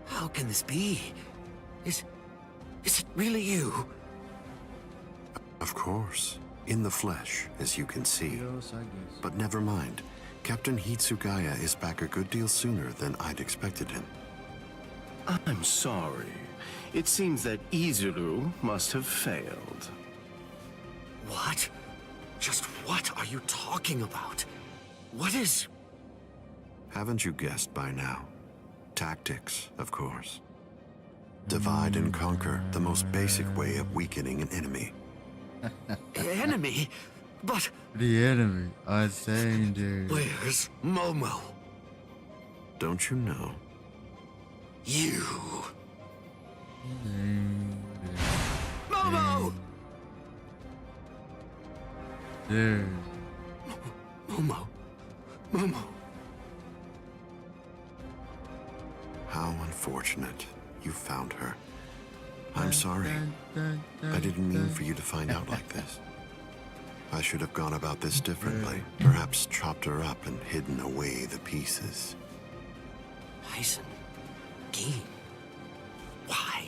How can this be? Is it really you? Of course. In the flesh, as you can see. But never mind. Captain Hitsugaya is back a good deal sooner than I'd expected him. I'm sorry. It seems that Izuru must have failed. What? Just what are you talking about? What is... Haven't you guessed by now? Tactics, of course. Divide and conquer, the most basic way of weakening an enemy. Enemy? But... The enemy. Insane, dude. Where's Momo? Don't you know? You... Momo! Dude. Momo. Momo. How unfortunate. You found her. I'm sorry. I didn't mean for you to find out like this. I should have gone about this differently. Perhaps chopped her up and hidden away the pieces. Eisen. Gene. Why?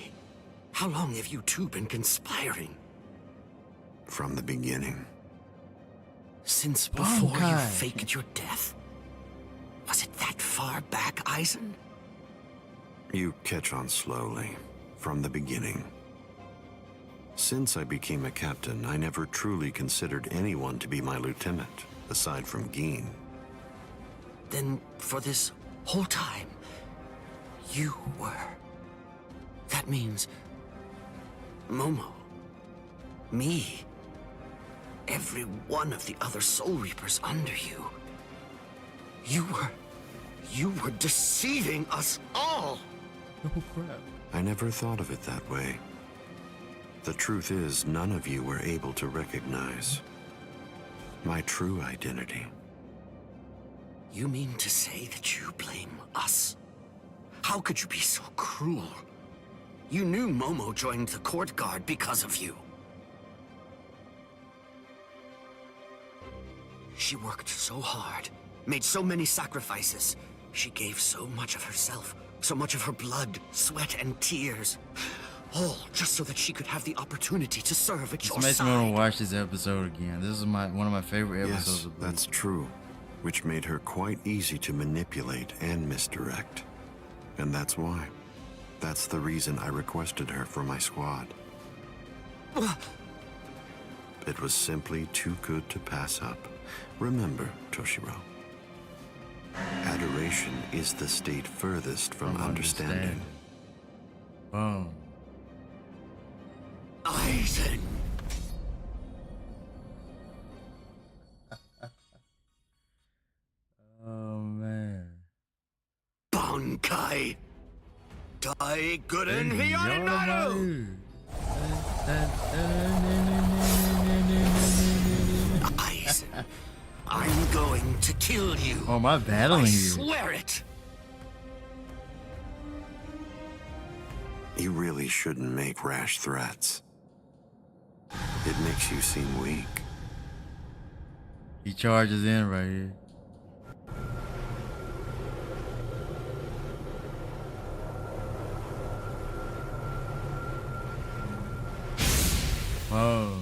How long have you two been conspiring? From the beginning. Since before you faked your death? Was it that far back, Eisen? You catch on slowly. From the beginning. Since I became a captain, I never truly considered anyone to be my lieutenant, aside from Gene. Then, for this whole time, you were. That means... Momo. Me. Every one of the other Soul Reapers under you. You were deceiving us all! Oh, crap. I never thought of it that way. The truth is, none of you were able to recognize my true identity. You mean to say that you blame us? How could you be so cruel? You knew Momo joined the court guard because of you. She worked so hard, made so many sacrifices. She gave so much of herself, so much of her blood, sweat, and tears. All just so that she could have the opportunity to serve at your This makes me want side. to watch this episode again. This is one of my favorite episodes Yes, of Bleach. that's true. Which made her quite easy to manipulate and misdirect. And that's why. That's the reason I requested her for my squad. It was simply too good to pass up. Remember, Toshiro. Adoration is the state furthest from understanding. Boom. Aizen! Oh man. Bankai! Dai Guden Hyonaru! Aizen, I'm going to kill you. Oh, my battling I you. swear it! You really shouldn't make rash threats. It makes you seem weak. He charges in right here. Whoa.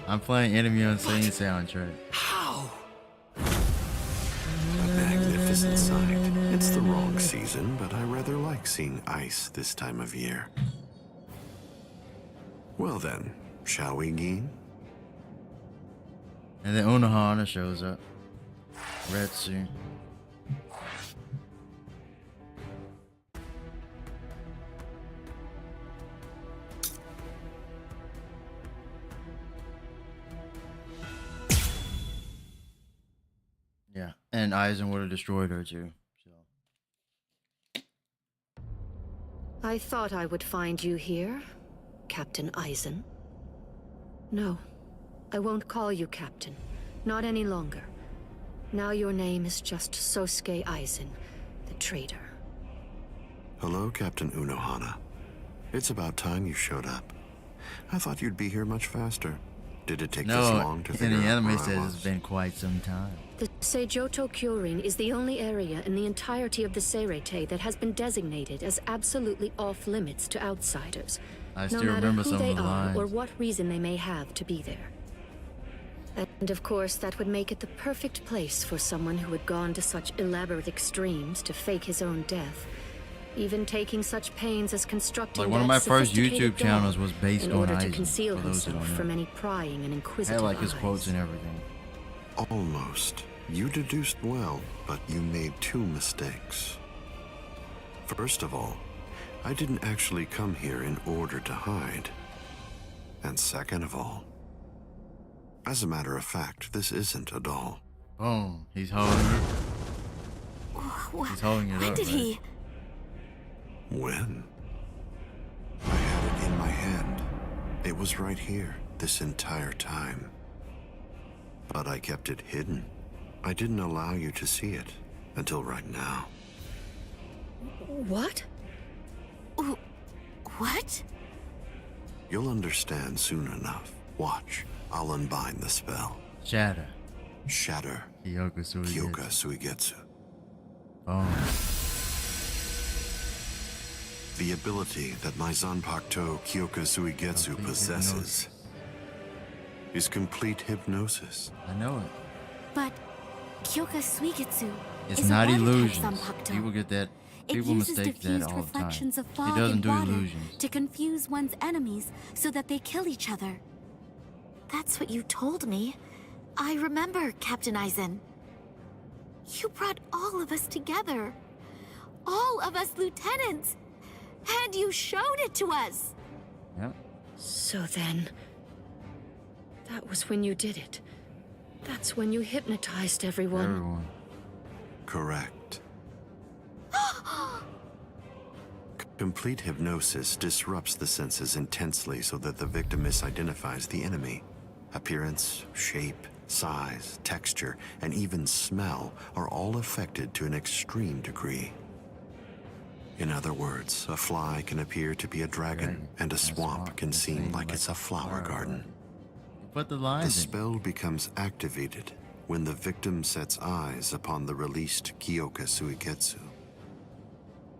I'm playing Enemy Unseen soundtrack. How? A magnificent sight. It's the wrong season, but I rather like seeing ice this time of year. Well then, shall we, Gin? And then Unohana shows up. Retsu. Yeah, and Aizen would have destroyed her too. I thought I would find you here, Captain Aizen. No, I won't call you Captain. Not any longer. Now your name is just Sosuke Aizen, the traitor. Hello, Captain Unohana. It's about time you showed up. I thought you'd be here much faster. Did it take this long to in figure the out anime where I says was? it's been quite some time. The Seijoto Kyorin is the only area in the entirety of the Seirete that has been designated as absolutely off-limits to outsiders. I no still matter remember who some they of the are lines. or what reason they may have to be there. And of course, that would make it the perfect place for someone who had gone to such elaborate extremes to fake his own death, even taking such pains as constructing Like one of that my first sophisticated YouTube channels dog was based in on order to Aizen, conceal for those who himself don't from know. any prying and I inquisitive had like his eyes. quotes and everything. Almost. You deduced well, but you made two mistakes. First of all, I didn't actually come here in order to hide. And second of all, as a matter of fact, this isn't a doll. Boom. He's holding it. He's holding it When up. did right? he? When? I had it in my hand. It was right here, this entire time. But I kept it hidden. I didn't allow you to see it until right now. What? What? You'll understand soon enough. Watch. I'll unbind the spell. Shatter. Shatter. Kyoka Suigetsu. Kyoka Suigetsu. Boom. The ability that my Zanpakuto Kyoka Suigetsu possesses is complete hypnosis. I know it. But Kyoka Suigetsu It's is not a water-type illusions. Zanpakuto. People get that. It People uses mistake that diffused all the time. reflections of He fog doesn't and do water illusions. to confuse one's enemies so that they kill each other. That's what you told me. I remember, Captain Aizen. You brought all of us together. All of us lieutenants. And you showed it to us. Yep. So then, that was when you did it. That's when you hypnotized everyone. Everyone. Correct. Complete hypnosis disrupts the senses intensely so that the victim misidentifies the enemy. Appearance, shape, size, texture, and even smell are all affected to an extreme degree. In other words, a fly can appear to be a dragon, and a swamp can seem like it's a flower garden. Put the The lines in. spell becomes activated when the victim sets eyes upon the released Kyoka Suiketsu.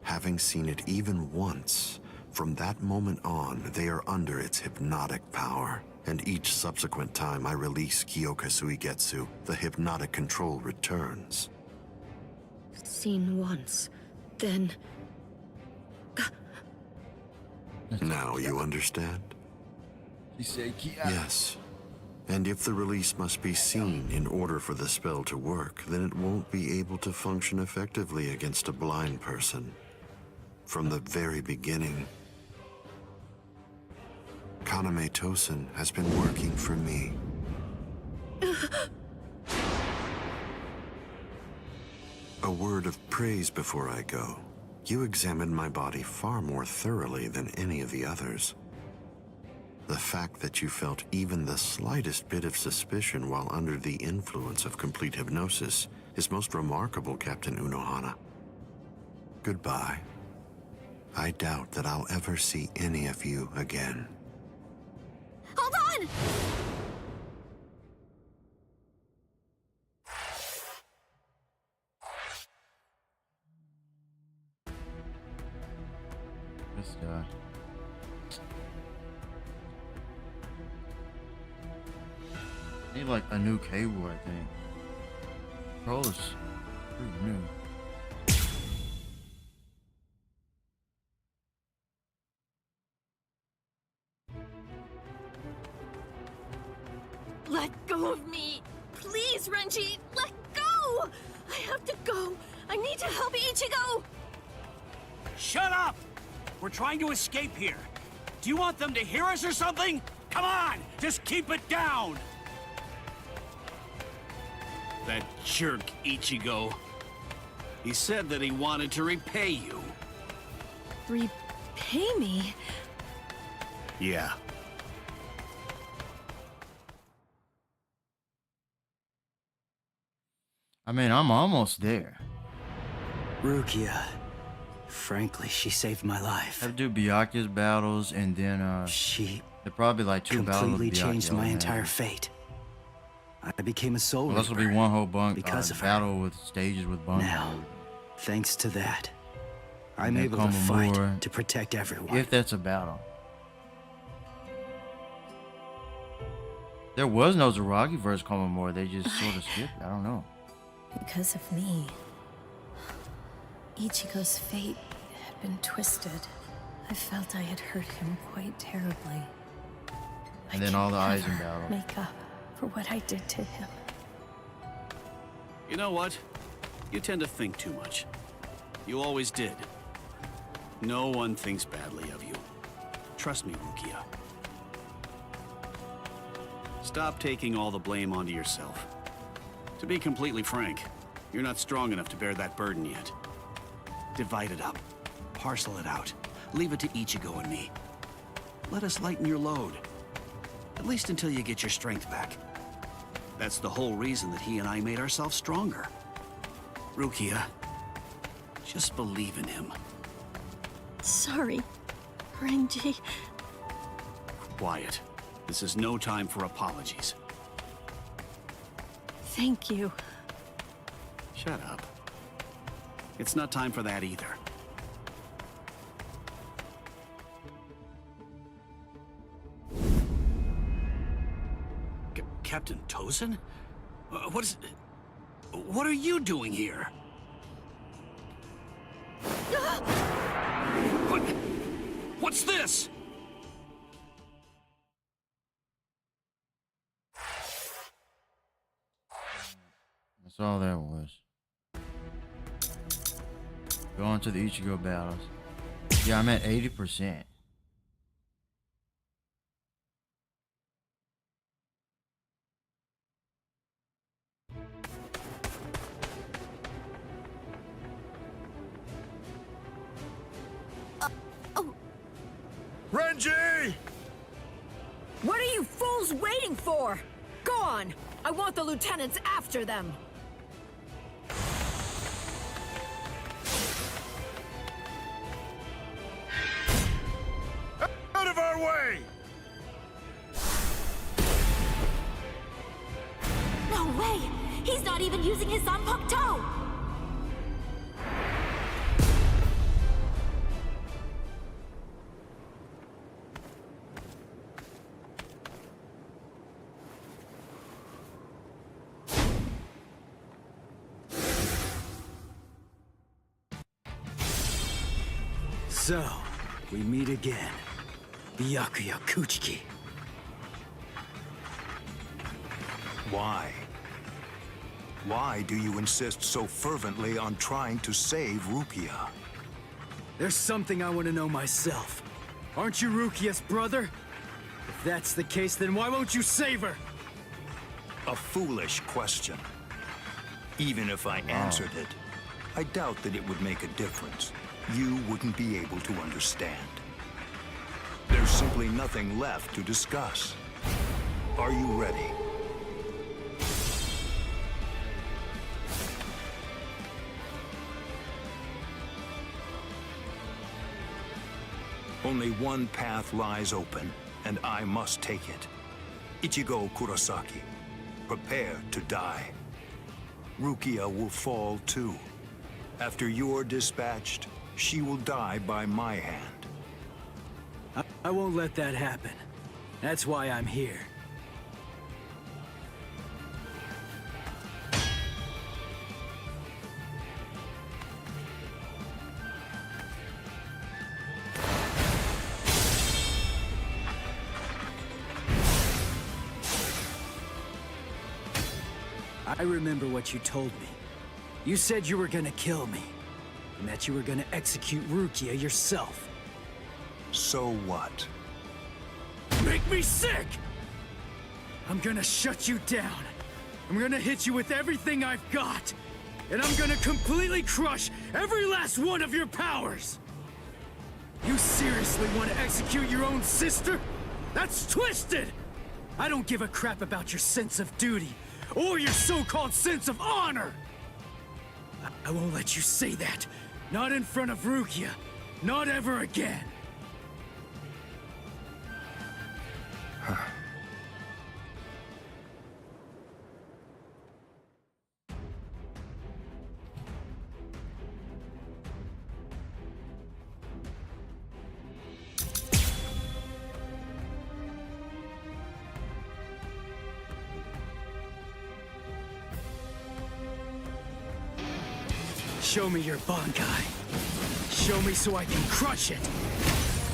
Having seen it even once, from that moment on, they are under its hypnotic power. And each subsequent time I release Kyoka Suiketsu, the hypnotic control returns. Seen once, then... Now you understand? She said, Yes. And if the release must be seen in order for the spell to work, then it won't be able to function effectively against a blind person. From the very beginning, Kaname Tosen has been working for me. A word of praise before I go. You examined my body far more thoroughly than any of the others. The fact that you felt even the slightest bit of suspicion while under the influence of complete hypnosis is most remarkable, Captain Unohana. Goodbye. I doubt that I'll ever see any of you again. Hold on! This guy. Need like a new cable, I think. Control is pretty new. Let go of me! Please, Renji! Let go! I have to go! I need to help Ichigo! Shut up! We're trying to escape here. Do you want them to hear us or something? Come on! Just keep it down! That jerk Ichigo. He said that he wanted to repay you. Repay me? Yeah. I mean, I'm almost there. Rukia. Frankly, she saved my life. I have to do Byakuya's battles, and then they're probably like 2 battles. Completely changed my entire fate. I became a soul Well, this will be reaper one whole bunk because of her. battle with stages with bunks. Now, thanks to that, I'm then able to come fight more, to protect everyone. if that's a battle. There was no Zaragi versus Komamura. They just sort of skipped it. I don't know. Because of me, Ichigo's fate had been twisted. I felt I had hurt him quite terribly. And then all the eyes in battle. Make up for what I did to him. You know what? You tend to think too much. You always did. No one thinks badly of you. Trust me, Rukia. Stop taking all the blame onto yourself. To be completely frank, you're not strong enough to bear that burden yet. Divide it up. Parcel it out. Leave it to Ichigo and me. Let us lighten your load. At least until you get your strength back. That's the whole reason that he and I made ourselves stronger. Rukia, just believe in him. Sorry, Renji. Quiet. This is no time for apologies. Thank you. Shut up. It's not time for that either. Captain Tosen? What are you doing here? What's this? That's all that was. Going to the Ichigo battles. Yeah, I'm at 80%. Renji! What are you fools waiting for? Go on! I want the lieutenants after them! way! No way! He's not even using his Zanpakuto! So, we meet again. Byakuya Kuchiki. Why? Why do you insist so fervently on trying to save Rukia? There's something I want to know myself. Aren't you Rukia's brother? If that's the case, then why won't you save her? A foolish question. Even if I answered it, I doubt that it would make a difference. You wouldn't be able to understand. There's simply nothing left to discuss. Are you ready? Only one path lies open, and I must take it. Ichigo Kurosaki, prepare to die. Rukia will fall too. After you're dispatched, she will die by my hand. I won't let that happen. That's why I'm here. I remember what you told me. You said you were gonna kill me, and that you were gonna execute Rukia yourself. So what? Make me sick! I'm gonna shut you down. I'm gonna hit you with everything I've got. And I'm gonna completely crush every last one of your powers! You seriously want to execute your own sister? That's twisted! I don't give a crap about your sense of duty, or your so-called sense of honor! I won't let you say that. Not in front of Rukia. Not ever again. Show me your Bankai. Show me so I can crush it.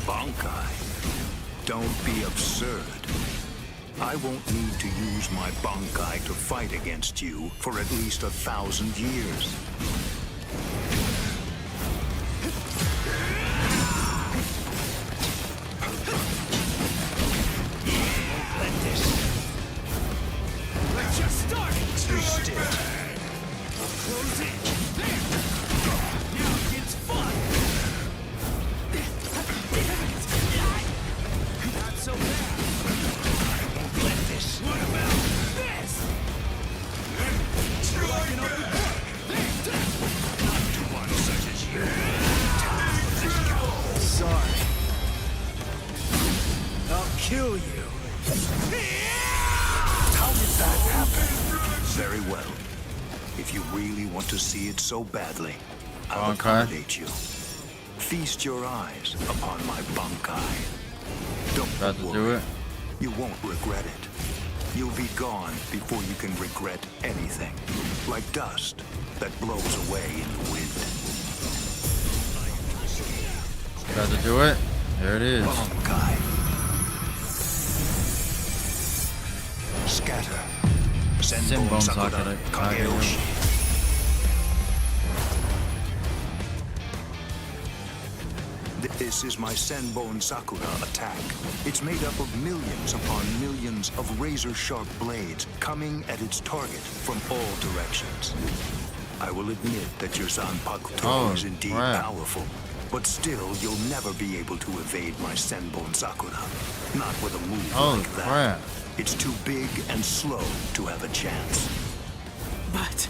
Bankai? Don't be absurd. I won't need to use my Bankai to fight against you for at least 1,000 years. Let this. Let's just start. Twist it. Close it. There. Now it gets fun. Not so bad. I won't let this. What about this? Not to one such as you. Sorry. I'll kill you. How did that happen? Very well. If you really want to see it so badly, I'll accommodate you. Feast your eyes upon my Bankai. Don't worry. You won't regret it. You'll be gone before you can regret anything. Like dust that blows away in the wind. Got to do it. There it is. Bankai. Scatter. Senbon Sakura Kageyoshi. This is my Senbon Sakura attack. It's made up of millions upon millions of razor-sharp blades coming at its target from all directions. I will admit that your Zanpakuto is indeed powerful, but still you'll never be able to evade my Senbon Sakura. Not with a move like that. It's too big and slow to have a chance. But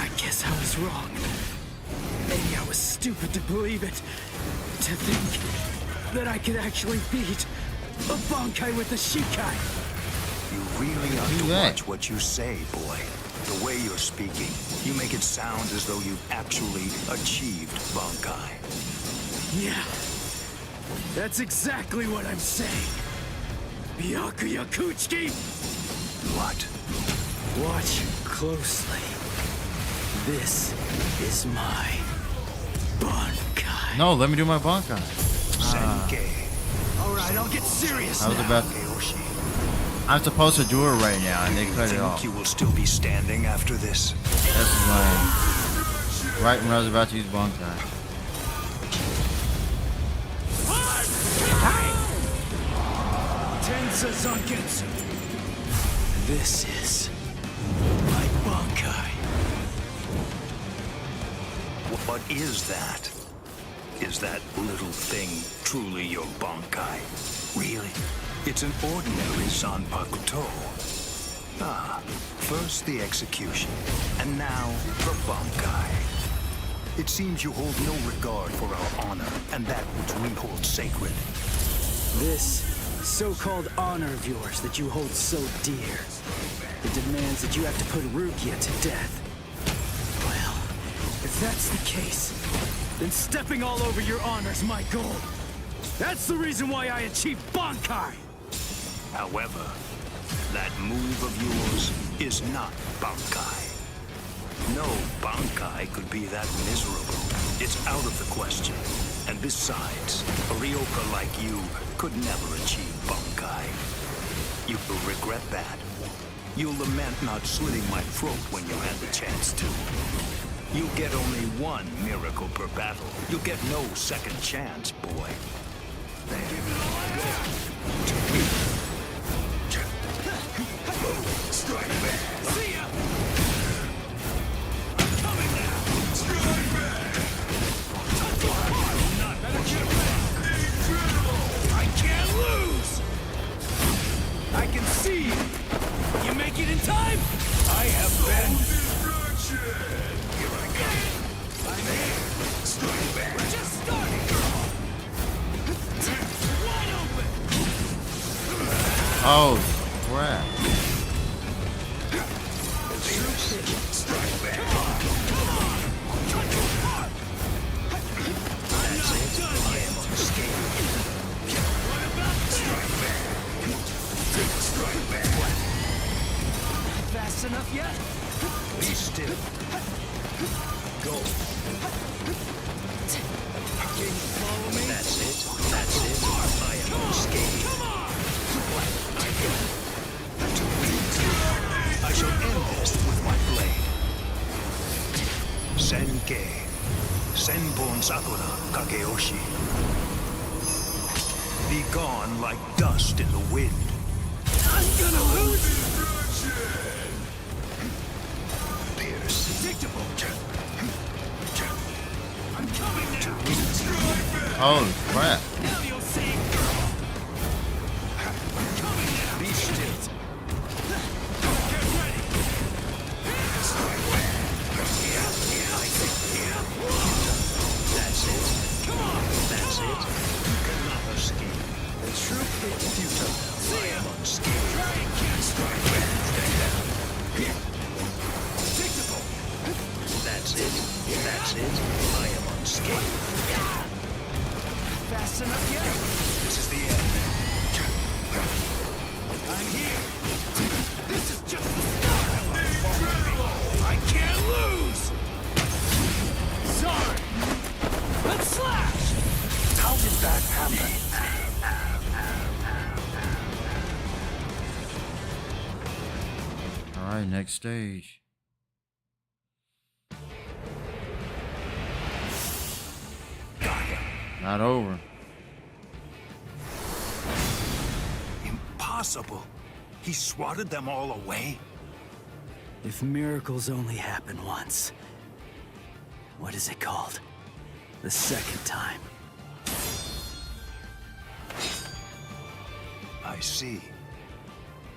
I guess I was wrong. Maybe I was stupid to believe it. To think that I could actually beat a Bankai with a Shikai. You really ought to watch what you say, boy. The way you're speaking, you make it sound as though you've actually achieved Bankai. Yeah, that's exactly what I'm saying. Byakuya Kuchiki! What? Watch closely. This is my Bankai. No, let me do my Bankai. Alright, I'll get serious I was now. about. I'm supposed to do it right now, and they cut it off. You will still be standing after this? That's lame. Right when I was about to use Bankai. Tensa Zangetsu. This is my Bankai. What is that? Is that little thing truly your Bankai? Really? It's an ordinary Zanpakuto. Ah, first the execution, and now the Bankai. It seems you hold no regard for our honor and that which we hold sacred. This so-called honor of yours that you hold so dear, it demands that you have to put Rukia to death. Well, if that's the case, then stepping all over your honor's my goal. That's the reason why I achieved Bankai! However, that move of yours is not Bankai. No Bankai could be that miserable. It's out of the question. And besides, a Ryoka like you could never achieve Bankai. You will regret that. You'll lament not slitting my throat when you had the chance to. You get only one miracle per battle. You'll get no second chance, boy. Strike back. See ya! Coming now. Strike back. I can't lose! I can see you! You make it in time? I have been... Here I go. I'm here! Strike back. We're just starting! Wide open! Oh, crap. Strike back. Come on! Cut your heart! I'm not done yet! What about Strike back. Strike back. fast enough yet? Be still. Go. Can you follow me? That's it. That's it. I am unscathed. Come on! I shall end this with my blade. Senkei. Senbon Sakura Kageyoshi. Be gone like dust in the wind. I'm gonna lose! Pierce. Predictable! I'm coming now! Holy crap. Now you'll see! I'm coming now! Be still. Get ready! That's it. Come on! That's it. You cannot escape. The truth is Futile. See I ya! am unscathed. Try and catch strike back! Stay down. Predictable! That's it. That's it. I am unscathed. Fast enough yet? This is the end. I'm here! This is just the start! I can't lose! Sorry! Let's slash! How did that happen? All right, next stage. Got him. Not over. Impossible. He swatted them all away. If miracles only happen once, what is it called? The second time. I see.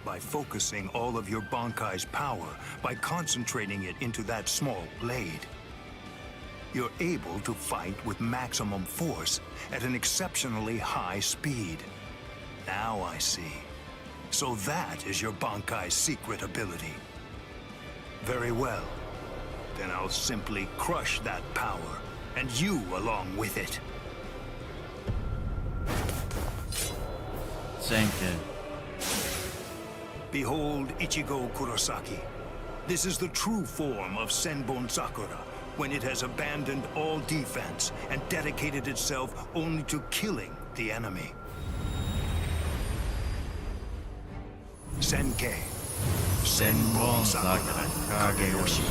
By focusing all of your Bankai's power, by concentrating it into that small blade, You're able to fight with maximum force at an exceptionally high speed. Now I see. So that is your Bankai's secret ability. Very well. Then I'll simply crush that power, and you along with it. Same kid. Behold Ichigo Kurosaki. This is the true form of Senbon Sakura, when it has abandoned all defense and dedicated itself only to killing the enemy. Senkei. Senbon Sakura Kageyoshi.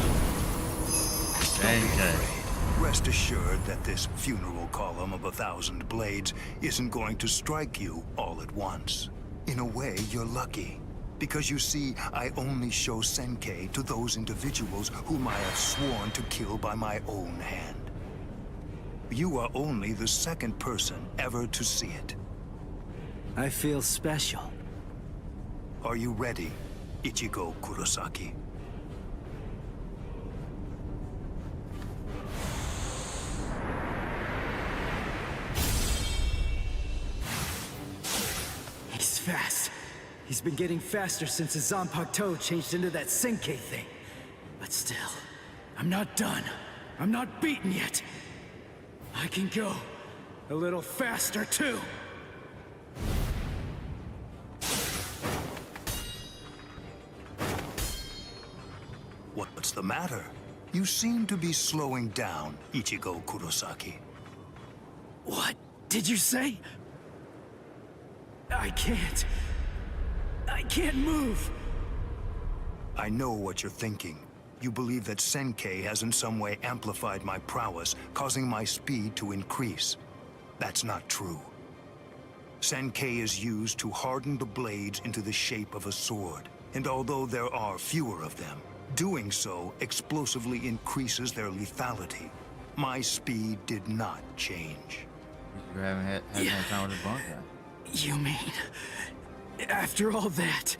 Senkei. Rest assured that this funeral column of 1,000 blades isn't going to strike you all at once. In a way, you're lucky. Because you see, I only show Senkei to those individuals whom I have sworn to kill by my own hand. You are only the second person ever to see it. I feel special. Are you ready, Ichigo Kurosaki? He's fast. He's been getting faster since his Zanpakuto changed into that Senkei thing. But still, I'm not done. I'm not beaten yet. I can go a little faster too. What's the matter? You seem to be slowing down, Ichigo Kurosaki. What did you say? I can't move. I know what you're thinking. You believe that Senkei has in some way amplified my prowess, causing my speed to increase. That's not true. Senkei is used to harden the blades into the shape of a sword, and although there are fewer of them, doing so explosively increases their lethality. My speed did not change. You haven't had time with the Bankai. You mean, after all that,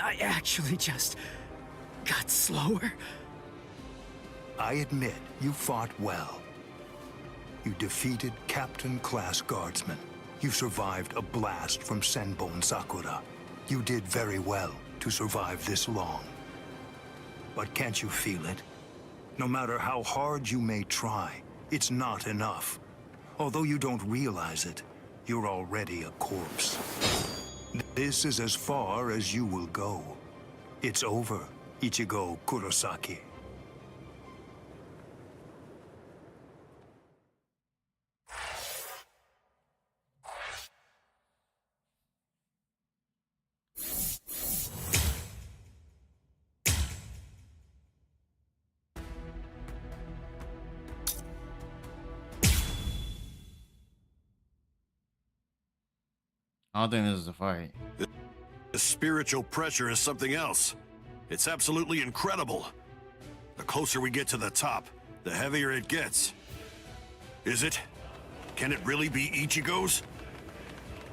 I actually just got slower? I admit you fought well. You defeated Captain-class guardsmen. You survived a blast from Senbon Sakura. You did very well to survive this long. But can't you feel it? No matter how hard you may try, it's not enough. Although you don't realize it, you're already a corpse. This is as far as you will go. It's over, Ichigo Kurosaki. I don't think this is a fight. The spiritual pressure is something else. It's absolutely incredible. The closer we get to the top, the heavier it gets. Is it? Can it really be Ichigo's?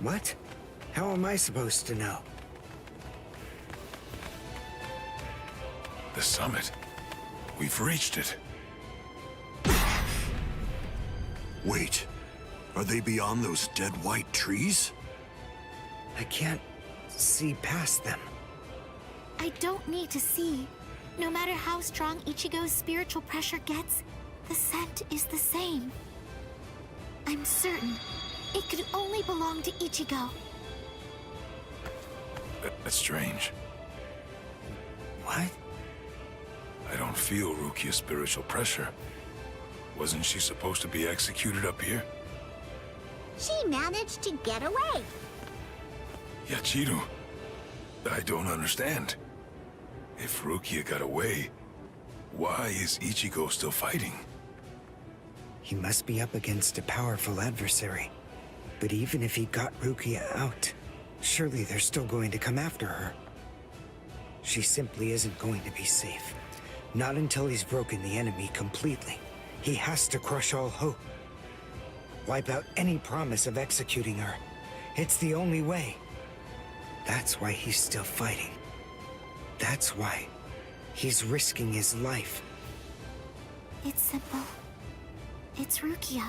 What? How am I supposed to know? The summit. We've reached it. Wait, are they beyond those dead white trees? I can't see past them. I don't need to see. No matter how strong Ichigo's spiritual pressure gets, the scent is the same. I'm certain it could only belong to Ichigo. That's strange. What? I don't feel Rukia's spiritual pressure. Wasn't she supposed to be executed up here? She managed to get away. Yachiru, I don't understand. If Rukia got away, why is Ichigo still fighting? He must be up against a powerful adversary. But even if he got Rukia out, surely they're still going to come after her. She simply isn't going to be safe. Not until he's broken the enemy completely. He has to crush all hope. Wipe out any promise of executing her. It's the only way. That's why he's still fighting. That's why he's risking his life. It's simple. It's Rukia.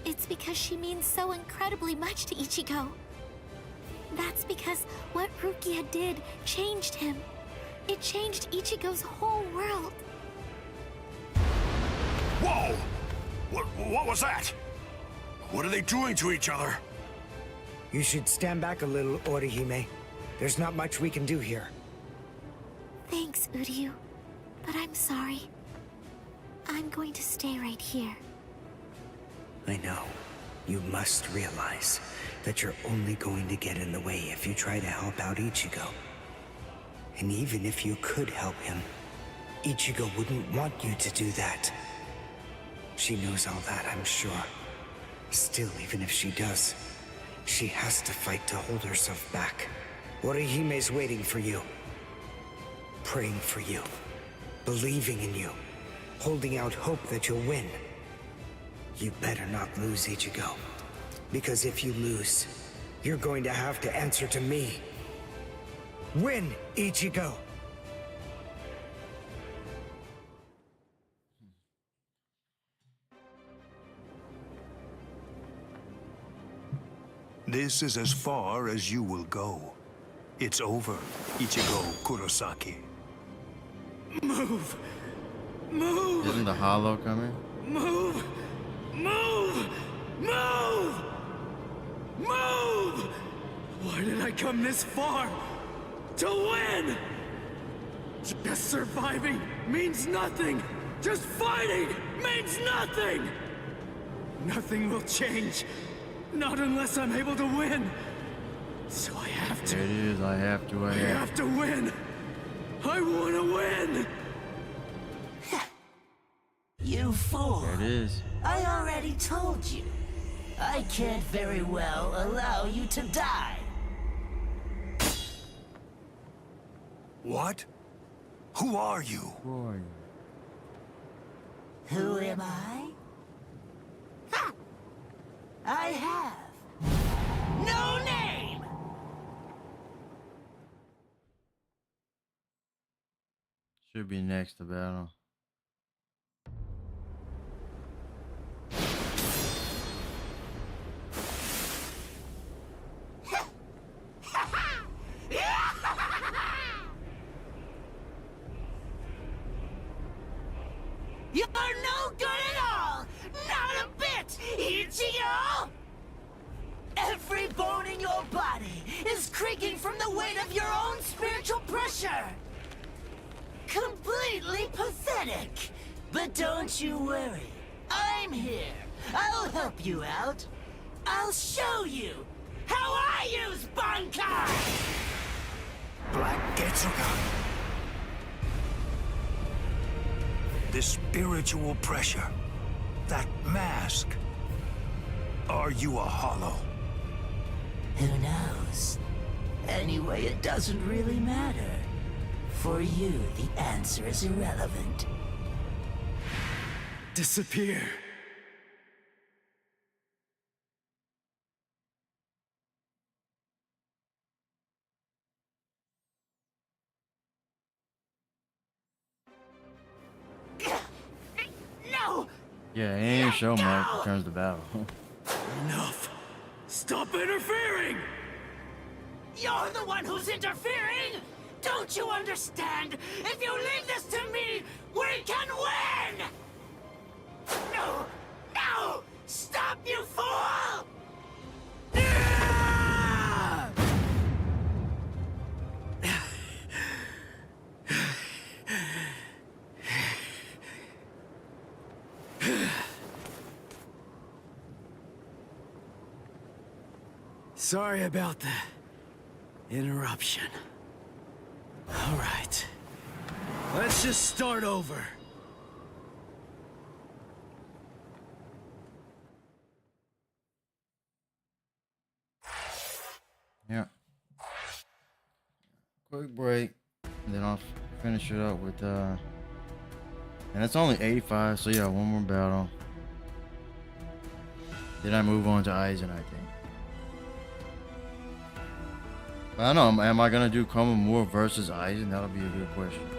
It's because she means so incredibly much to Ichigo. That's because what Rukia did changed him. It changed Ichigo's whole world. Whoa! What was that? What are they doing to each other? You should stand back a little, Orihime. There's not much we can do here. Thanks, Uryu. But I'm sorry. I'm going to stay right here. I know. You must realize that you're only going to get in the way if you try to help out Ichigo. And even if you could help him, Ichigo wouldn't want you to do that. She knows all that, I'm sure. Still, even if she does, she has to fight to hold herself back. Orihime's waiting for you. Praying for you. Believing in you. Holding out hope that you'll win. You better not lose, Ichigo. Because if you lose, you're going to have to answer to me. Win, Ichigo! This is as far as you will go. It's over, Ichigo Kurosaki. Move! Move! Isn't the hollow coming? Move! Move! Move! Move! Why did I come this far? To win! Just surviving means nothing! Just fighting means nothing! Nothing will change. Not unless I'm able to win. So I have to. There it is. I have to. I have to win. I want to win. You fool. There it is. I already told you. I can't very well allow you to die. What? Who are you? Who are you? Who am I? Ha! I have no name! Should be next to battle. You're no good at all! Not a bit, Ichigo! Every bone in your body is creaking from the weight of your own spiritual pressure! Completely pathetic! But don't you worry. I'm here. I'll help you out. I'll show you how I use Bankai! Black Getsuga. This spiritual pressure. That mask. Are you a hollow? Who knows? Anyway, it doesn't really matter. For you, the answer is irrelevant. Disappear. No! Yeah, it ain't show much. Returns to battle. Enough! Stop interfering! You're the one who's interfering! Don't you understand? If you leave this to me, we can win! No! No! Stop, you fool! Sorry about the interruption. All right. Let's just start over. Yeah. Quick break, and then I'll finish it up with and it's only 85, so yeah, one more battle. Then I move on to Aizen, I think. But I don't know, am I gonna do Komamura versus Aizen? That'll be a good question. So.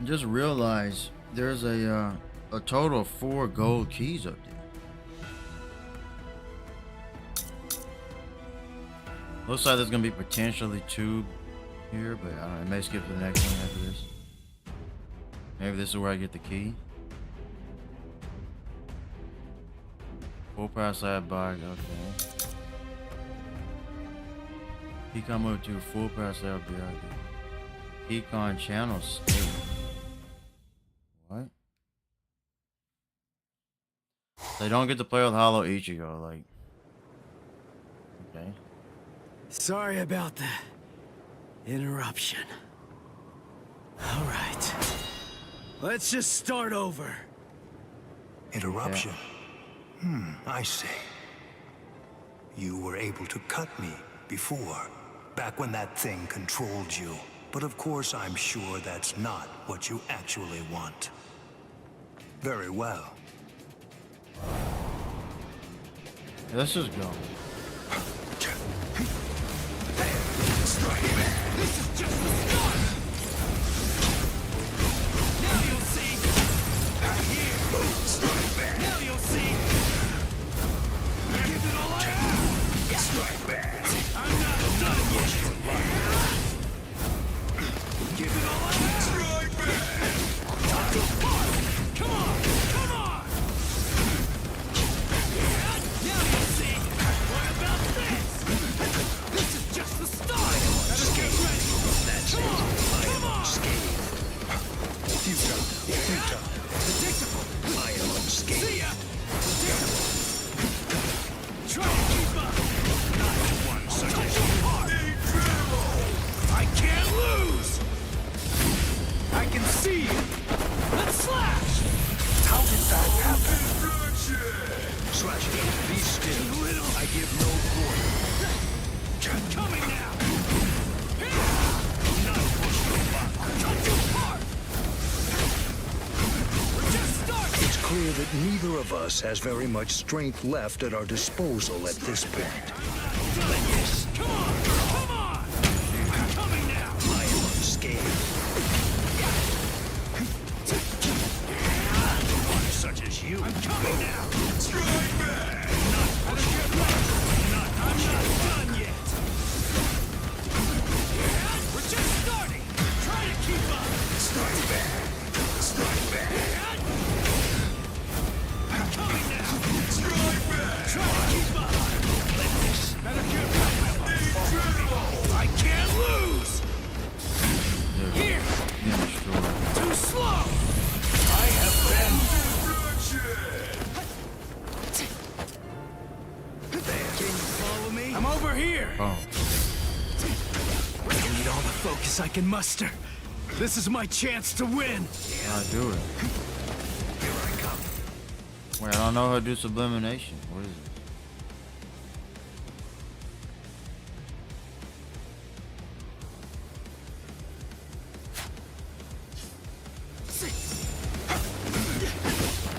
Just realized there's a total of 4 gold keys up there. Looks like there's gonna be potentially 2 here, but I don't know, I may skip to the next one after this. Maybe this is where I get the key. Full power slab bag, okay. Pecan move to full power slab bag. Pecan channel state. What? They don't get to play with Hollow Ichigo, like. Okay. Sorry about the interruption. All right. Let's just start over. Interruption? I see. You were able to cut me before, back when that thing controlled you. But of course, I'm sure that's not what you actually want. Very well. Let's just go. This is just the start! Now you'll see! Here! Strike back! Now you'll see! Give it all I have! Strike back! I'm not done yet! Give it all I have! Strike back! Time to fight! Come on! Come on! Now you'll see! What about this? This is just the start! Just get ready! That's it! I am unscathed. Future. Predictable! I am unscathed. See ya! Predictable! Try to keep up! Not one such as you! I can't lose! I can see you! Let's slash! How did that happen? Slash it! Be still! I give no quarter! Coming now! Not push the button! Cut you apart! We're just starting! It's clear that neither of us has very much strength left at our disposal at this point. Yes! Come on! Come on! I'm coming now! I am unscathed. One such as you! I'm coming now! Strike back! I'm not done yet! We're just starting! Try to keep up! Strike back! Strike back! I'm coming now! Strike back! Try to keep up! Let this better get incredible! I can't lose! Here! Too slow! I have been... Can you follow me? I'm over here! Oh. I need all the focus I can muster. This is my chance to win. I'll do it. Here I come. Wait, I don't know how to do sublimination. What is it?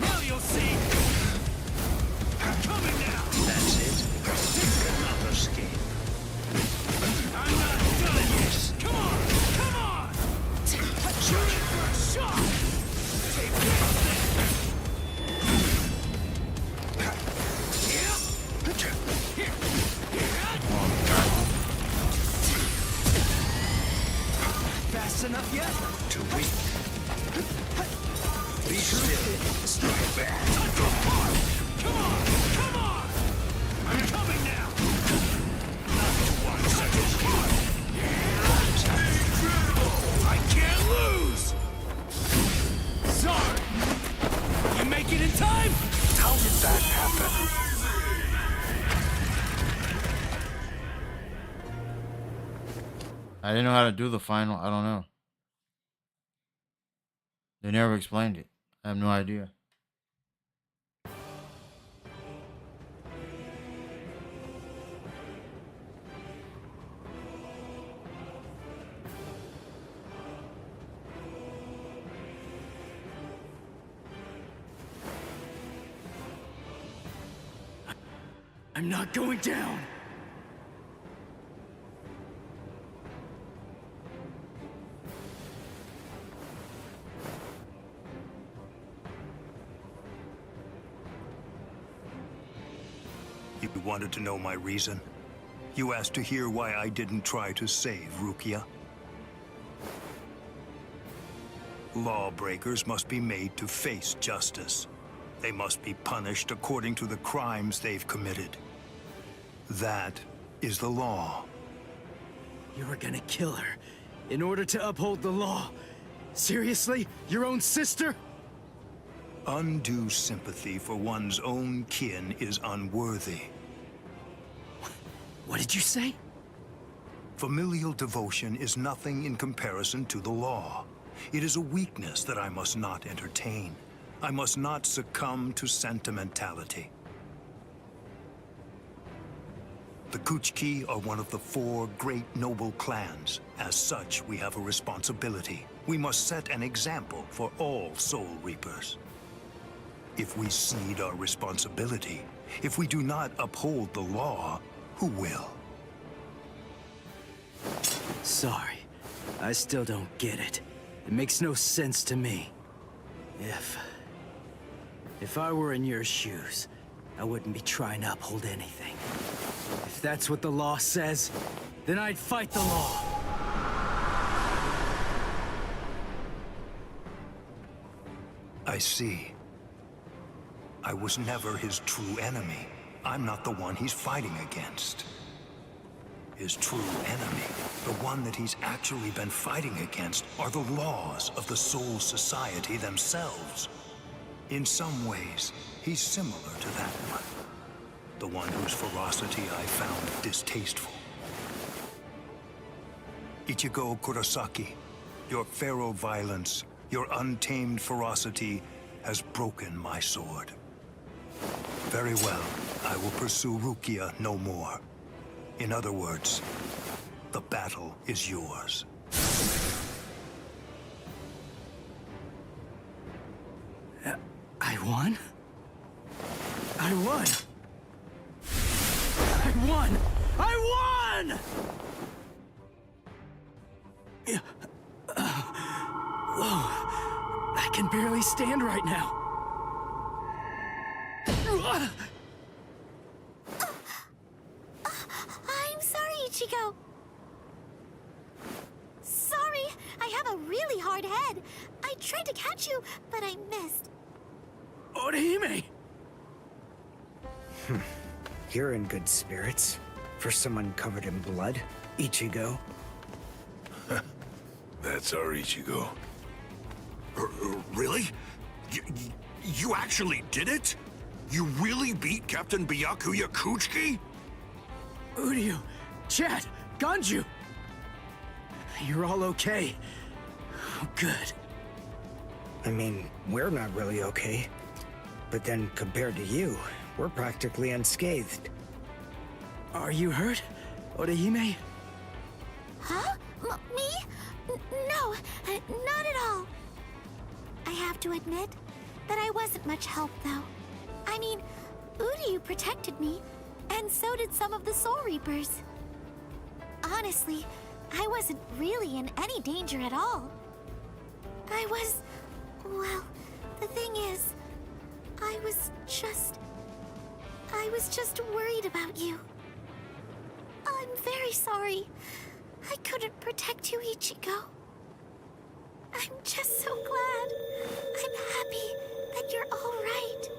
Now you'll see! I'm coming now! That's it. Another escape. I'm not done yet! Come on! Come on! Shoot for a shot! Take this Fast enough yet? Too weak. Be still. Strike back. Touch your part! Come on! Come on! I'm coming now! Not one such as you! Incredible! I can't lose! Sorry! You make it in time? How did that happen? I didn't know how to do the final. I don't know. They never explained it. I have no idea. I'm not going down. You wanted to know my reason? You asked to hear why I didn't try to save Rukia? Lawbreakers must be made to face justice. They must be punished according to the crimes they've committed. That is the law. You were gonna kill her in order to uphold the law. Seriously? Your own sister? Undue sympathy for one's own kin is unworthy. What did you say? Familial devotion is nothing in comparison to the law. It is a weakness that I must not entertain. I must not succumb to sentimentality. The Kuchiki are one of the 4 great noble clans. As such, we have a responsibility. We must set an example for all Soul Reapers. If we cede our responsibility, if we do not uphold the law, who will? Sorry. I still don't get it. It makes no sense to me. If I were in your shoes, I wouldn't be trying to uphold anything. If that's what the law says, then I'd fight the law. I see. I was never his true enemy. I'm not the one he's fighting against. His true enemy, the one that he's actually been fighting against, are the laws of the Soul Society themselves. In some ways, he's similar to that one. The one whose ferocity I found distasteful. Ichigo Kurosaki, your feral violence, your untamed ferocity has broken my sword. Very well, I will pursue Rukia no more. In other words, the battle is yours. I won? I won! I won! I won! Whoa, I can barely stand right now. I'm sorry, Ichigo. Sorry, I have a really hard head. I tried to catch you, but I missed. Orihime! You're in good spirits. For someone covered in blood, Ichigo. That's our Ichigo. Really? You actually did it? You really beat Captain Byakuya Kuchiki? Uryu, Chad, Ganju! You're all okay. Oh, good. I mean, we're not really okay. But then, compared to you, we're practically unscathed. Are you hurt, Orihime? Huh? Me? No, not at all. I have to admit that I wasn't much help, though. I mean, Uryu protected me, and so did some of the Soul Reapers. Honestly, I wasn't really in any danger at all. Well, the thing is, I was just worried about you. I'm very sorry. I couldn't protect you, Ichigo. I'm just so glad. I'm happy that you're all right.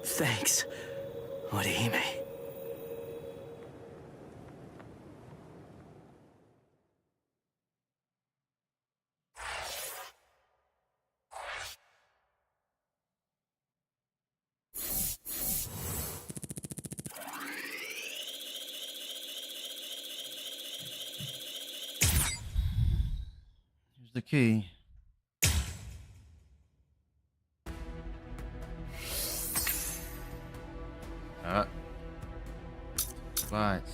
Thanks, Orihime. Here's the key. Spots.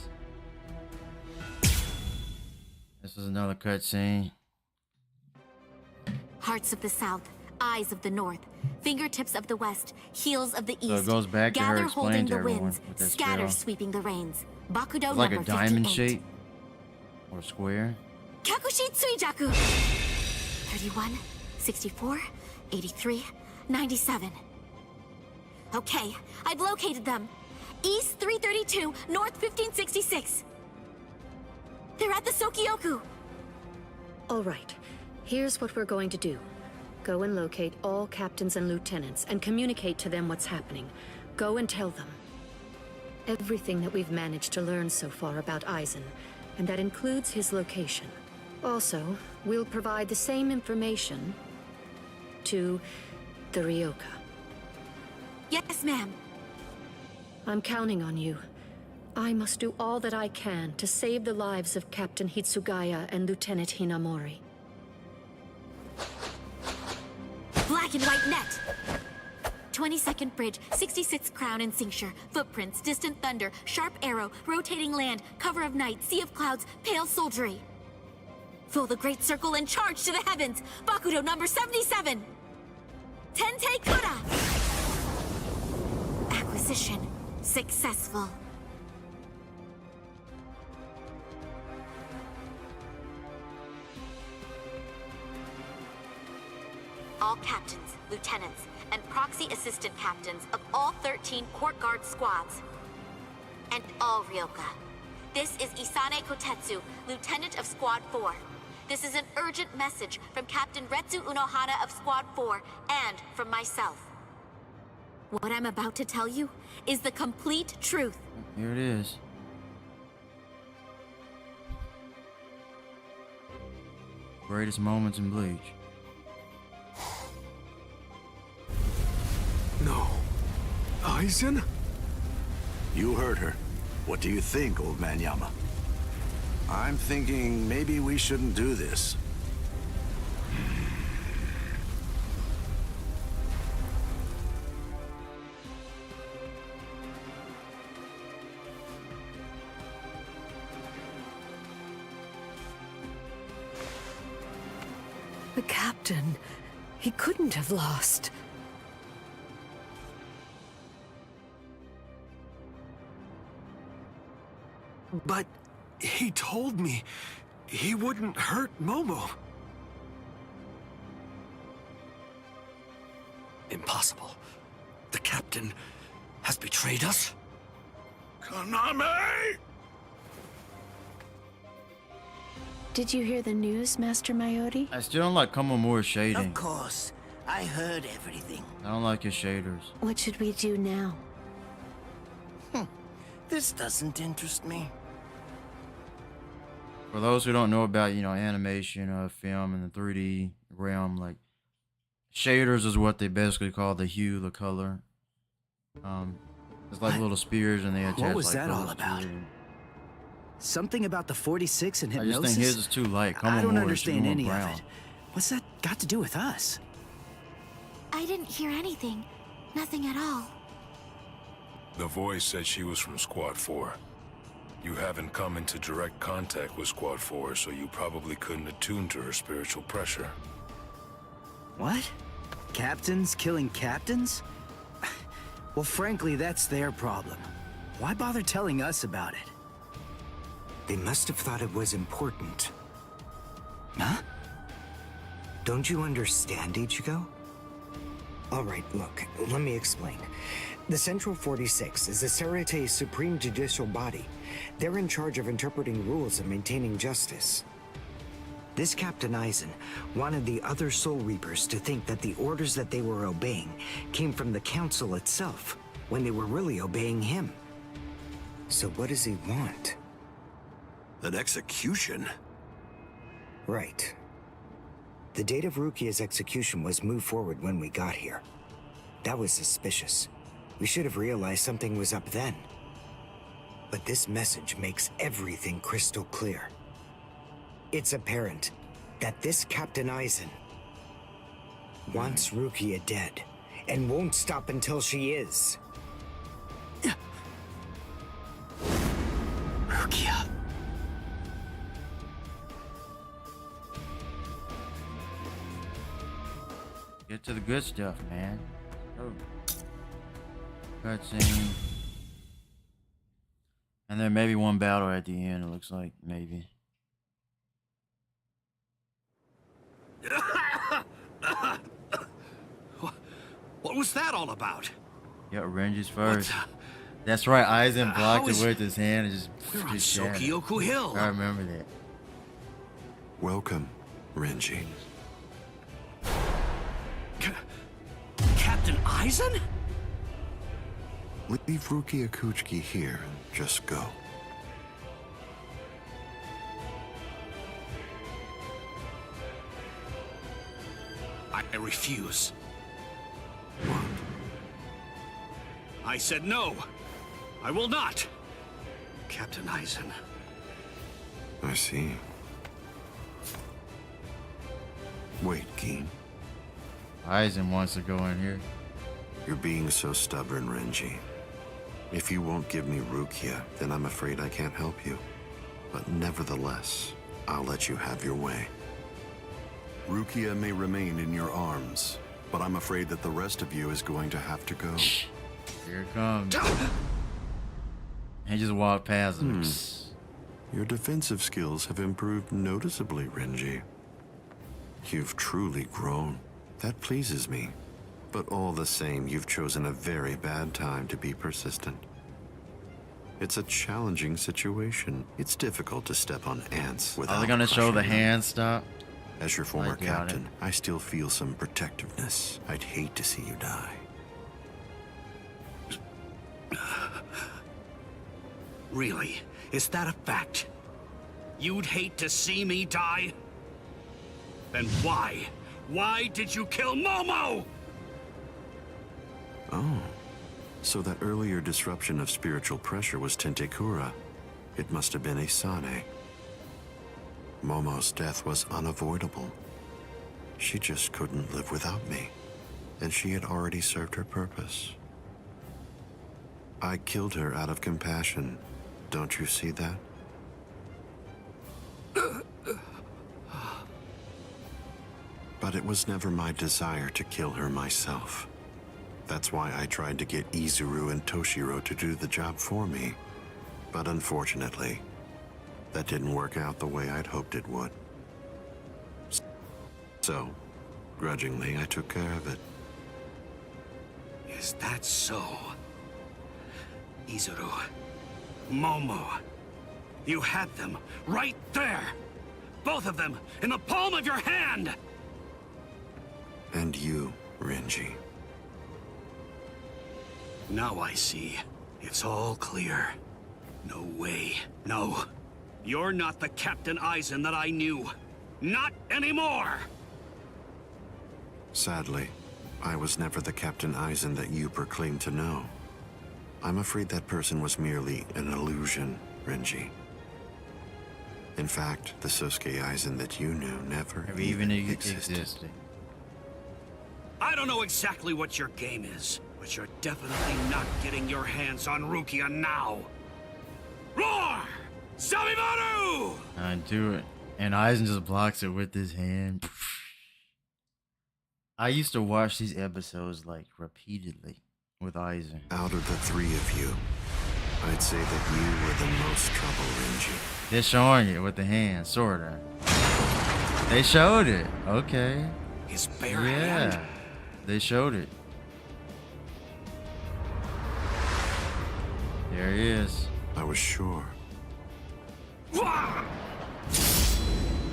This is another cutscene. Hearts of the south, eyes of the north, fingertips of the west, heels of the east. So it goes back to her gather holding explaining to the everyone winds, with that scatter spell. sweeping the rains. Bakudo It's like number a diamond 58. shape or square. Kakushi Tsuijaku. 31, 64, 83, 97. Okay, I've located them. East 332, North 1566. They're at the Sokyoku. All right. Here's what we're going to do. Go and locate all captains and lieutenants and communicate to them what's happening. Go and tell them everything that we've managed to learn so far about Aizen, and that includes his location. Also, we'll provide the same information to the Ryoka. Yes, ma'am. I'm counting on you. I must do all that I can to save the lives of Captain Hitsugaya and Lieutenant Hinamori. Black and white net. 22nd bridge, 66th crown and cincture, footprints, distant thunder, sharp arrow, rotating land, cover of night, sea of clouds, pale soldiery. Fill the great circle and charge to the heavens. Bakudo number 77. Tente Kura. Acquisition successful. All captains, lieutenants, and proxy assistant captains of all 13 court guard squads. And all Ryoka. This is Isane Kotetsu, Lieutenant of Squad 4. This is an urgent message from Captain Retsu Unohana of Squad 4 and from myself. What I'm about to tell you is the complete truth. Here it is. Greatest moments in Bleach. No. Aizen? You heard her. What do you think, old man Yama? I'm thinking maybe we shouldn't do this. The captain, he couldn't have lost. But he told me he wouldn't hurt Momo. Impossible. The captain has betrayed us? Konami! Did you hear the news, Master Mayori? I still don't like Komamura's shading. Of course. I heard everything. I don't like his shaders. What should we do now? This doesn't interest me. For those who don't know about, animation, film, and the 3D realm, like, shaders is what they basically call the hue, the color. It's like little spears, and they attach. What was like, that all colors to about? it. Something about the 46 and I hypnosis? just think his is too light. I don't Komamura's understand more any brown. of it. What's that got to do with us? I didn't hear anything. Nothing at all. The voice said she was from Squad 4. You haven't come into direct contact with Squad 4, so you probably couldn't attune to her spiritual pressure. What? Captains killing captains? Well, frankly, that's their problem. Why bother telling us about it? They must have thought it was important. Huh? Don't you understand, Ichigo? All right, look, let me explain. The Central 46 is the Sarate's supreme judicial body. They're in charge of interpreting rules and maintaining justice. This Captain Aizen wanted the other Soul Reapers to think that the orders that they were obeying came from the Council itself, when they were really obeying him. So what does he want? An execution? Right. The date of Rukia's execution was moved forward when we got here. That was suspicious. We should have realized something was up then. But this message makes everything crystal clear. It's apparent that this Captain Aizen wants Rukia dead, and won't stop until she is. Rukia. Get to the good stuff, man. Oh. Cutscene. And then maybe one battle at the end, it looks like. Maybe. What was that all about? Yeah, Renji's first. That's right. Aizen blocked it with his hand and just. We're on just shattered. Sokyoku Hill. I remember that. Welcome, Renji. Captain Aizen? Leave Rukia Kuchiki here and just go. I refuse. What? I said no. I will not. Captain Aizen. I see. Wait, Geen. Aizen wants to go in here. You're being so stubborn, Renji. If you won't give me Rukia, then I'm afraid I can't help you. But nevertheless, I'll let you have your way. Rukia may remain in your arms, but I'm afraid that the rest of you is going to have to go. Here it comes. He just walked past him. Your defensive skills have improved noticeably, Renji. You've truly grown. That pleases me. But all the same, you've chosen a very bad time to be persistent. It's a challenging situation. It's difficult to step on ants without Are they gonna show the crushing them. hand stop? As your former I doubt captain, I still feel some protectiveness. I'd hate to see you die. Really? Is that a fact? You'd hate to see me die? Then why? Why did you kill Momo? Oh, so that earlier disruption of spiritual pressure was Tentekura. It must have been a Sane. Momo's death was unavoidable. She just couldn't live without me, and she had already served her purpose. I killed her out of compassion. Don't you see that? But it was never my desire to kill her myself. That's why I tried to get Izuru and Toshiro to do the job for me. But unfortunately, that didn't work out the way I'd hoped it would. So, grudgingly, I took care of it. Is that so? Izuru, Momo, you had them right there! Both of them in the palm of your hand! And you, Renji. Now I see. It's all clear. No way. No. You're not the Captain Aizen that I knew. Not anymore! Sadly, I was never the Captain Aizen that you proclaimed to know. I'm afraid that person was merely an illusion, Renji. In fact, the Sosuke Aizen that you knew never even existed. I don't know exactly what your game is, but you're definitely not getting your hands on Rukia now. Roar! Sabimaru! I do it. And Aizen just blocks it with his hand. I used to watch these episodes like repeatedly with Aizen. Out of the three of you, I'd say that you were the most trouble, Renji. They're showing it with the hand, sorta. They showed it. Okay. His bare hand? They showed it. There he is. I was sure.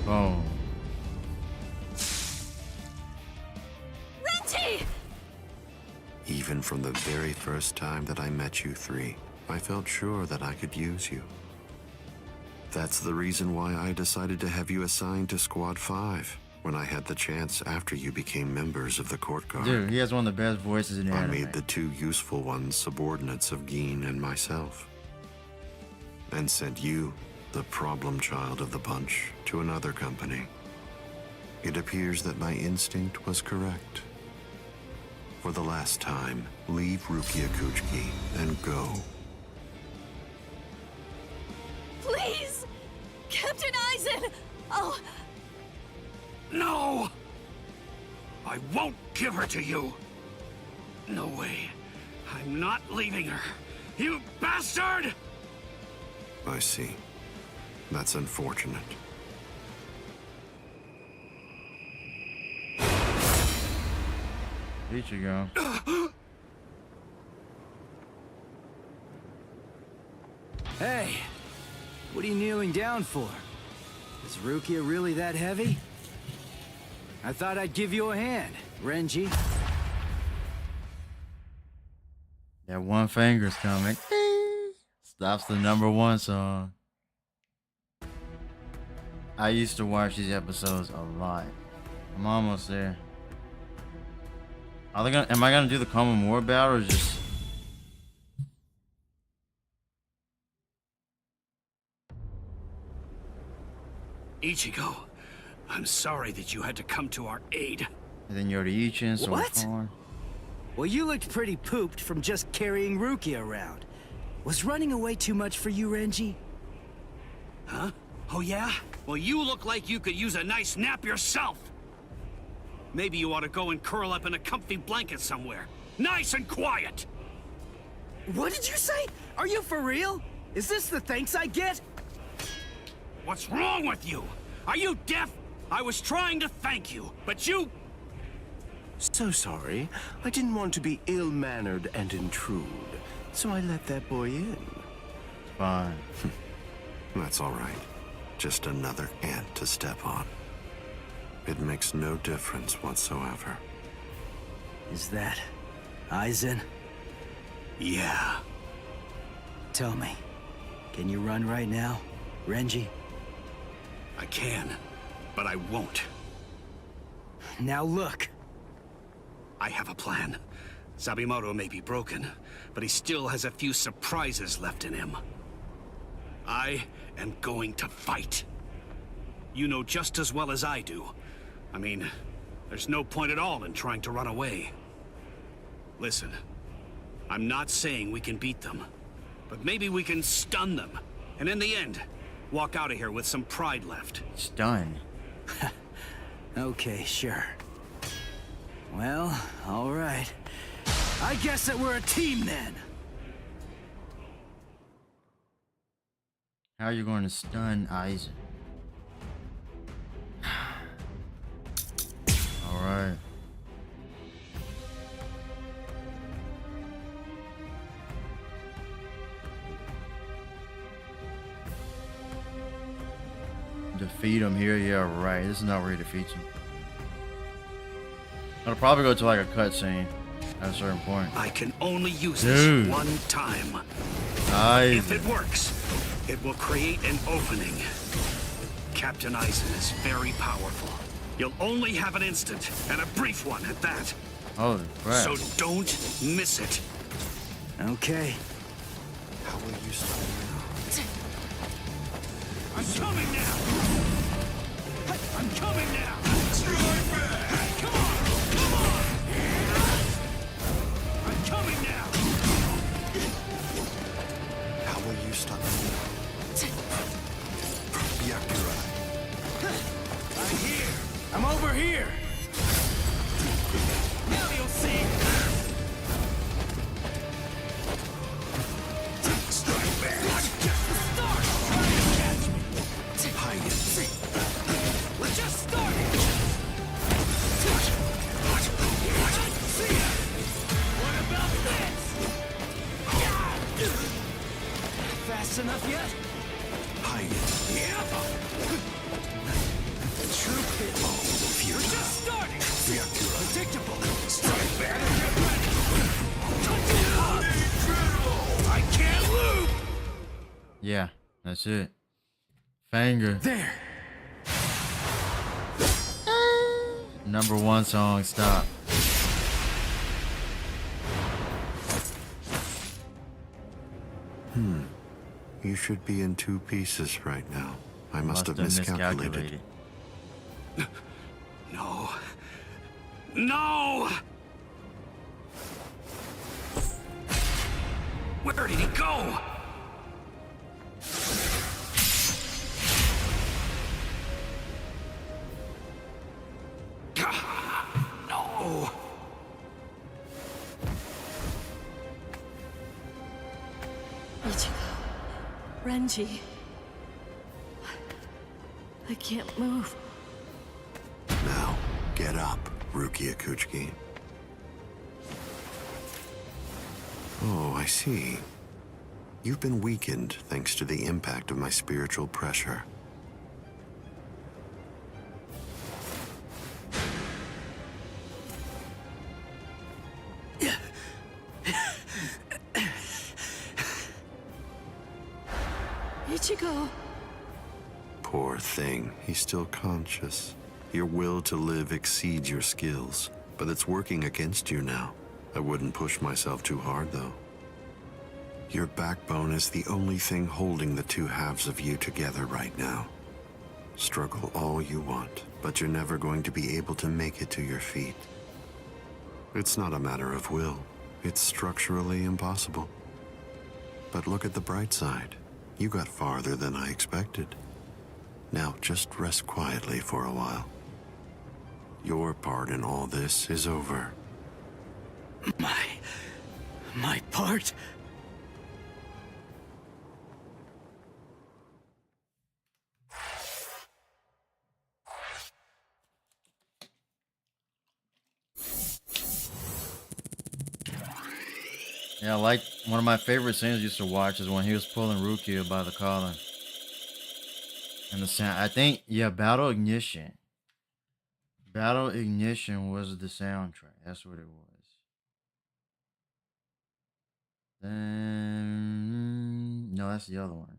Boom. Renji! Even from the very first time that I met you three, I felt sure that I could use you. That's the reason why I decided to have you assigned to Squad 5 when I had the chance after you became members of the Court Guard. Dude, he has one of the best voices in the I anime. made the two useful ones subordinates of Geen and myself. And sent you, the problem child of the bunch, to another company. It appears that my instinct was correct. For the last time, leave Rukia Kuchiki and go. Please! Captain Aizen! Oh... No! I won't give her to you! No way. I'm not leaving her. You bastard! I see. That's unfortunate. Here you go. Hey, what are you kneeling down for? Is Rukia really that heavy? I thought I'd give you a hand, Renji. That one finger's coming. Stops the #1 song. I used to watch these episodes a lot. I'm almost there. Am I gonna do the Komamura battle or just? Ichigo, I'm sorry that you had to come to our aid. And then Yoruichi, so What? Well, you looked pretty pooped from just carrying Rukia around. Was running away too much for you, Renji? Huh? Oh yeah? Well, you look like you could use a nice nap yourself. Maybe you ought to go and curl up in a comfy blanket somewhere. Nice and quiet! What did you say? Are you for real? Is this the thanks I get? What's wrong with you? Are you deaf? I was trying to thank you, but you... So sorry. I didn't want to be ill-mannered and intrude, so I let that boy in. Fine. That's all right. Just another ant to step on. It makes no difference whatsoever. Is that Aizen? Yeah. Tell me, can you run right now, Renji? I can, but I won't. Now look. I have a plan. Sabimoto may be broken, but he still has a few surprises left in him. I am going to fight. You know just as well as I do. I mean, there's no point at all in trying to run away. Listen, I'm not saying we can beat them, but maybe we can stun them, and in the end, walk out of here with some pride left. Stun? Okay, sure. Well, all right. I guess that we're a team then. How are you going to stun Aizen? Alright. Defeat him here? Yeah, right. This is not where he defeats him. I'll probably go to like a cutscene at a certain point. I can only use Dude. this one time. Aizen. If it works, it will create an opening. Captain Aizen is very powerful. You'll only have an instant, and a brief one at that. Holy crap. So don't miss it. Okay. How will you stop me? I'm coming now! I'm coming now! Strike back! Come on! Come on! I'm coming now! How will you stop me? Yakura. I'm here. I'm over here. Now you'll see! Strike back! Just the start! Try to catch me! We're just starting! See ya! What about this? Fast enough yet? True pit. You're just starting! Predictable! Strike back! I can't lose! Yeah, that's it. Fanger. There. #1 song, stop. You should be in 2 pieces right now. I must have miscalculated. No. No! Where did he go? No! Ichigo. Renji. I can't move. Now, get up, Rukia Kuchiki. Oh, I see. You've been weakened thanks to the impact of my spiritual pressure. Ichigo! Poor thing, he's still conscious. Your will to live exceeds your skills, but it's working against you now. I wouldn't push myself too hard, though. Your backbone is the only thing holding the two halves of you together right now. Struggle all you want, but you're never going to be able to make it to your feet. It's not a matter of will. It's structurally impossible. But look at the bright side. You got farther than I expected. Now just rest quietly for a while. Your part in all this is over. My part? Yeah, like one of my favorite scenes I used to watch is when he was pulling Rukia by the collar. And the sound, I think, yeah, Battle Ignition. Battle Ignition was the soundtrack. That's what it was. Then, no, that's the other one.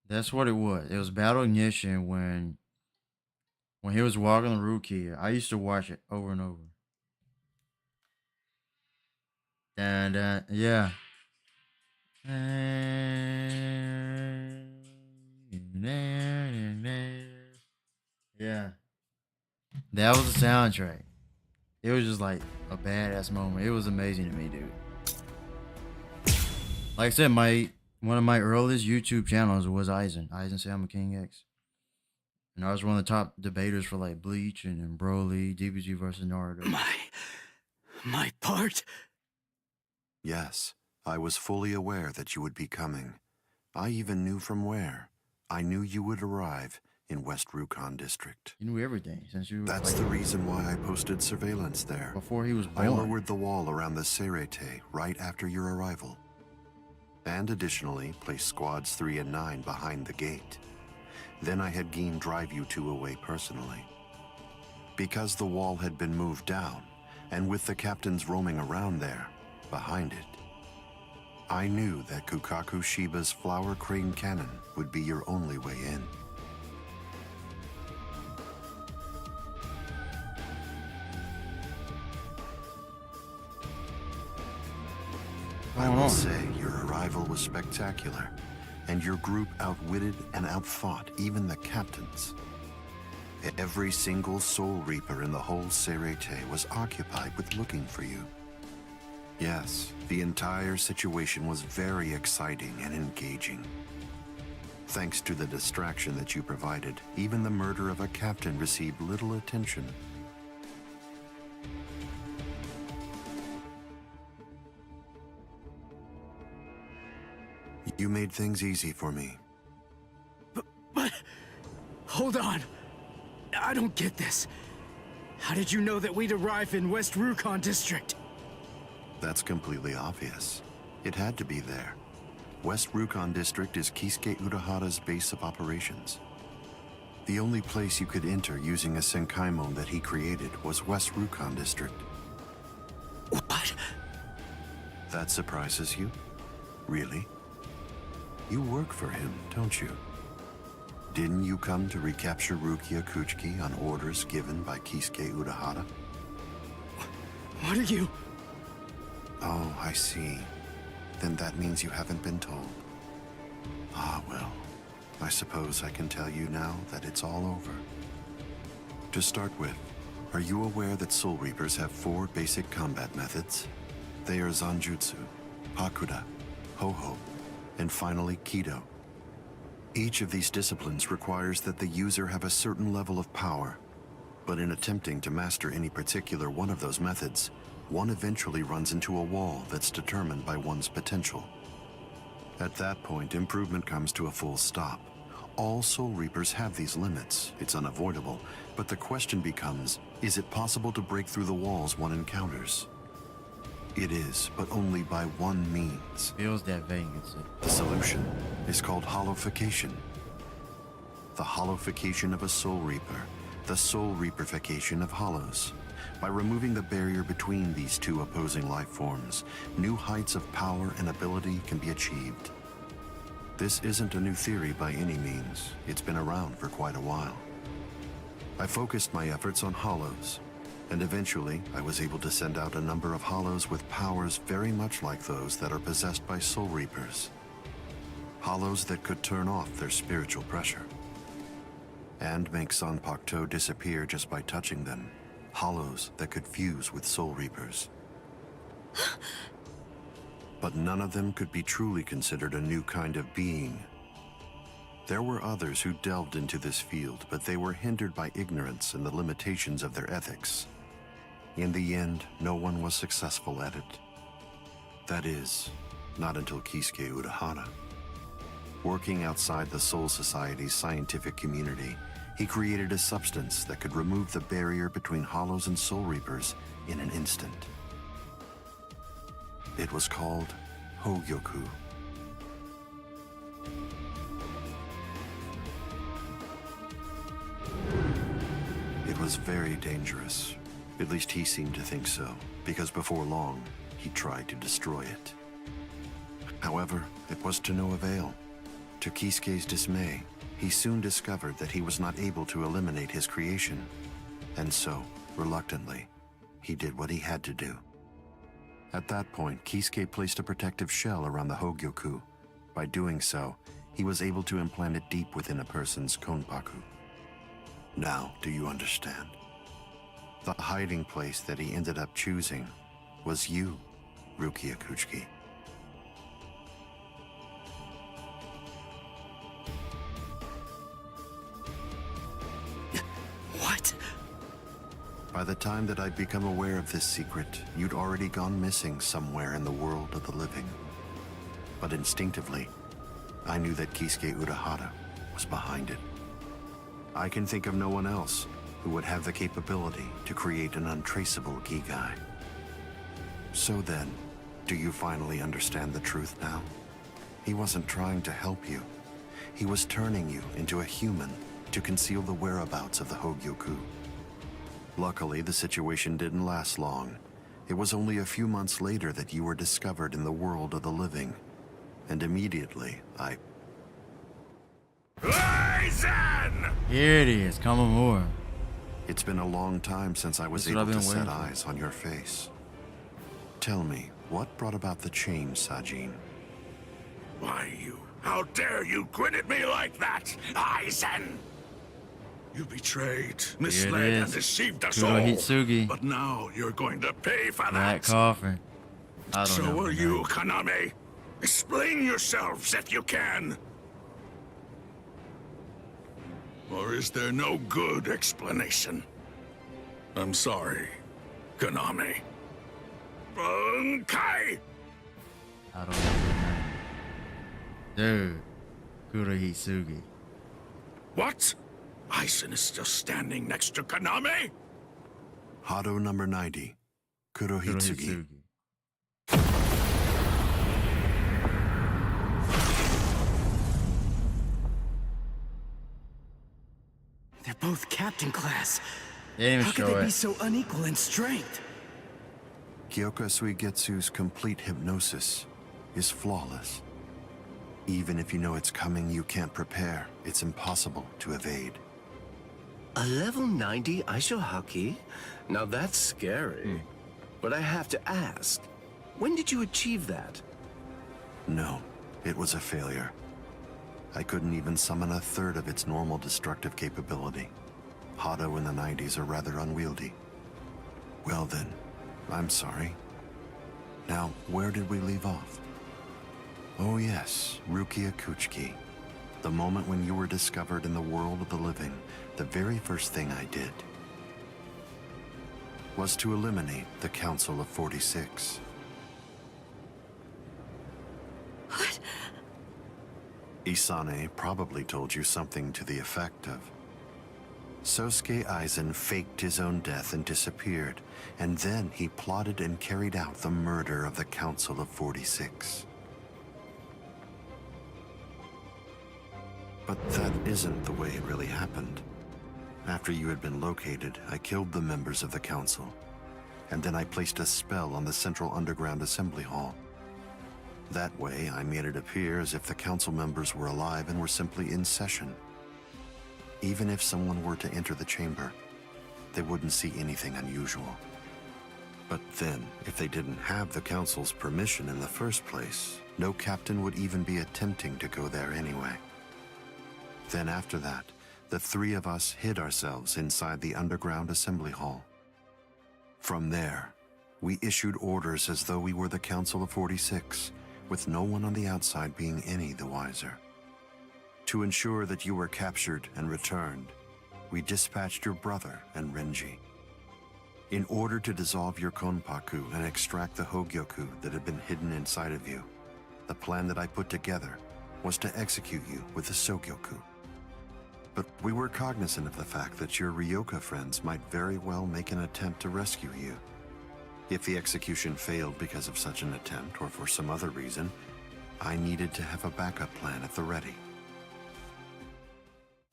That's what it was. It was Battle Ignition when he was walking the Rukia. I used to watch it over and over. And yeah. Yeah. That was the soundtrack. It was just like a badass moment. It was amazing to me, dude. Like I said, one of my earliest YouTube channels was Aizen Salmon King X. And I was one of the top debaters for like Bleach and Broly, DBG versus Naruto. My part? Yes, I was fully aware that you would be coming. I even knew from where. I knew you would arrive in West Rukon District. You knew everything since you. That's the reason why I posted surveillance there. Before he was born. I lowered the wall around the Serete right after your arrival. And additionally, placed squads 3 and 9 behind the gate. Then I had Geen drive you two away personally. Because the wall had been moved down, and with the captains roaming around there, behind it, I knew that Kukaku Shiba's Flower Crane Cannon would be your only way in. I will say your arrival was spectacular, and your group outwitted and outfought even the captains. Every single Soul Reaper in the whole Serete was occupied with looking for you. Yes, the entire situation was very exciting and engaging. Thanks to the distraction that you provided, even the murder of a captain received little attention. You made things easy for me. But hold on. I don't get this. How did you know that we'd arrive in West Rukon District? That's completely obvious. It had to be there. West Rukon District is Kisuke Urahara's base of operations. The only place you could enter using a Senkaimon that he created was West Rukon District. What? That surprises you? Really? You work for him, don't you? Didn't you come to recapture Rukia Kuchiki on orders given by Kisuke Urahara? What are you... Oh, I see. Then that means you haven't been told. Ah, well. I suppose I can tell you now that it's all over. To start with, are you aware that Soul Reapers have 4 basic combat methods? They are Zanjutsu, Hakuda, Ho-Ho, and finally Kido. Each of these disciplines requires that the user have a certain level of power, but in attempting to master any particular one of those methods, one eventually runs into a wall that's determined by one's potential. At that point, improvement comes to a full stop. All Soul Reapers have these limits. It's unavoidable. But the question becomes, is it possible to break through the walls one encounters? It is, but only by one means. Feels that vacancy. The solution is called hollowification. The hollowification of a Soul Reaper. The Soul Reaperification of hollows. By removing the barrier between these two opposing life forms, new heights of power and ability can be achieved. This isn't a new theory by any means. It's been around for quite a while. I focused my efforts on hollows, and eventually I was able to send out a number of hollows with powers very much like those that are possessed by Soul Reapers. Hollows that could turn off their spiritual pressure and make Sanpokto disappear just by touching them. Hollows that could fuse with Soul Reapers. But none of them could be truly considered a new kind of being. There were others who delved into this field, but they were hindered by ignorance and the limitations of their ethics. In the end, no one was successful at it. That is, not until Kisuke Urahara. Working outside the Soul Society's scientific community, he created a substance that could remove the barrier between hollows and Soul Reapers in an instant. It was called Hogyoku. It was very dangerous. At least he seemed to think so, because before long, he tried to destroy it. However, it was to no avail. To Kisuke's dismay, he soon discovered that he was not able to eliminate his creation. And so, reluctantly, he did what he had to do. At that point, Kisuke placed a protective shell around the Hogyoku. By doing so, he was able to implant it deep within a person's konpaku. Now, do you understand? The hiding place that he ended up choosing was you, Rukia Kuchiki. What? By the time that I'd become aware of this secret, you'd already gone missing somewhere in the world of the living. But instinctively, I knew that Kisuke Urahara was behind it. I can think of no one else who would have the capability to create an untraceable Gigai. So then, do you finally understand the truth now? He wasn't trying to help you. He was turning you into a human to conceal the whereabouts of the Hogyoku. Luckily, the situation didn't last long. It was only a few months later that you were discovered in the world of the living. And immediately, Here it is, Kamamura. It's been a long time since I was able to set eyes on your face. Tell me, what brought about the change, Sajin? Why, you... How dare you grin at me like that, Aizen? You betrayed, misled, and deceived us all. Hitsugi. But now you're going to pay for Black that. Coffin. I don't So know. will you, Kaname. Explain yourselves if you can. Or is there no good explanation? I'm sorry, Kaname. Bunkai! I don't know. Dude. Kurohitsugi. What? Aizen is still standing next to Kaname? Hado number 90, Kurohitsugi. They're both captain class. They didn't even How could show they it. be so unequal in strength? Kyoka Suigetsu's complete hypnosis is flawless. Even if you know it's coming, you can't prepare. It's impossible to evade. A level 90 Aisho Haki? Now that's scary. But I have to ask, when did you achieve that? No, it was a failure. I couldn't even summon a third of its normal destructive capability. Hado in the 90s are rather unwieldy. Well then, I'm sorry. Now, where did we leave off? Oh yes, Rukia Kuchiki. The moment when you were discovered in the world of the living, the very first thing I did was to eliminate the Council of 46. What? Isane probably told you something to the effect of, Sosuke Aizen faked his own death and disappeared, and then he plotted and carried out the murder of the Council of 46. But that isn't the way it really happened. After you had been located, I killed the members of the Council, and then I placed a spell on the Central Underground Assembly Hall. That way, I made it appear as if the Council members were alive and were simply in session. Even if someone were to enter the chamber, they wouldn't see anything unusual. But then, if they didn't have the Council's permission in the first place, no captain would even be attempting to go there anyway. Then after that, the three of us hid ourselves inside the underground assembly hall. From there, we issued orders as though we were the Council of 46, with no one on the outside being any the wiser. To ensure that you were captured and returned, we dispatched your brother and Renji. In order to dissolve your Konpaku and extract the Hogyoku that had been hidden inside of you, the plan that I put together was to execute you with the Sogyoku. But we were cognizant of the fact that your Ryoka friends might very well make an attempt to rescue you. If the execution failed because of such an attempt or for some other reason, I needed to have a backup plan at the ready.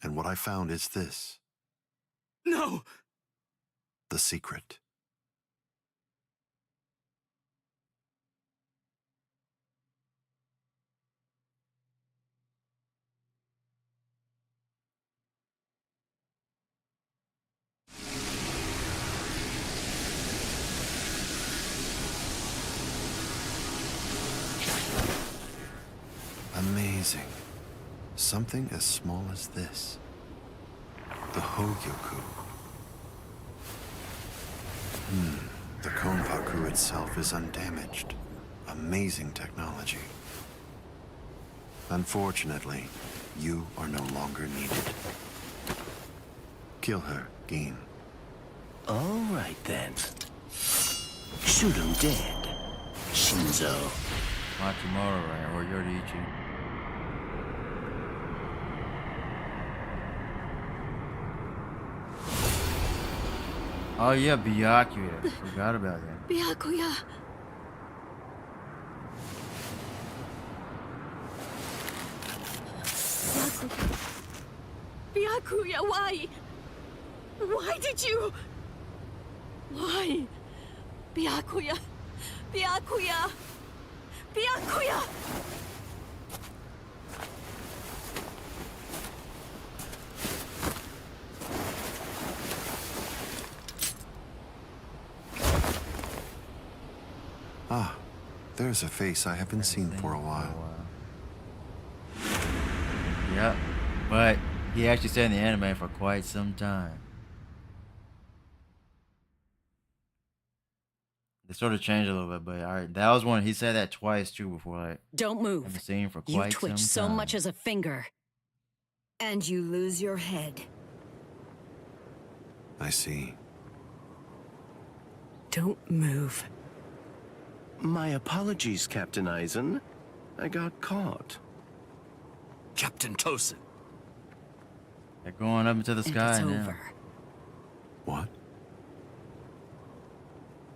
And what I found is this. No! The secret. Amazing. Something as small as this. The Hogyoku. The Konpaku itself is undamaged. Amazing technology. Unfortunately, you are no longer needed. Kill her, Gin. All right then. Shoot him dead, Shinzo. Matsumoto, right? Or Yoriichi. Oh yeah, Byakuya. Forgot about that. Byakuya. Byakuya, why? Why did you? Why? Byakuya. Byakuya. Byakuya. Ah, there's a face I haven't seen for a while. Yep, but he actually stayed in the anime for quite some time. They sort of changed a little bit, but alright, that was one. He said that twice too before. Like, don't move. I've seen for You quite twitch some so time. much as a finger, and you lose your head. I see. Don't move. My apologies, Captain Aizen. I got caught. Captain Tosin. They're going up into the sky It's now. over. What?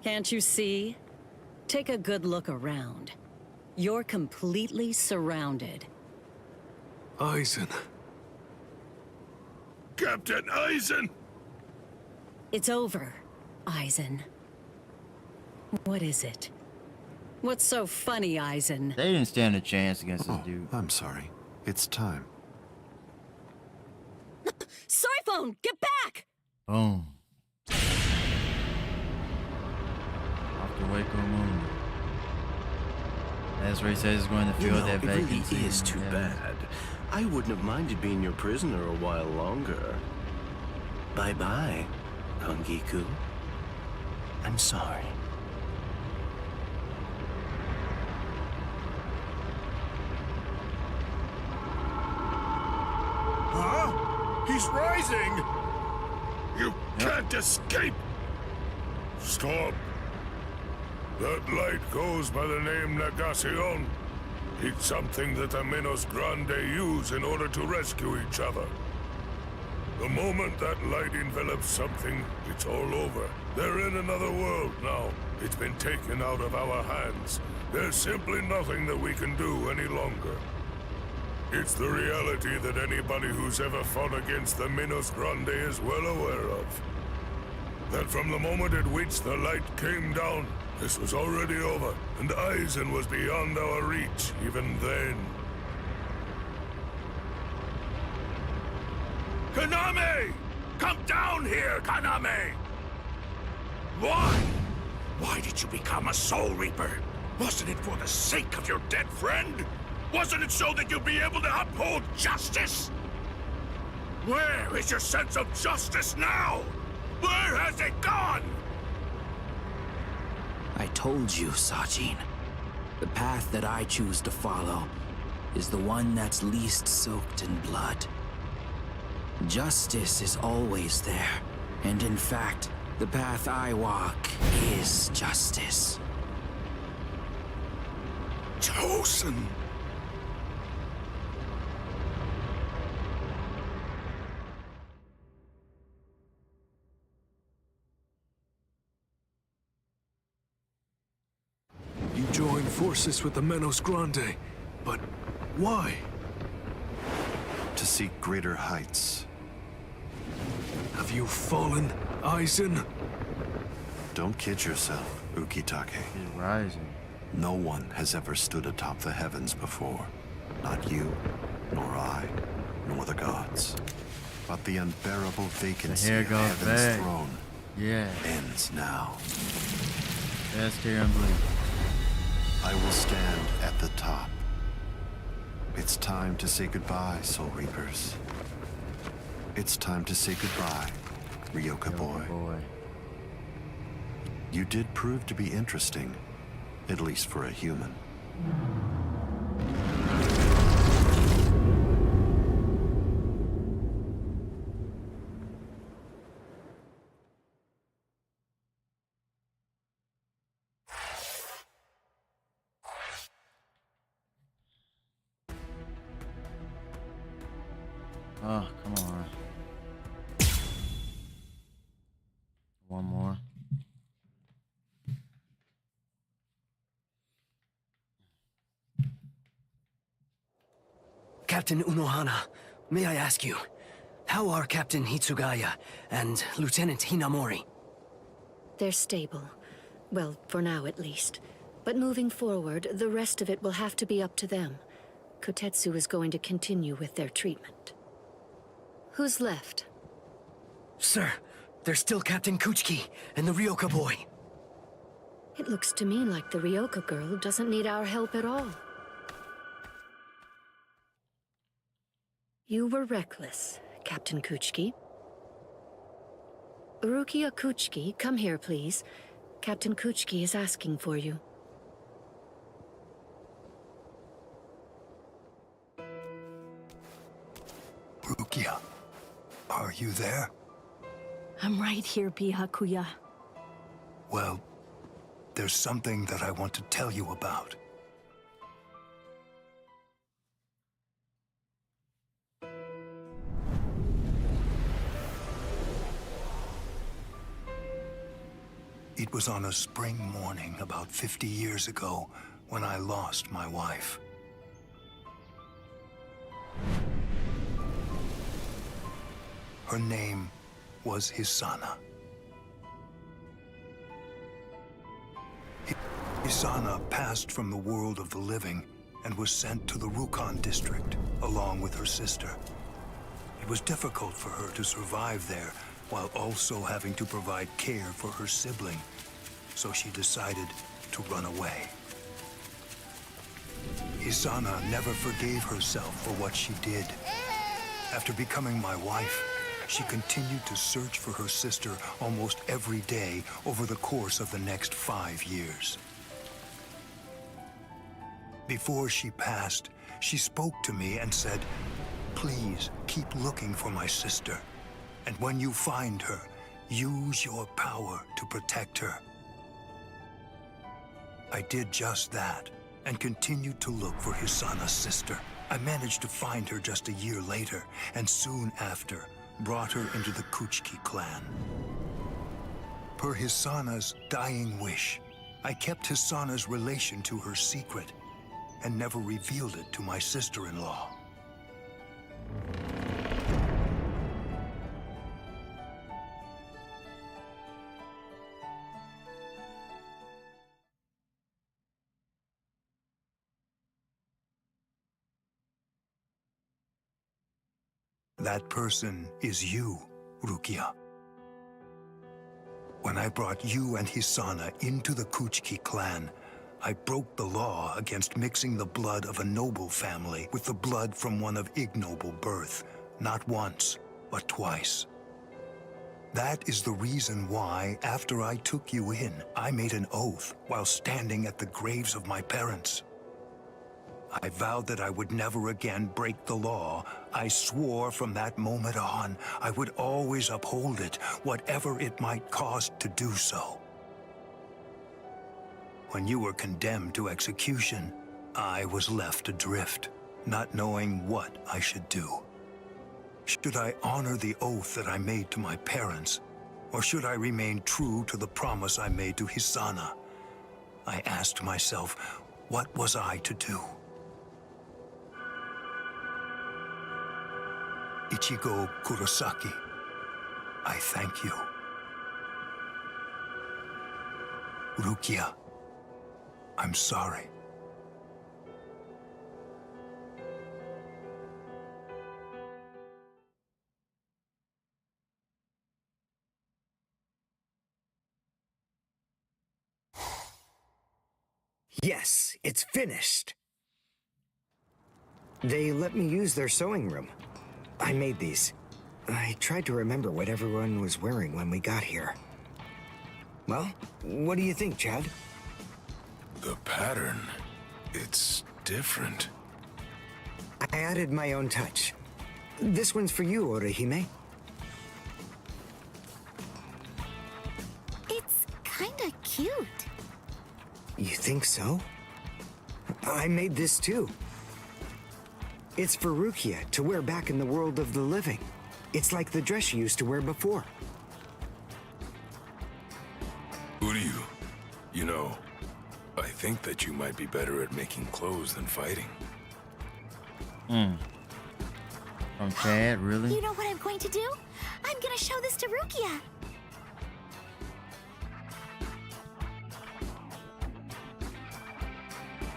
Can't you see? Take a good look around. You're completely surrounded. Aizen. Captain Aizen! It's over, Aizen. What is it? What's so funny, Aizen? They didn't stand a chance against this Oh, dude. I'm sorry. It's time. Soiphone, get back! Boom. Off the Waco Moon. That's where he says he's going to fill that it really vacancy. is too bad. I wouldn't have minded being your prisoner a while longer. Bye-bye, Kongiku. I'm sorry. Huh? He's rising! You can't escape! Stop. That light goes by the name Negacion. It's something that the Minos Grande use in order to rescue each other. The moment that light envelops something, it's all over. They're in another world now. It's been taken out of our hands. There's simply nothing that we can do any longer. It's the reality that anybody who's ever fought against the Minos Grande is well aware of. That from the moment at which the light came down, this was already over, and Aizen was beyond our reach even then. Konami! Come down here, Konami! Why? Why did you become a Soul Reaper? Wasn't it for the sake of your dead friend? Wasn't it so that you'd be able to uphold justice? Where is your sense of justice now? Where has it gone? I told you, Sajin. The path that I choose to follow is the one that's least soaked in blood. Justice is always there, and in fact, the path I walk is justice. Chosen! You joined forces with the Minos Grande, but why? To seek greater heights. Have you fallen, Aizen? Don't kid yourself, Ukitake. He's rising. No one has ever stood atop the heavens before. Not you, nor I, nor the gods. But the unbearable vacancy of heaven's throne ends now. That's terribly. I will stand at the top. It's time to say goodbye, Soul Reapers. It's time to say goodbye, Ryoka boy. You did prove to be interesting, at least for a human. Oh, come on. One more. Captain Unohana, may I ask you, how are Captain Hitsugaya and Lieutenant Hinamori? They're stable. Well, for now at least. But moving forward, the rest of it will have to be up to them. Kotetsu is going to continue with their treatment. Who's left? Sir, there's still Captain Kuchiki and the Ryoka boy. It looks to me like the Ryoka girl doesn't need our help at all. You were reckless, Captain Kuchiki. Rukia Kuchiki, come here, please. Captain Kuchiki is asking for you. Rukia, are you there? I'm right here, Byakuya. Well, there's something that I want to tell you about. It was on a spring morning about 50 years ago when I lost my wife. Her name was Hisana. Hisana passed from the world of the living and was sent to the Rukon district along with her sister. It was difficult for her to survive there while also having to provide care for her sibling, so she decided to run away. Hisana never forgave herself for what she did. After becoming my wife, she continued to search for her sister almost every day over the course of the next 5 years. Before she passed, she spoke to me and said, "Please keep looking for my sister. And when you find her, use your power to protect her." I did just that, and continued to look for Hisana's sister. I managed to find her just a year later, and soon after, brought her into the Kuchiki clan. Per Hisana's dying wish, I kept Hisana's relation to her secret, and never revealed it to my sister-in-law. That person is you, Rukia. When I brought you and Hisana into the Kuchiki clan, I broke the law against mixing the blood of a noble family with the blood from one of ignoble birth, not once, but twice. That is the reason why, after I took you in, I made an oath while standing at the graves of my parents. I vowed that I would never again break the law. I swore from that moment on, I would always uphold it, whatever it might cost to do so. When you were condemned to execution, I was left adrift, not knowing what I should do. Should I honor the oath that I made to my parents, or should I remain true to the promise I made to Hisana? I asked myself, what was I to do? Ichigo Kurosaki, I thank you. Rukia, I'm sorry. Yes, it's finished. They let me use their sewing room. I made these. I tried to remember what everyone was wearing when we got here. Well, what do you think, Chad? The pattern, it's different. I added my own touch. This one's for you, Orihime. It's kinda cute. You think so? I made this too. It's for Rukia to wear back in the world of the living. It's like the dress she used to wear before. Uryu, you know, I think that you might be better at making clothes than fighting. From Chad, really? You know what I'm going to do? I'm gonna show this to Rukia.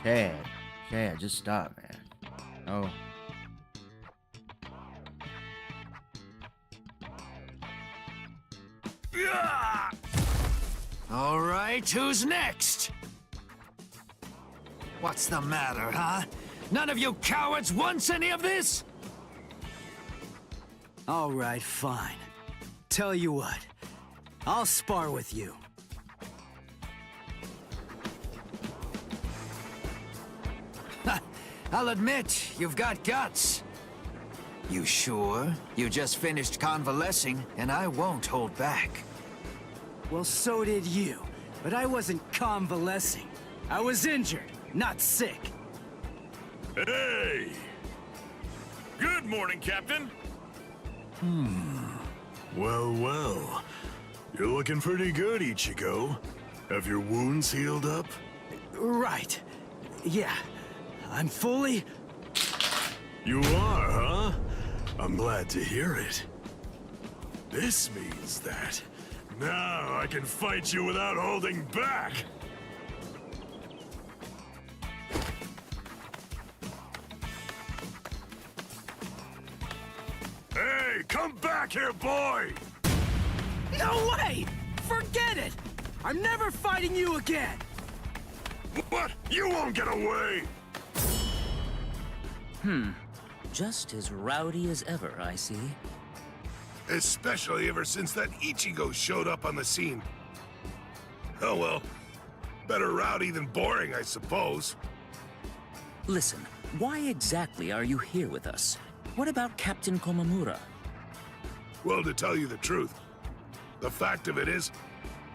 Chad, just stop, man. Oh. All right, who's next? What's the matter, huh? None of you cowards wants any of this? All right, fine. Tell you what, I'll spar with you. I'll admit, you've got guts. You sure? You just finished convalescing, and I won't hold back. Well, so did you, but I wasn't convalescing. I was injured, not sick. Hey! Good morning, Captain. Well, well. You're looking pretty good, Ichigo. Have your wounds healed up? Right. Yeah. I'm fully... You are, huh? I'm glad to hear it. This means that now I can fight you without holding back. Hey, come back here, boy! No way! Forget it! I'm never fighting you again! What? You won't get away! Just as rowdy as ever, I see. Especially ever since that Ichigo showed up on the scene. Oh well. Better rowdy than boring, I suppose. Listen, why exactly are you here with us? What about Captain Komamura? Well, to tell you the truth, the fact of it is,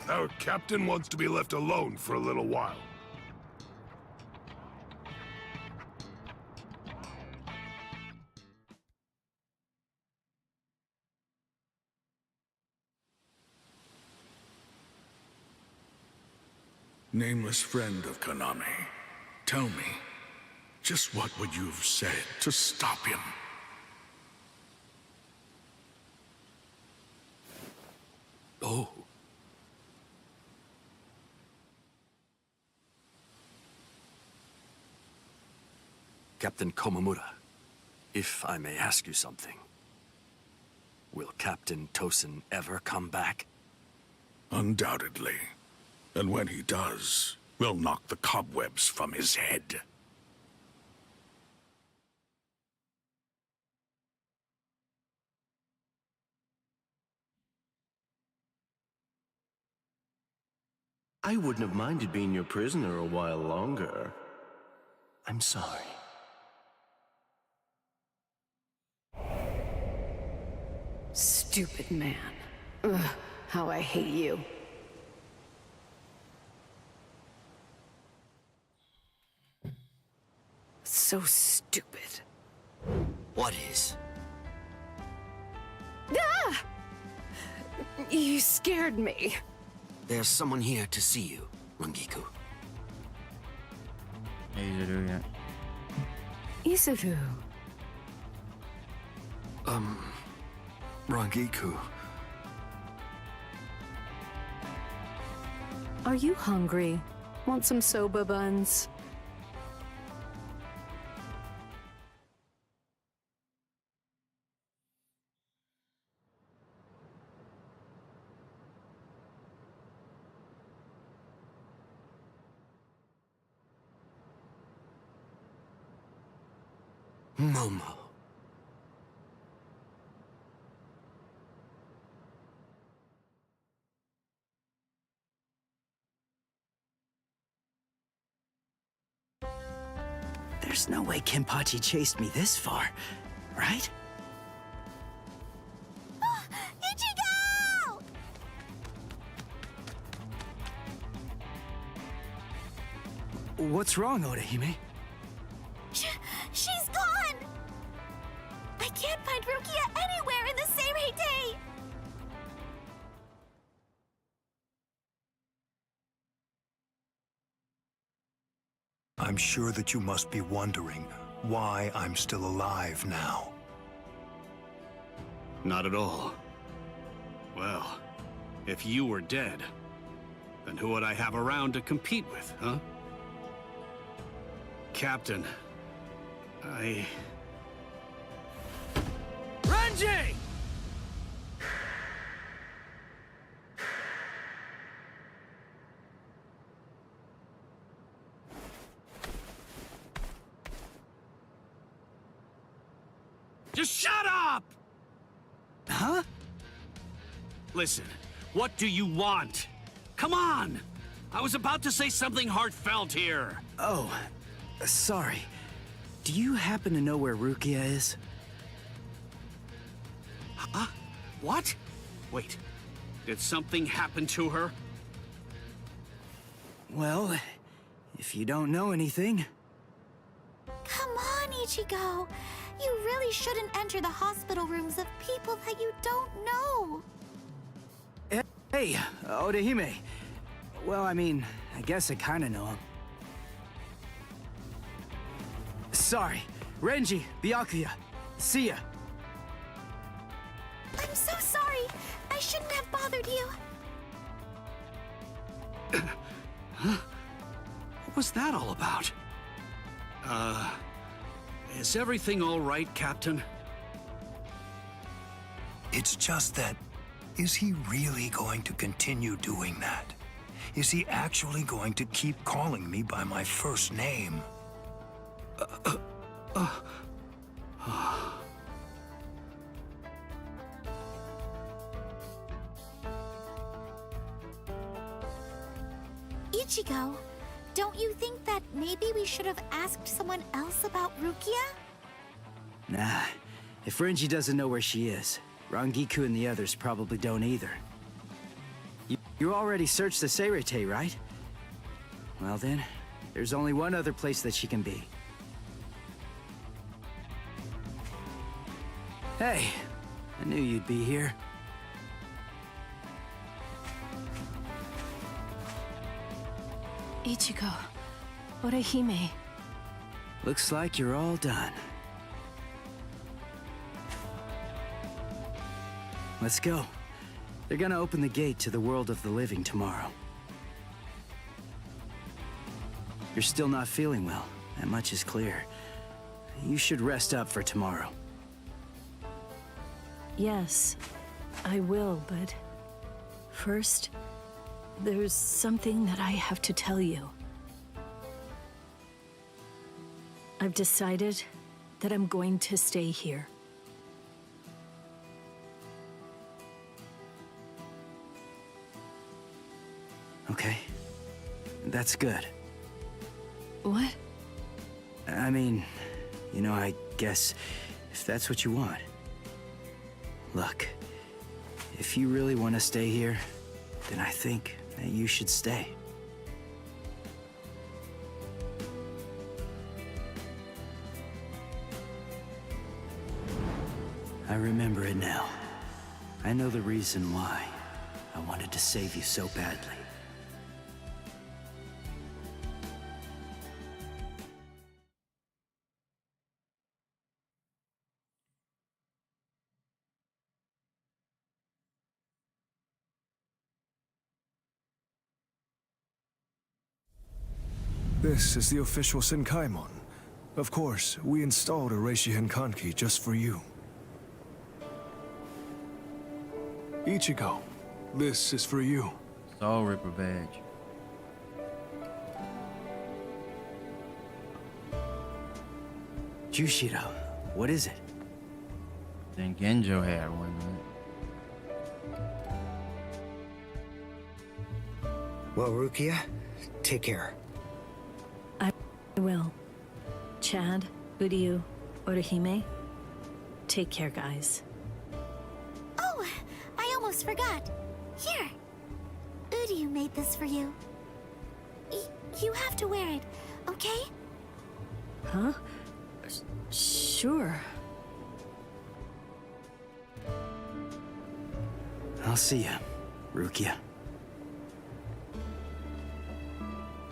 our captain wants to be left alone for a little while. Nameless friend of Konami, tell me, just what would you have said to stop him? Oh. Captain Komamura, if I may ask you something. Will Captain Tosin ever come back? Undoubtedly. And when he does, we'll knock the cobwebs from his head. I wouldn't have minded being your prisoner a while longer. I'm sorry. Stupid man. Ugh, how I hate you. So stupid. What is? Ah! You scared me. There's someone here to see you, Rangiku. Izuru, yeah. Izuru. Rangiku. Are you hungry? Want some soba buns? Momo. There's no way Kenpachi chased me this far, right? Ichigo! What's wrong, Orihime? She's gone! I can't find Rukia anywhere in the Seirei. I'm sure that you must be wondering why I'm still alive now. Not at all. Well, if you were dead, then who would I have around to compete with, huh? Captain, Renji! Just shut up! Huh? Listen, what do you want? Come on! I was about to say something heartfelt here. Oh, sorry. Do you happen to know where Rukia is? Huh? What? Wait, did something happen to her? Well, if you don't know anything... Come on, Ichigo. You really shouldn't enter the hospital rooms of people that you don't know. Hey, Orihime. Well, I mean, I guess I kinda know him. Sorry. Renji, Byakuya. See ya. I'm so sorry. I shouldn't have bothered you. What was that all about? Is everything all right, Captain? It's just that, is he really going to continue doing that? Is he actually going to keep calling me by my first name? Ichigo, don't you think that maybe we should have asked someone else about Rukia? Nah. If Renji doesn't know where she is, Rangiku and the others probably don't either. You already searched the Seirei, right? Well then, there's only one other place that she can be. Hey, I knew you'd be here. Ichigo, Orihime. Looks like you're all done. Let's go. They're gonna open the gate to the world of the living tomorrow. You're still not feeling well. That much is clear. You should rest up for tomorrow. Yes, I will, but first, there's something that I have to tell you. I've decided that I'm going to stay here. Okay. That's good. What? I mean, you know, I guess if that's what you want. Look, if you really want to stay here, then I think that you should stay. I remember it now. I know the reason why I wanted to save you so badly. This is the official Senkaimon. Of course, we installed a Reishi Henkanki just for you. Ichigo, this is for you. Soul Ripper badge. Jushiro, what is it? Then Genjo had one, right? Well, Rukia, take care. I will. Chad, Uryu, Orihime, take care, guys. Oh, I almost forgot. Here. Uryu made this for you. You have to wear it, okay? Huh? Sure. I'll see ya, Rukia.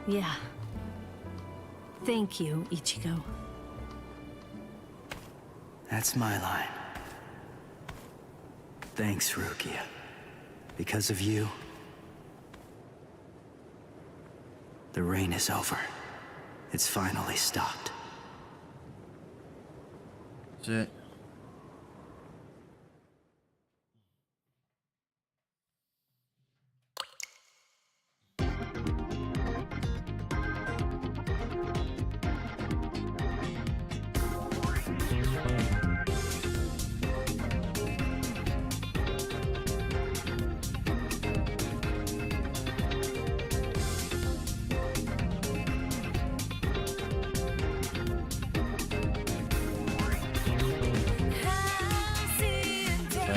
Yeah. Thank you, Ichigo. That's my line. Thanks, Rukia. Because of you, the rain is over. It's finally stopped. That's it.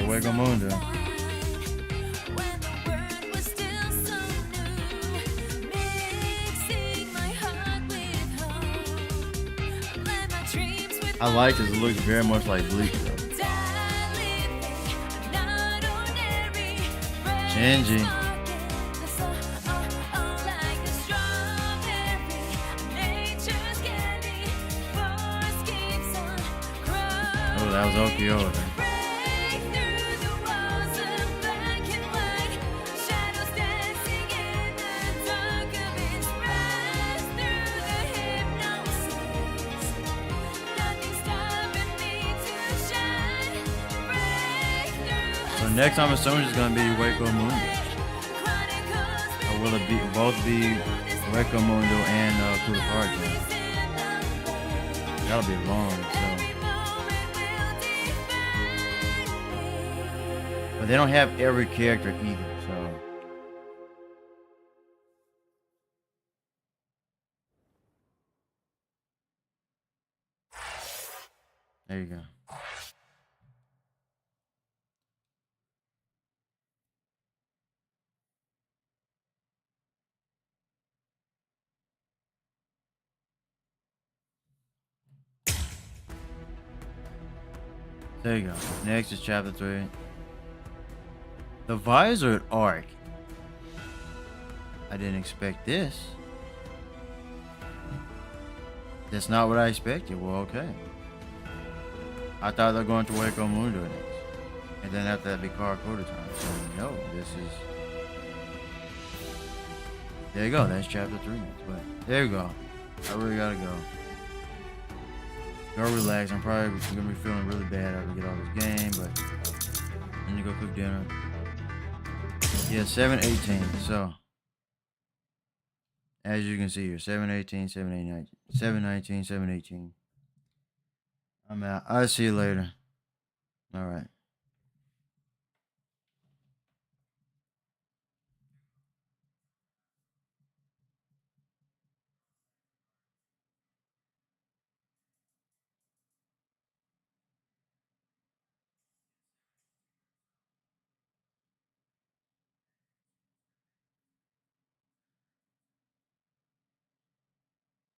Wego Mundo. I like this. It looks very much like Bleach, though. Shinji. Oh, that was Okio there. Next I'm assuming it's gonna be Wako Mundo. Or will it be both be Wako Mundo and Kudakari? That'll be long, so. But they don't have every character either, so. There you go. There you go. Next is chapter 3. The Visored Arc. I didn't expect this. That's not what I expected. Well, okay. I thought they're going to Waco Mundo next. And then after that, be Kakarot time. So, no, this is... There you go. That's chapter 3 next. But there you go. I really gotta go. Go relax. I'm probably gonna be feeling really bad after we get off this game, but I need to go cook dinner. Yeah, 7:18. So, as you can see here, 7:18, 7:18, 7:19, 7:18. I'm out. I'll see you later. All right.